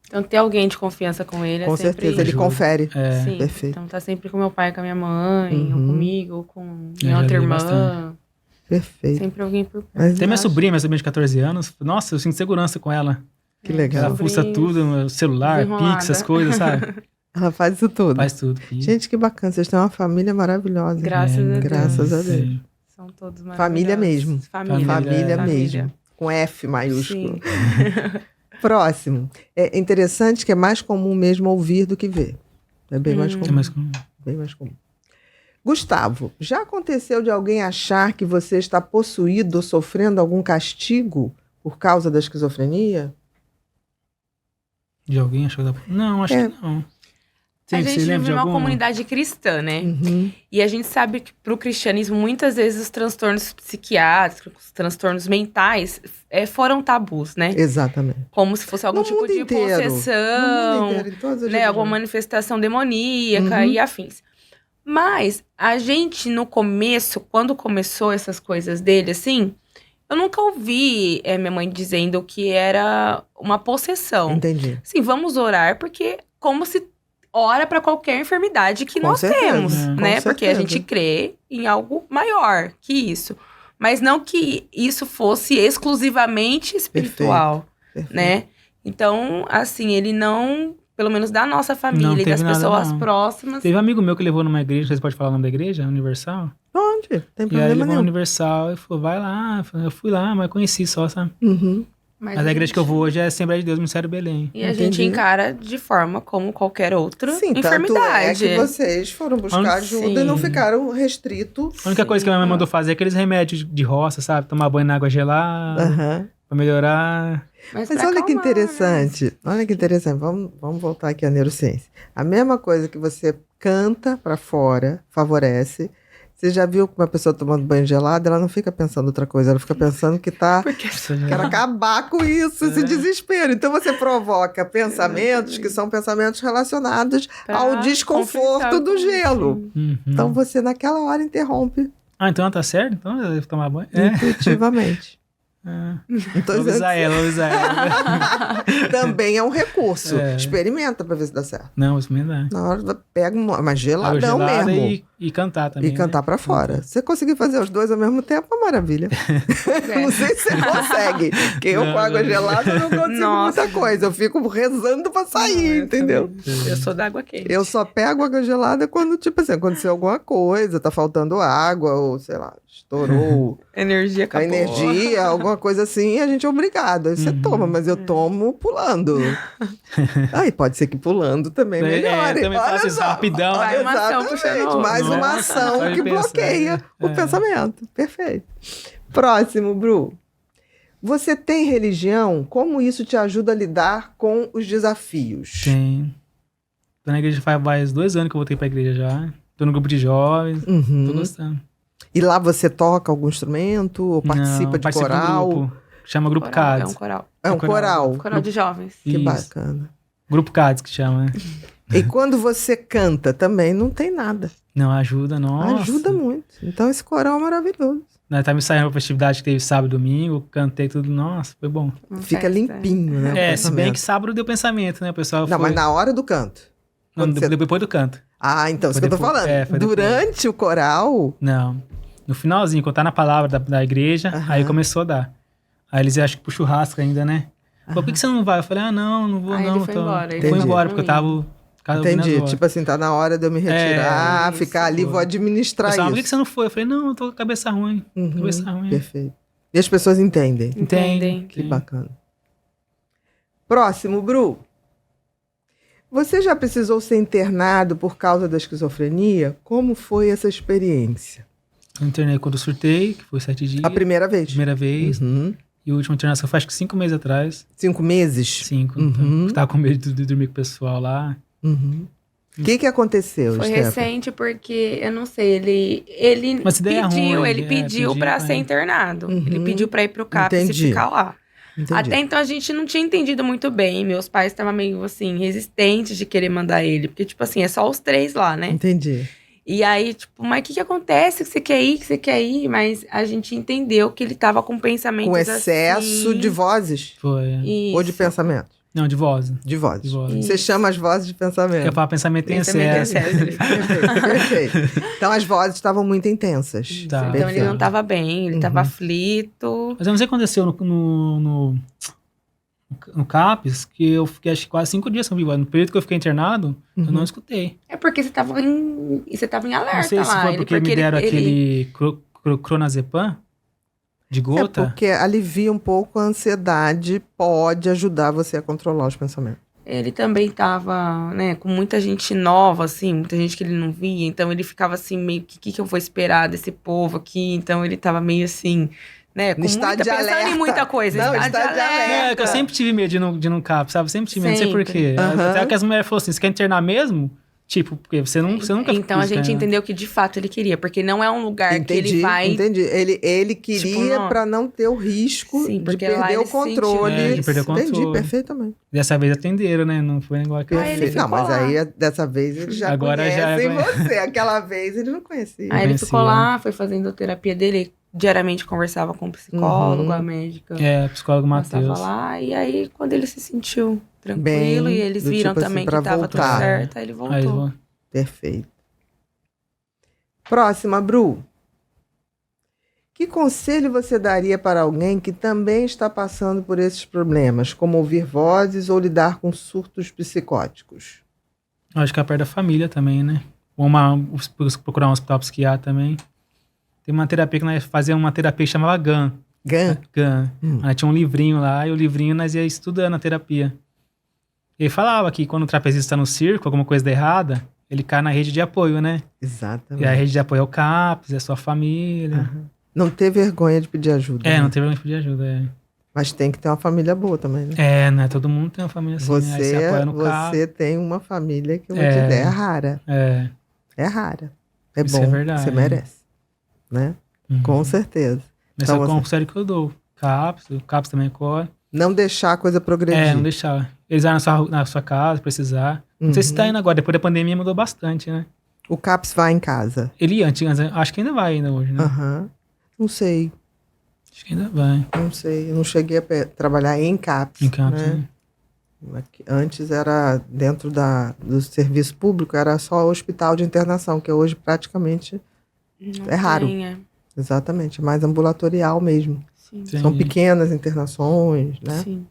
Speaker 3: Então, ter alguém de confiança com ele
Speaker 1: com
Speaker 3: é sempre...
Speaker 1: certeza, ele confere.
Speaker 2: É.
Speaker 3: Sim.
Speaker 1: Perfeito.
Speaker 3: Então, tá sempre com meu pai, com a minha mãe, ou comigo, ou com minha outra irmã.
Speaker 2: Bastante.
Speaker 1: Perfeito.
Speaker 3: Sempre alguém por perto.
Speaker 2: Tem minha sobrinha de 14 anos. Nossa, eu sinto segurança com ela.
Speaker 1: Que legal.
Speaker 2: Ela fuça tudo, meu celular, Pix, essas coisas, sabe?
Speaker 1: Ela faz isso tudo.
Speaker 2: Faz tudo.
Speaker 1: Gente, que bacana. Vocês têm uma família maravilhosa.
Speaker 3: Graças a Deus.
Speaker 1: Graças a Deus.
Speaker 2: Sim.
Speaker 3: São todos maravilhosos.
Speaker 1: Família mesmo.
Speaker 3: Família
Speaker 1: mesmo. Com F maiúsculo.
Speaker 3: Sim.
Speaker 1: Próximo. É interessante que é mais comum mesmo ouvir do que ver. É bem mais comum.
Speaker 2: É mais comum.
Speaker 1: Bem mais comum. Gustavo, já aconteceu de alguém achar que você está possuído ou sofrendo algum castigo por causa da esquizofrenia?
Speaker 2: De alguém achou que... Não, acho que não.
Speaker 3: A gente vive numa comunidade cristã, né? E a gente sabe que para o cristianismo, muitas vezes os transtornos psiquiátricos, os transtornos mentais foram tabus, né?
Speaker 1: Exatamente.
Speaker 3: Como se fosse algum tipo de possessão, né? Alguma manifestação demoníaca e afins. Mas a gente, no começo, quando começou essas coisas dele, assim, eu nunca ouvi minha mãe dizendo que era uma possessão.
Speaker 1: Entendi.
Speaker 3: Sim, vamos orar, porque como se ora para qualquer enfermidade que nós temos, né? Porque a gente crê em algo maior que isso. Mas não que isso fosse exclusivamente espiritual, né? Então, assim, ele não... Pelo menos da nossa família e das pessoas próximas.
Speaker 2: Teve um amigo meu que levou numa igreja, vocês podem falar o nome da igreja? Universal?
Speaker 1: Onde? Tem problema
Speaker 2: nenhum. E aí ele levou
Speaker 1: nenhum.
Speaker 2: Universal e falou, vai lá. Eu fui lá, mas conheci só, sabe? Mas a igreja que eu vou hoje é Assembleia de Deus, Ministério Belém.
Speaker 3: E a gente encara de forma como qualquer outra enfermidade.
Speaker 1: Tanto é que vocês foram buscar ajuda e não ficaram restritos.
Speaker 2: A única coisa que a minha mãe mandou fazer é aqueles remédios de roça, sabe? Tomar banho na água gelada, pra melhorar...
Speaker 1: Mas olha que interessante, olha que interessante, vamos voltar aqui à neurociência. A mesma coisa que você canta para fora, favorece. Você já viu que uma pessoa tomando banho gelado, ela não fica pensando outra coisa, ela fica pensando que quer acabar com isso, esse desespero. Então você provoca pensamentos que são pensamentos relacionados ao desconforto do gelo. Então você naquela hora interrompe.
Speaker 2: Ah, então ela tá certo? Então eu devo tomar banho?
Speaker 1: Intuitivamente.
Speaker 2: Então, vou avisar ela.
Speaker 1: Também é um recurso. Experimenta pra ver se dá certo.
Speaker 2: Não, isso mesmo dá.
Speaker 1: Na hora pega uma geladão mesmo.
Speaker 2: E cantar também.
Speaker 1: E cantar pra fora. Se você conseguir fazer os dois ao mesmo tempo, é maravilha. Não sei se você consegue. Porque eu com água gelada não consigo muita coisa. Eu fico rezando pra sair, entendeu?
Speaker 3: Eu sou da água quente.
Speaker 1: Eu só pego água gelada quando, tipo assim, aconteceu alguma coisa, tá faltando água, ou sei lá, estourou
Speaker 3: energia acabou.
Speaker 1: A energia, alguma coisa assim, a gente é obrigado. Aí você toma, mas eu tomo pulando. Aí pode ser que pulando também melhore.
Speaker 2: Também faço isso rapidão.
Speaker 3: Vai uma ação puxando.
Speaker 1: Mais uma ação que bloqueia o pensamento. Perfeito. Próximo, Bru. Você tem religião? Como isso te ajuda a lidar com os desafios?
Speaker 2: Tem. Tô na igreja faz 2 anos que eu voltei pra igreja já. Tô no grupo de jovens. Tô gostando.
Speaker 1: E lá você toca algum instrumento? Ou participa de coral?
Speaker 2: De um grupo. Chama Grupo CADS.
Speaker 3: É um coral.
Speaker 1: É um coral.
Speaker 3: Coral de jovens.
Speaker 1: Que bacana.
Speaker 2: Grupo CADS que chama, né?
Speaker 1: E quando você canta também, não tem nada.
Speaker 2: Não, ajuda, nossa.
Speaker 1: Ajuda muito. Então esse coral é maravilhoso.
Speaker 2: Nós tá me saindo pra festividade que teve sábado e domingo, cantei tudo, nossa, foi bom.
Speaker 1: Fica limpinho, né?
Speaker 2: Se bem que sábado deu pensamento, né, pessoal?
Speaker 1: Não, mas na hora do canto.
Speaker 2: Não, depois do canto.
Speaker 1: Ah, então, isso que eu tô falando. Durante o coral...
Speaker 2: Não. No finalzinho, quando tá na palavra da igreja, aí começou a dar. Aí eles acham que pro churrasco ainda, né? Por que você não vai? Eu falei, não vou não.
Speaker 3: Ele foi embora.
Speaker 2: Ele foi embora, porque eu tava...
Speaker 1: Entendi. Tipo assim, tá na hora de eu me retirar, ficar ali, vou administrar isso.
Speaker 2: Por que você não foi? Eu falei, não, eu tô com a cabeça ruim. Cabeça ruim.
Speaker 1: Perfeito. E as pessoas entendem?
Speaker 3: Entendem.
Speaker 1: Que bacana. Próximo, Bru. Você já precisou ser internado por causa da esquizofrenia? Como foi essa experiência?
Speaker 2: Eu internei quando eu surtei, que foi 7 dias.
Speaker 1: A primeira vez?
Speaker 2: Primeira vez. E a última internação foi acho que 5 meses atrás.
Speaker 1: 5 meses?
Speaker 2: 5. Então, eu tava com medo de dormir com o pessoal lá.
Speaker 1: O que aconteceu,
Speaker 3: Foi
Speaker 1: Stephanie?
Speaker 3: recente porque, eu não sei, ele pediu pra ser internado. Ele pediu pra ir pro CAPS e ficar lá.
Speaker 1: Entendi.
Speaker 3: Até então a gente não tinha entendido muito bem. Meus pais estavam meio assim, resistentes de querer mandar ele. Porque, tipo assim, é só os 3 lá, né?
Speaker 1: Entendi.
Speaker 3: E aí, tipo, mas o que acontece? Que você quer ir? Que você quer ir? Mas a gente entendeu que ele tava com pensamentos
Speaker 1: Com excesso
Speaker 3: assim.
Speaker 1: de vozes?
Speaker 2: Foi.
Speaker 1: Ou de
Speaker 3: Isso.
Speaker 1: pensamentos?
Speaker 2: Não, de voz.
Speaker 1: De vozes.
Speaker 2: De voz.
Speaker 1: Você chama as vozes de pensamento.
Speaker 2: Eu falo pensamento tem
Speaker 3: Pensamento em
Speaker 2: excesso.
Speaker 3: excesso, ele fala.
Speaker 1: Perfeito. Então as vozes estavam muito intensas.
Speaker 2: Tá.
Speaker 3: Então ele
Speaker 1: Perfeito.
Speaker 3: não tava bem, ele tava aflito.
Speaker 2: Mas eu não sei o que aconteceu no CAPS, que eu fiquei acho que quase 5 dias sem ouvir voz. No período que eu fiquei internado, eu não escutei.
Speaker 3: É porque você tava em alerta
Speaker 2: Não sei se
Speaker 3: lá.
Speaker 2: foi porque me deram aquele clonazepam de
Speaker 1: É
Speaker 2: gota.
Speaker 1: porque alivia um pouco a ansiedade, pode ajudar você a controlar os pensamentos.
Speaker 3: Ele também tava, né, com muita gente nova, assim, muita gente que ele não via. Então ele ficava assim, meio que eu vou esperar desse povo aqui? Então ele tava meio assim, né, com
Speaker 1: Estado de
Speaker 3: pensando
Speaker 1: alerta.
Speaker 3: em muita coisa.
Speaker 1: Não,
Speaker 3: Estado de
Speaker 1: estado de alerta.
Speaker 2: É, que eu sempre tive medo de ir no CAPS, sabe? Sempre tive medo, não sei por quê.
Speaker 1: Aham.
Speaker 2: Até que as mulheres falaram assim, você quer internar mesmo? Tipo, porque você nunca
Speaker 3: Então a
Speaker 2: quis,
Speaker 3: gente
Speaker 2: né?
Speaker 3: entendeu que de fato ele queria, porque não é um lugar que ele vai.
Speaker 1: Entendi. Ele
Speaker 3: Tipo,
Speaker 1: queria
Speaker 3: não.
Speaker 1: para não ter o risco
Speaker 3: Sim,
Speaker 1: de
Speaker 3: porque lá
Speaker 1: perder o
Speaker 3: ele sentiu
Speaker 1: controle.
Speaker 2: isso. É, de perder o
Speaker 1: Entendi,
Speaker 2: controle.
Speaker 1: perfeitamente.
Speaker 2: Dessa vez atenderam, né? Não foi igual aquele.
Speaker 3: Aí ele
Speaker 1: Perfeito. Não,
Speaker 3: ficou
Speaker 1: mas
Speaker 3: lá.
Speaker 1: aí dessa vez eles já
Speaker 2: Agora já
Speaker 1: conhecem
Speaker 2: conhece.
Speaker 1: você. Aquela vez eles não conheciam.
Speaker 3: Aí ele
Speaker 2: Conhecia.
Speaker 3: ficou lá, foi fazendo a terapia dele, diariamente conversava com o psicólogo, a médica.
Speaker 2: É, psicólogo
Speaker 3: Passava
Speaker 2: Matheus.
Speaker 3: lá, e aí quando ele se sentiu tranquilo
Speaker 1: Bem,
Speaker 3: e eles
Speaker 1: do
Speaker 3: viram
Speaker 1: tipo assim,
Speaker 3: também
Speaker 1: pra
Speaker 3: que tava tudo
Speaker 1: voltar.
Speaker 3: certo, aí ele voltou.
Speaker 2: Aí, vou-
Speaker 1: Perfeito. Próxima, Bru. Que conselho você daria para alguém que também está passando por esses problemas, como ouvir vozes ou lidar com surtos psicóticos?
Speaker 2: Acho que é perto da família também, né? Ou procurar um hospital psiquiátrico também. Tem uma terapia que nós fazíamos uma terapia que chamava GAN.
Speaker 1: Gan?
Speaker 2: GAN. Aí tinha um livrinho lá, e o livrinho nós ia estudando a terapia. Ele falava que quando o trapezista está no circo, alguma coisa dá errada, ele cai na rede de apoio, né?
Speaker 1: Exatamente.
Speaker 2: E a rede de apoio é o CAPS, é a sua família.
Speaker 1: Não ter vergonha de pedir ajuda.
Speaker 2: É,
Speaker 1: né?
Speaker 2: não teve onde pedir ajuda.
Speaker 1: Mas tem que ter uma família boa também, né?
Speaker 2: É, né? Todo mundo tem uma família assim, né? Aí você apoia no CAPS.
Speaker 1: Você tem uma família que eu vou te dizer, é rara.
Speaker 2: É.
Speaker 1: É rara. É
Speaker 2: Isso
Speaker 1: bom.
Speaker 2: é verdade.
Speaker 1: Você merece. Né?
Speaker 2: Uhum.
Speaker 1: Com certeza.
Speaker 2: Esse
Speaker 1: Então,
Speaker 2: é o
Speaker 1: você-
Speaker 2: conselho que eu dou. CAPS, o CAPS também corre.
Speaker 1: Não deixar a coisa progredir.
Speaker 2: É, não deixar. Eles vão na sua casa, precisar. Não sei se tá indo agora, depois da pandemia mudou bastante, né?
Speaker 1: O CAPS vai em casa.
Speaker 2: Ele antes, acho que ainda vai ainda hoje, né?
Speaker 1: Aham. Não sei.
Speaker 2: Acho que ainda vai.
Speaker 1: Não sei. Eu não cheguei a trabalhar em CAPS.
Speaker 2: Em CAPS,
Speaker 1: né? Antes era dentro do serviço público, era só o hospital de internação, que hoje praticamente
Speaker 3: Não
Speaker 1: é raro.
Speaker 3: tem, é.
Speaker 1: Exatamente, é mais ambulatorial mesmo.
Speaker 3: Sim,
Speaker 2: Sim.
Speaker 1: São pequenas internações, né?
Speaker 3: sim.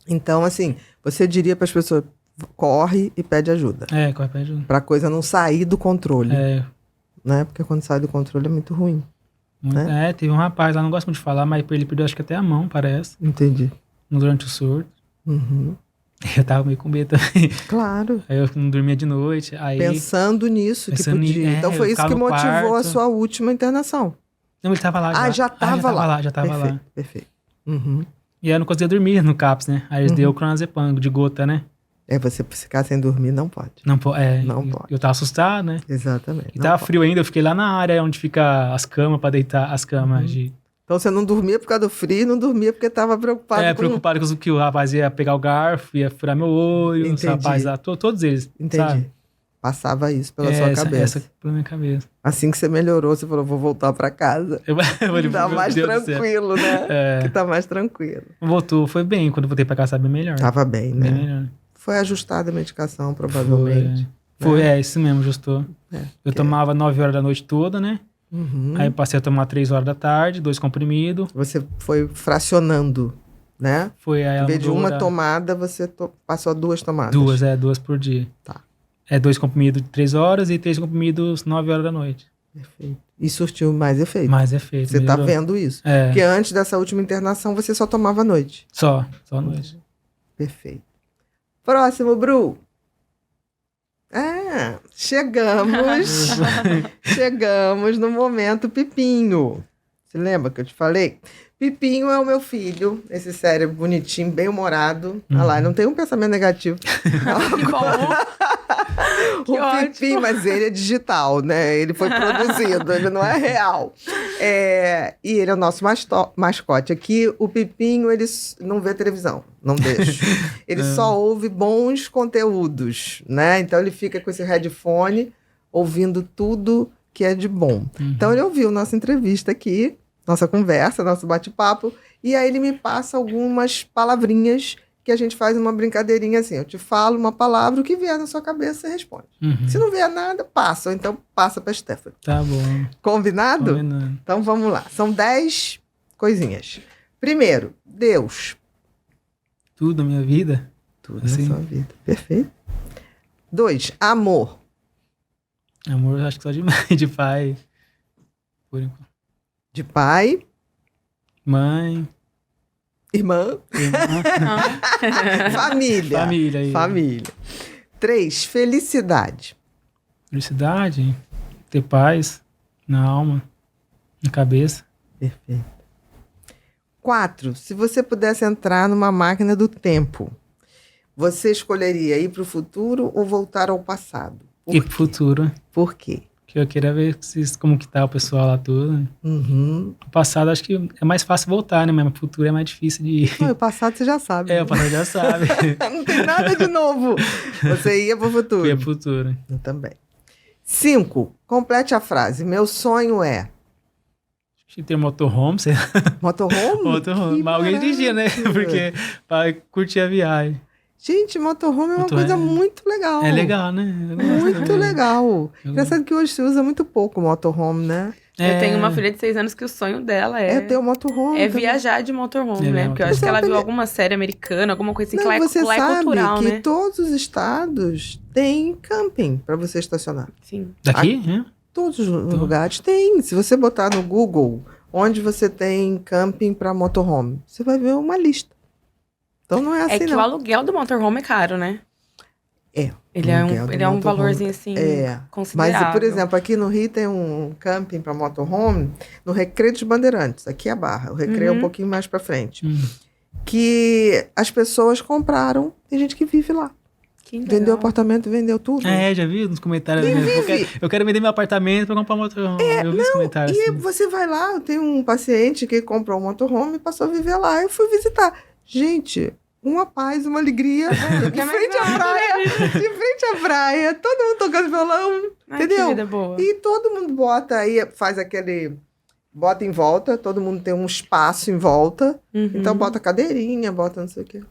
Speaker 1: Então, assim, você diria para as pessoas, corre e pede ajuda.
Speaker 2: É, corre pra ajuda.
Speaker 1: Para a coisa não sair do controle,
Speaker 2: É,
Speaker 1: né? Porque quando sai do controle é muito ruim. Né?
Speaker 2: teve um rapaz lá, não gosto muito de falar, mas ele perdeu acho que até a mão, parece,
Speaker 1: Entendi.
Speaker 2: durante o surto.
Speaker 1: Uhum.
Speaker 2: Eu tava meio com medo também.
Speaker 1: Claro.
Speaker 2: Aí eu não dormia de noite. Aí.
Speaker 1: Pensando nisso, que
Speaker 2: Pensando
Speaker 1: podia.
Speaker 2: em-
Speaker 1: Então
Speaker 2: eu
Speaker 1: foi isso
Speaker 2: ficava
Speaker 1: que
Speaker 2: no
Speaker 1: motivou a
Speaker 2: quarto.
Speaker 1: sua última internação.
Speaker 2: Não, ele tava lá já.
Speaker 1: Já estava lá.
Speaker 2: Já tava
Speaker 1: Perfeito,
Speaker 2: lá.
Speaker 1: perfeito. Uhum.
Speaker 2: E aí eu não conseguia dormir no CAPS, né? Aí eles deu o clonazepam de gota, né?
Speaker 1: É, você ficar sem dormir não pode.
Speaker 2: Não pode.
Speaker 1: Não pode.
Speaker 2: Eu tava assustado, né?
Speaker 1: Exatamente.
Speaker 2: E
Speaker 1: não
Speaker 2: tava
Speaker 1: pode.
Speaker 2: frio ainda, eu fiquei lá na área onde fica as camas pra deitar, as camas de...
Speaker 1: Então você não dormia por causa do frio e não dormia porque estava preocupado com...
Speaker 2: preocupado com que o rapaz ia pegar o garfo, ia furar meu olho, os
Speaker 1: Entendi.
Speaker 2: rapazes lá, todos eles,
Speaker 1: Entendi.
Speaker 2: sabe?
Speaker 1: Passava isso pela sua cabeça.
Speaker 2: Essa pela minha cabeça.
Speaker 1: Assim que você melhorou, você falou, vou voltar para casa.
Speaker 2: Eu falei,
Speaker 1: Tá
Speaker 2: meu
Speaker 1: mais
Speaker 2: Deus do céu.
Speaker 1: tranquilo, né?
Speaker 2: É.
Speaker 1: Que tá mais tranquilo.
Speaker 2: Voltou, foi bem, quando eu voltei pra casa, bem melhor.
Speaker 1: Tava bem,
Speaker 2: Bem
Speaker 1: né?
Speaker 2: melhor.
Speaker 1: Foi ajustada a medicação, provavelmente.
Speaker 2: Foi, isso mesmo, ajustou.
Speaker 1: É,
Speaker 2: Eu tomava 9 horas da noite toda, né?
Speaker 1: Uhum.
Speaker 2: Aí eu passei a tomar 3 horas da tarde, 2 comprimidos.
Speaker 1: Você foi fracionando, né?
Speaker 2: Foi aí
Speaker 1: Em
Speaker 2: ela
Speaker 1: vez de
Speaker 2: mudou
Speaker 1: uma
Speaker 2: pra
Speaker 1: tomada, você passou a 2 tomadas.
Speaker 2: 2 por dia.
Speaker 1: Tá.
Speaker 2: É 2 comprimidos de 3 horas e 3 comprimidos 9 horas da noite.
Speaker 1: Perfeito. E surtiu mais efeito.
Speaker 2: Mais efeito.
Speaker 1: Você tá
Speaker 2: melhorou.
Speaker 1: vendo isso.
Speaker 2: É,
Speaker 1: Porque antes dessa última internação, você só tomava à noite.
Speaker 2: só à noite.
Speaker 1: Perfeito. Próximo, Bru. chegamos no momento Pipinho. Você lembra que eu te falei? Pipinho é o meu filho, esse cérebro bonitinho, bem humorado. Olha lá, não tem um pensamento negativo.
Speaker 3: Que bom. Que
Speaker 1: O
Speaker 3: ótimo.
Speaker 1: Pipinho, mas ele é digital, né? Ele foi produzido, ele não é real. E ele é o nosso mascote. Aqui, o Pipinho, ele não vê televisão, não deixa. Ele só ouve bons conteúdos, né? Então, ele fica com esse headphone, ouvindo tudo que é de bom. Então, ele ouviu nossa entrevista aqui, nossa conversa, nosso bate-papo, e aí ele me passa algumas palavrinhas que a gente faz uma brincadeirinha assim. Eu te falo uma palavra, o que vier na sua cabeça, você responde. Se não vier nada, passa. Ou então, passa para Stephanie.
Speaker 2: Tá bom.
Speaker 1: Combinado?
Speaker 2: Combinado.
Speaker 1: Então, vamos lá. São 10 coisinhas. Primeiro, Deus.
Speaker 2: Tudo, minha vida.
Speaker 1: Tudo
Speaker 2: Assim.
Speaker 1: na sua vida. Perfeito. 2, amor.
Speaker 2: Amor, acho que só de mãe, de pai. Por enquanto.
Speaker 1: De pai,
Speaker 2: Mãe,
Speaker 1: irmã,
Speaker 2: irmã,
Speaker 1: família.
Speaker 2: família. Aí.
Speaker 1: Família. 3, felicidade.
Speaker 2: Felicidade, ter paz na alma, na cabeça.
Speaker 1: Perfeito. 4, se você pudesse entrar numa máquina do tempo, você escolheria ir para o futuro ou voltar ao passado?
Speaker 2: E pro futuro,
Speaker 1: Por quê?
Speaker 2: que eu queria ver como que tá o pessoal lá tudo.
Speaker 1: Uhum.
Speaker 2: O passado acho que é mais fácil voltar, né? Mas o futuro é mais difícil de ir.
Speaker 1: Não, o passado você já sabe.
Speaker 2: É, o passado já sabe.
Speaker 1: Não tem nada de novo. Você ia para o futuro.
Speaker 2: E é pro futuro.
Speaker 1: Eu também. 5, complete a frase. Meu sonho é...
Speaker 2: Acho que ter motorhome, sei lá.
Speaker 1: Motorhome?
Speaker 2: Motorhome.
Speaker 1: Que
Speaker 2: Mas alguém dirigia, né?
Speaker 1: maravilha.
Speaker 2: Porque pra curtir a viagem.
Speaker 1: Gente, motorhome é uma
Speaker 2: Motorhome
Speaker 1: coisa muito legal.
Speaker 2: É legal, né? Eu gosto
Speaker 1: Muito
Speaker 2: também.
Speaker 1: legal.
Speaker 2: Eu
Speaker 1: Engraçado que hoje se usa muito pouco o motorhome, né?
Speaker 3: Eu tenho uma filha de 6 anos que o sonho dela
Speaker 1: É ter o motorhome.
Speaker 3: é
Speaker 1: também.
Speaker 3: viajar de motorhome,
Speaker 2: É
Speaker 3: né?
Speaker 2: mesmo.
Speaker 3: Porque eu acho que ela viu
Speaker 1: Exatamente.
Speaker 3: alguma série americana, alguma coisa assim,
Speaker 1: Não,
Speaker 3: que lá é,
Speaker 1: você
Speaker 3: lá é
Speaker 1: sabe
Speaker 3: cultural,
Speaker 1: que
Speaker 3: né?
Speaker 1: todos os estados têm camping para você estacionar.
Speaker 3: Sim.
Speaker 2: Daqui? né?
Speaker 1: Todos os lugares têm. Se você botar no Google onde você tem camping para motorhome, você vai ver uma lista. Então não é assim,
Speaker 3: É que
Speaker 1: não.
Speaker 3: o aluguel do motorhome é caro, né?
Speaker 1: É.
Speaker 3: Ele
Speaker 1: o
Speaker 3: é
Speaker 1: aluguel
Speaker 3: um,
Speaker 1: do
Speaker 3: ele é um
Speaker 1: motorhome
Speaker 3: valorzinho assim
Speaker 1: Mas,
Speaker 3: considerável.
Speaker 1: por exemplo, aqui no Rio tem um camping para motorhome no Recreio dos Bandeirantes. Aqui é a Barra. O Recreio é um pouquinho mais para frente. Que as pessoas compraram. Tem gente que vive lá.
Speaker 3: Que legal.
Speaker 1: Vendeu apartamento, vendeu tudo.
Speaker 2: É, já vi nos comentários. Eu quero vender meu apartamento pra comprar um motorhome. Eu vi os comentários.
Speaker 1: E
Speaker 2: assim.
Speaker 1: você vai lá, eu tenho um paciente que comprou um motorhome e passou a viver lá. Eu fui visitar. Gente, uma paz, uma alegria. De
Speaker 3: quer mais
Speaker 1: frente à
Speaker 3: nada,
Speaker 1: praia. De frente à praia. Todo mundo tocando violão.
Speaker 3: Ai,
Speaker 1: entendeu?
Speaker 3: Que vida boa.
Speaker 1: E todo mundo bota aí, faz aquele... Bota em volta, todo mundo tem um espaço em volta.
Speaker 3: Uhum.
Speaker 1: Então bota cadeirinha, bota não sei o quê.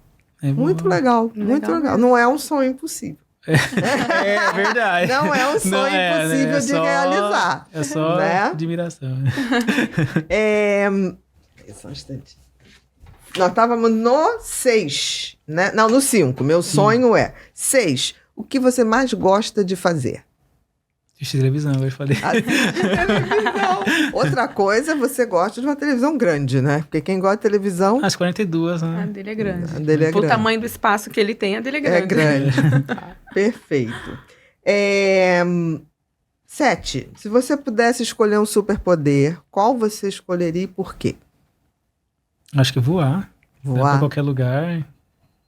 Speaker 2: É
Speaker 1: Muito
Speaker 2: bom.
Speaker 1: legal, muito
Speaker 3: Legal
Speaker 1: legal.
Speaker 3: mesmo.
Speaker 1: Não é um sonho impossível.
Speaker 2: É verdade.
Speaker 1: Não é um sonho
Speaker 2: Não é, né?
Speaker 1: impossível
Speaker 2: É
Speaker 1: de
Speaker 2: só-
Speaker 1: realizar.
Speaker 2: É só
Speaker 1: Né?
Speaker 2: admiração.
Speaker 1: Só um instante. Nós estávamos no 6, né? Não, no 5. Meu sonho é 6. O que você mais gosta de fazer?
Speaker 2: Assistir televisão, eu falei.
Speaker 1: Assistir televisão. Outra coisa, você gosta de uma televisão grande, né? Porque quem gosta de televisão,
Speaker 2: Às 42,
Speaker 3: A
Speaker 2: né?
Speaker 3: dele é grande.
Speaker 1: a dele é
Speaker 3: Pro
Speaker 1: grande.
Speaker 3: tamanho do espaço que ele tem, a dele é grande.
Speaker 1: É grande. Perfeito. 7. Se você pudesse escolher um superpoder, qual você escolheria e por quê?
Speaker 2: Acho que voar. Dá pra
Speaker 1: Voar.
Speaker 2: qualquer lugar.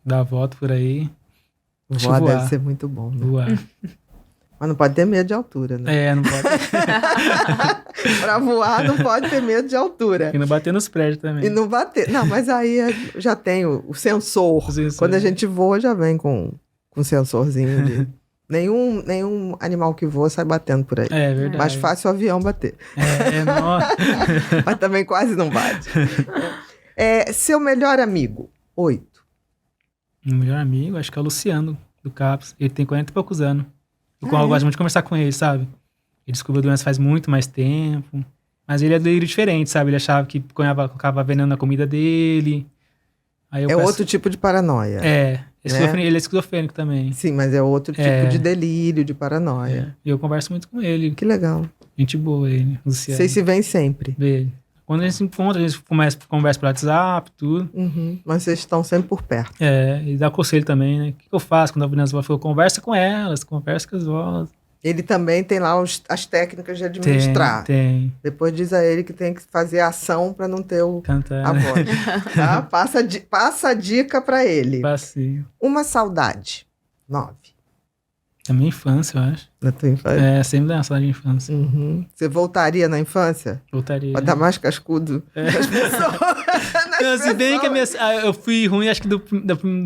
Speaker 2: Dar a volta por aí. Acho que
Speaker 1: Voar
Speaker 2: voar.
Speaker 1: deve ser muito bom, né?
Speaker 2: Voar.
Speaker 1: Mas não pode ter medo de altura, né?
Speaker 2: É, não pode.
Speaker 1: Pra voar não pode ter medo de altura.
Speaker 2: E não bater nos prédios também.
Speaker 1: E não bater. Não, mas aí já tem o sensor.
Speaker 2: O sensor.
Speaker 1: Quando a gente voa, já vem com sensorzinho de... Nenhum animal que voa sai batendo por aí.
Speaker 2: É verdade.
Speaker 1: Mais fácil o avião bater.
Speaker 2: Nossa.
Speaker 1: Mas também quase não bate. Seu melhor amigo. 8.
Speaker 2: Meu melhor amigo, acho que é o Luciano, do CAPS. Ele tem 40 e poucos anos. Eu
Speaker 1: Ah, é?
Speaker 2: gosto muito de conversar com ele, sabe? Ele descobriu a doença faz muito mais tempo. Mas ele é delírio diferente, sabe? Ele achava que colocava veneno na comida dele. Aí eu
Speaker 1: É
Speaker 2: peço-
Speaker 1: outro tipo de paranoia.
Speaker 2: Ele é esquizofrênico também.
Speaker 1: Sim, mas é outro tipo
Speaker 2: É.
Speaker 1: de delírio, de paranoia.
Speaker 2: E eu converso muito com ele.
Speaker 1: Que legal.
Speaker 2: Gente boa ele, Luciano.
Speaker 1: Vocês se veem sempre.
Speaker 2: Vê. Quando a gente se encontra, a gente conversa pelo WhatsApp, tudo.
Speaker 1: Uhum. Mas vocês estão sempre por perto.
Speaker 2: E dá conselho também, né? O que eu faço quando a Vanessa fala? Eu converso com elas, converso com as vozes.
Speaker 1: Ele também tem lá as técnicas de administrar.
Speaker 2: Tem.
Speaker 1: Depois diz a ele que tem que fazer ação para não ter
Speaker 2: Cantar.
Speaker 1: a voz. Tá? Passa a dica para ele.
Speaker 2: Passeio.
Speaker 1: Uma saudade. 9.
Speaker 2: Da minha infância, eu acho.
Speaker 1: Da tua infância?
Speaker 2: Sempre dá uma saudade de infância.
Speaker 1: Uhum. Você voltaria na infância?
Speaker 2: Voltaria.
Speaker 1: Pra dar mais cascudo nas pessoas.
Speaker 2: Não, se bem que eu fui ruim, acho que do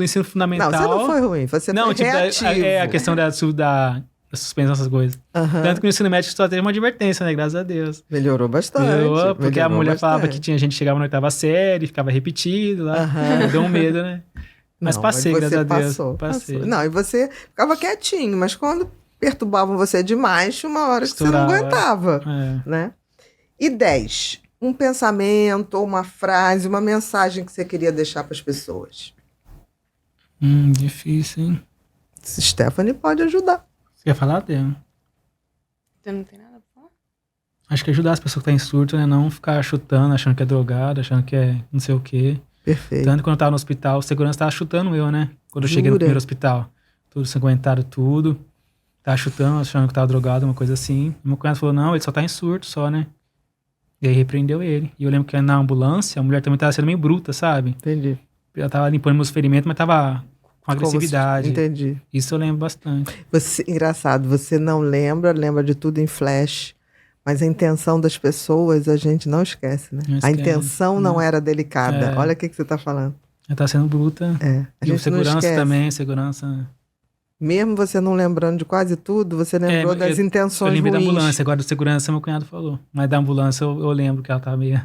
Speaker 2: ensino fundamental.
Speaker 1: Não, você não foi ruim. Você foi reativo.
Speaker 2: A questão da suspensão, essas coisas.
Speaker 1: Uhum.
Speaker 2: Tanto que no ensino médio só teve uma advertência, né? Graças a Deus.
Speaker 1: Melhorou bastante.
Speaker 2: Porque a mulher falava que tinha gente que chegava na 8ª série, ficava repetido lá. Deu um medo, né? Mas passei, graças a Deus. Passei.
Speaker 1: Não, e você ficava quietinho, mas quando perturbavam você demais, tinha uma hora que você não aguentava. Né? E 10. Um pensamento, ou uma frase, uma mensagem que você queria deixar para as pessoas.
Speaker 2: Difícil, hein?
Speaker 1: Stephanie pode ajudar.
Speaker 2: Você quer falar, Débora?
Speaker 3: Você não tem nada pra falar?
Speaker 2: Acho que ajudar as pessoas que estão em surto, né? Não ficar chutando, achando que é drogado, achando que é não sei o quê.
Speaker 1: Perfeito.
Speaker 2: Tanto que quando eu tava no hospital, o segurança tava chutando eu, né? Quando eu cheguei no primeiro hospital. Tudo sanguentado, tudo. Tava chutando, achando que tava drogado, uma coisa assim. E meu cunhado falou, não, ele só tá em surto, só, né? E aí repreendeu ele. E eu lembro que na ambulância, a mulher também tava sendo meio bruta, sabe?
Speaker 1: Entendi.
Speaker 2: Ela tava limpando meus ferimentos, mas tava com agressividade.
Speaker 1: Entendi.
Speaker 2: Isso eu lembro bastante.
Speaker 1: Engraçado, você não lembra de tudo em flash. Mas a intenção das pessoas a gente não esquece, né?
Speaker 2: Não esquece,
Speaker 1: a intenção não era delicada. Olha o que você está falando.
Speaker 2: Ela tá sendo bruta.
Speaker 1: A gente
Speaker 2: segurança
Speaker 1: não esquece.
Speaker 2: também, segurança.
Speaker 1: Mesmo você não lembrando de quase tudo, você lembrou das intenções ruins.
Speaker 2: Eu lembrei da ambulância, agora do segurança meu cunhado falou. Mas da ambulância eu lembro que ela tava meio...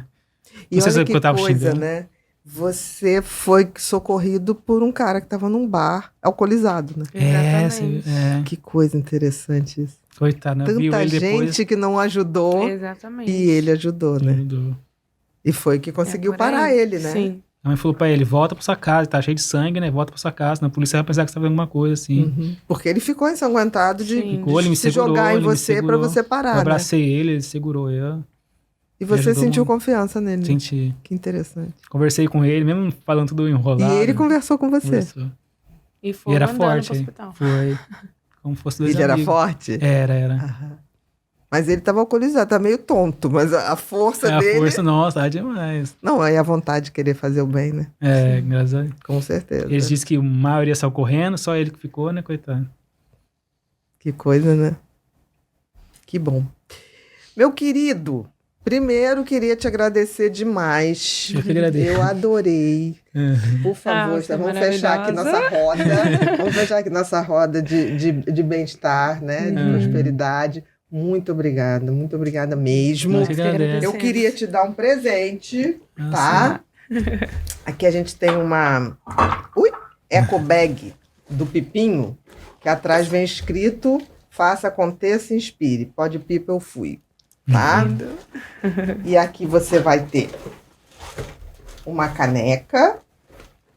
Speaker 1: E não olha que coisa, né? Você foi socorrido por um cara que estava num bar alcoolizado, né?
Speaker 3: Exatamente.
Speaker 1: Que coisa interessante isso.
Speaker 2: Coitado, né?
Speaker 1: Tanta gente que não ajudou.
Speaker 3: Exatamente.
Speaker 1: E ele ajudou, né?
Speaker 2: Ajudou.
Speaker 1: E foi que conseguiu parar ele, né?
Speaker 3: Sim.
Speaker 2: A mãe falou pra ele, volta pra sua casa, tá cheio de sangue, né? Volta pra sua casa, senão a polícia vai pensar que você tá fazendo alguma coisa, assim.
Speaker 1: Uhum. Porque ele ficou ensanguentado de
Speaker 2: ele
Speaker 1: se jogar em você pra você parar,
Speaker 2: eu abracei ele segurou eu.
Speaker 1: E você sentiu confiança nele?
Speaker 2: Senti.
Speaker 1: Que interessante.
Speaker 2: Conversei com ele, mesmo falando tudo enrolado.
Speaker 1: E ele conversou com você?
Speaker 2: Conversou.
Speaker 3: E foi
Speaker 2: era
Speaker 3: andando
Speaker 2: forte,
Speaker 3: pro hospital.
Speaker 2: Foi. Como fosse dois
Speaker 1: ele
Speaker 2: amigos.
Speaker 1: Era forte?
Speaker 2: Era.
Speaker 1: Aham. Mas ele estava alcoolizado, tá meio tonto, mas a força dele...
Speaker 2: A força, nossa, tá demais.
Speaker 1: Não, aí a vontade de querer fazer o bem, né?
Speaker 2: Graças a Deus.
Speaker 1: Com certeza.
Speaker 2: Eles disseram que a maioria saiu correndo, só ele que ficou, né, coitado.
Speaker 1: Que coisa, né? Que bom. Meu querido, primeiro queria te agradecer demais.
Speaker 2: Eu que agradeço.
Speaker 1: Eu adorei. Por favor, vamos fechar aqui nossa roda. Vamos fechar aqui nossa roda de bem-estar, né? De prosperidade. Muito obrigada mesmo. Eu queria te dar um presente, tá? Aqui a gente tem uma eco bag do Pipinho, que atrás vem escrito: faça, aconteça, inspire. Pode pipa, eu fui. Tá? E aqui você vai ter uma caneca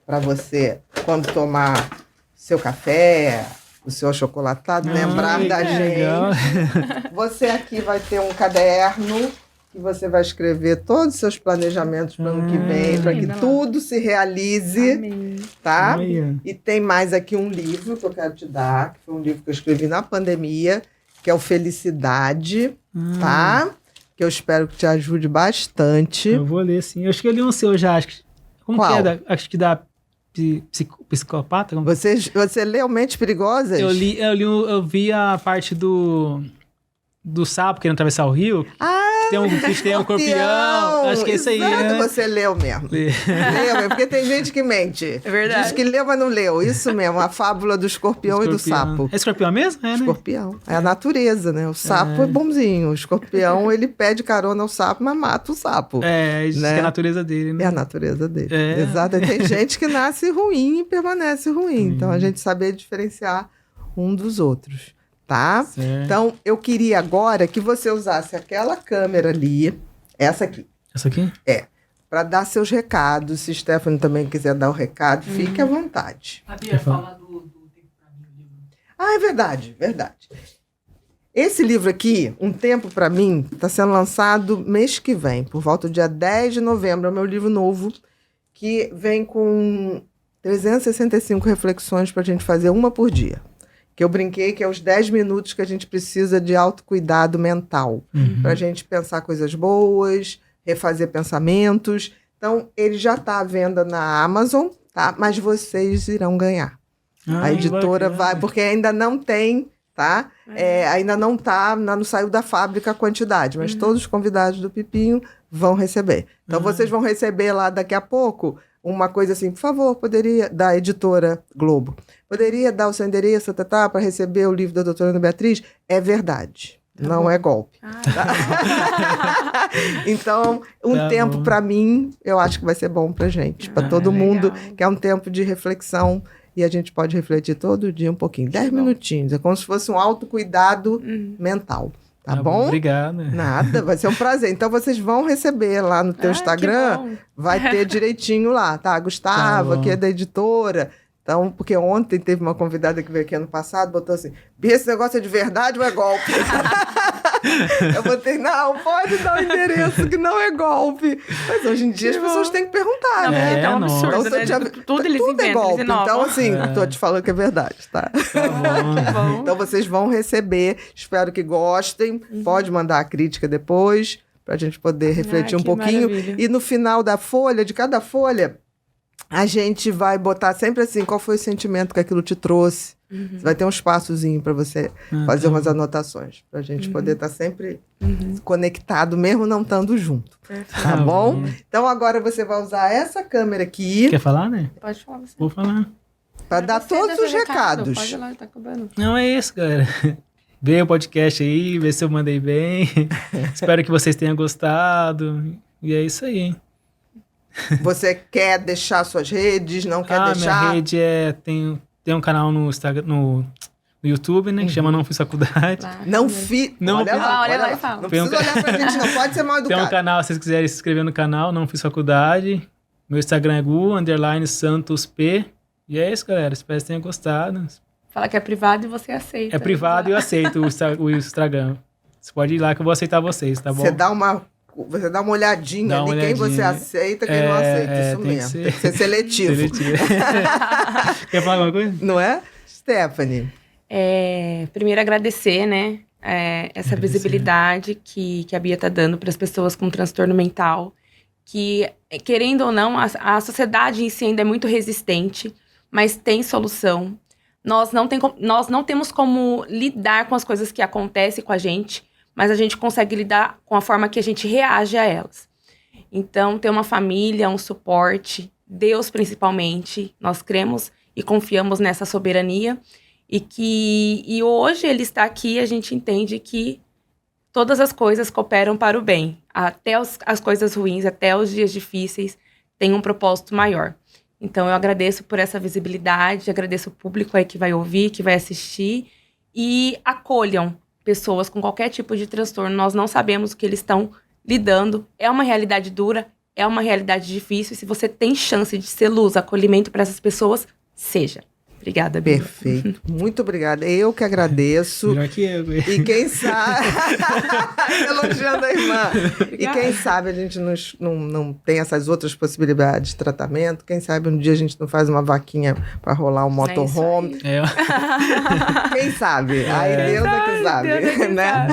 Speaker 1: para você, quando tomar seu café, o seu achocolatado, lembrar da gente. Você aqui vai ter um caderno que você vai escrever todos os seus planejamentos para o ano que vem, para que tudo se realize.
Speaker 3: Amém.
Speaker 1: Tá? E tem mais aqui um livro que eu quero te dar, que foi um livro que eu escrevi na pandemia, que é o Felicidade, tá? Que eu espero que te ajude bastante.
Speaker 2: Eu vou ler, sim. Eu acho que eu li um seu já, acho que... Como
Speaker 1: Qual?
Speaker 2: que é? Acho que da psicopata?
Speaker 1: Você leu Mentes Perigosas?
Speaker 2: Eu vi a parte do sapo querendo atravessar o rio. Que tem um escorpião. Acho que é isso aí, né?
Speaker 1: Você leu mesmo. Leu mesmo, porque tem gente que mente.
Speaker 3: É verdade.
Speaker 1: Diz que leu, mas não leu. Isso mesmo, a fábula do escorpião e do sapo.
Speaker 2: É escorpião mesmo? É, né?
Speaker 1: Escorpião. É a natureza, né? O sapo é bonzinho. O escorpião, ele pede carona ao sapo, mas mata o sapo.
Speaker 2: Isso é a natureza dele, né?
Speaker 1: É a natureza dele. Exato. Tem gente que nasce ruim e permanece ruim. Então, a gente saber diferenciar um dos outros. Tá?
Speaker 2: Certo.
Speaker 1: Então, eu queria agora que você usasse aquela câmera ali, essa aqui.
Speaker 2: Essa aqui?
Speaker 1: Para dar seus recados. Se Stephanie também quiser dar o recado, fique à vontade.
Speaker 2: A Bia falar do Tempo pra Mim, o livro.
Speaker 1: É verdade. Esse livro aqui, Um Tempo para Mim, está sendo lançado mês que vem, por volta do dia 10 de novembro. É o meu livro novo, que vem com 365 reflexões para a gente fazer uma por dia. que eu brinquei que é os 10 minutos que a gente precisa de autocuidado mental. Para a gente pensar coisas boas, refazer pensamentos. Então, ele já está à venda na Amazon, tá? Mas vocês irão ganhar. A editora vai, porque ainda não tem, tá? Ainda não tá, não saiu da fábrica a quantidade, mas todos os convidados do Pipinho vão receber. Então, vocês vão receber lá daqui a pouco uma coisa assim, por favor, poderia, da editora Globo, poderia dar o seu endereço, para receber o livro da doutora Ana Beatriz? É verdade. Não é golpe. Então, tempo para mim, eu acho que vai ser bom pra gente, para todo mundo, que é um tempo de reflexão e a gente pode refletir todo dia um pouquinho, 10 minutinhos, é como se fosse um autocuidado mental. Tá bom?
Speaker 2: Obrigado.
Speaker 1: Nada, vai ser um prazer. Então, vocês vão receber lá no teu Instagram, vai ter direitinho lá, tá? Gustavo, que é da editora. Então, porque ontem teve uma convidada que veio aqui ano passado, botou assim, Bia, esse negócio é de verdade ou é golpe? Eu botei, não, pode dar o endereço que não é golpe. Mas hoje em dia as pessoas têm que perguntar, né?
Speaker 3: É um absurdo,
Speaker 1: então,
Speaker 3: né? Tudo eles inventam,
Speaker 1: é golpe.
Speaker 3: eles inovam.
Speaker 1: Então, assim, tô te falando que é verdade, tá?
Speaker 2: Tá bom.
Speaker 1: Então, vocês vão receber. Espero que gostem. Pode mandar a crítica depois, pra gente poder refletir um pouquinho.
Speaker 3: Maravilha.
Speaker 1: E no final da folha, de cada folha, a gente vai botar sempre assim, qual foi o sentimento que aquilo te trouxe. Você vai ter um espaçozinho para você fazer umas anotações, para a gente poder estar sempre conectado, mesmo não estando junto. Tá bom? Então agora você vai usar essa câmera aqui.
Speaker 2: Quer falar, né?
Speaker 3: Pode falar você.
Speaker 2: Vou falar.
Speaker 1: Para dar todos os recados.
Speaker 3: Pode ir lá, tá acabando.
Speaker 2: Não, é isso, galera. Vê o podcast aí, vê se eu mandei bem. Espero que vocês tenham gostado. E é isso aí.
Speaker 1: Você quer deixar suas redes? Não quer deixar?
Speaker 2: Minha rede tem um canal no Instagram, no YouTube, né? Que chama Não Fiz Faculdade.
Speaker 1: Não fiz.
Speaker 3: Olha lá e fala.
Speaker 1: Não precisa olhar pra gente, não pode ser mal educado.
Speaker 2: Tem um canal, se vocês quiserem se inscrever no canal, Não Fiz Faculdade. Meu Instagram é gu_SantosP. E é isso, galera. Espero que tenham gostado.
Speaker 3: Fala que é privado e você aceita.
Speaker 2: É privado e eu aceito o Instagram. Você pode ir lá que eu vou aceitar vocês, tá bom?
Speaker 1: Você dá uma olhadinha ali, quem você aceita, quem não aceita. Isso mesmo. Tem que ser seletivo.
Speaker 2: Quer falar alguma coisa?
Speaker 1: Não é? Stephanie.
Speaker 3: Primeiro agradecer, né? Essa visibilidade que a Bia tá dando para as pessoas com transtorno mental. Que, querendo ou não, a sociedade em si ainda é muito resistente, mas tem solução. Nós não temos como lidar com as coisas que acontecem com a gente, mas a gente consegue lidar com a forma que a gente reage a elas. Então, ter uma família, um suporte, Deus principalmente, nós cremos e confiamos nessa soberania, e hoje Ele está aqui, a gente entende que todas as coisas cooperam para o bem, até as coisas ruins, até os dias difíceis, tem um propósito maior. Então, eu agradeço por essa visibilidade, agradeço o público aí que vai ouvir, que vai assistir, e acolham pessoas com qualquer tipo de transtorno. Nós não sabemos o que eles estão lidando. É uma realidade dura, é uma realidade difícil. E se você tem chance de ser luz, acolhimento para essas pessoas, seja. Obrigada, Bia.
Speaker 1: Perfeito. Muito obrigada. Eu que agradeço.
Speaker 2: Melhor que eu.
Speaker 1: E quem sabe... Elogiando a irmã.
Speaker 3: Obrigada.
Speaker 1: E quem sabe a gente não tem essas outras possibilidades de tratamento. Quem sabe um dia a gente não faz uma vaquinha para rolar um motorhome. Quem sabe? Aí Deus é que sabe. Né?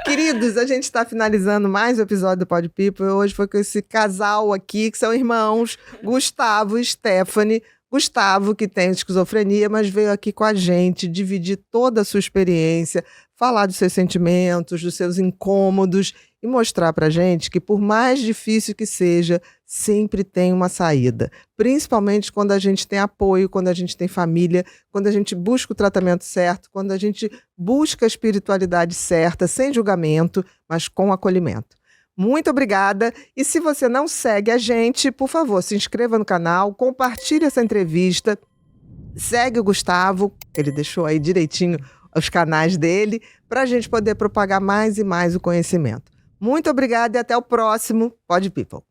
Speaker 1: Queridos, a gente está finalizando mais um episódio do Pod People. Hoje foi com esse casal aqui, que são irmãos, Gustavo e Stephanie. Gustavo, que tem esquizofrenia, mas veio aqui com a gente dividir toda a sua experiência, falar dos seus sentimentos, dos seus incômodos e mostrar pra gente que, por mais difícil que seja, sempre tem uma saída. Principalmente quando a gente tem apoio, quando a gente tem família, quando a gente busca o tratamento certo, quando a gente busca a espiritualidade certa, sem julgamento, mas com acolhimento. Muito obrigada. E se você não segue a gente, por favor, se inscreva no canal, compartilhe essa entrevista, segue o Gustavo, ele deixou aí direitinho os canais dele, para a gente poder propagar mais e mais o conhecimento. Muito obrigada e até o próximo Pod People.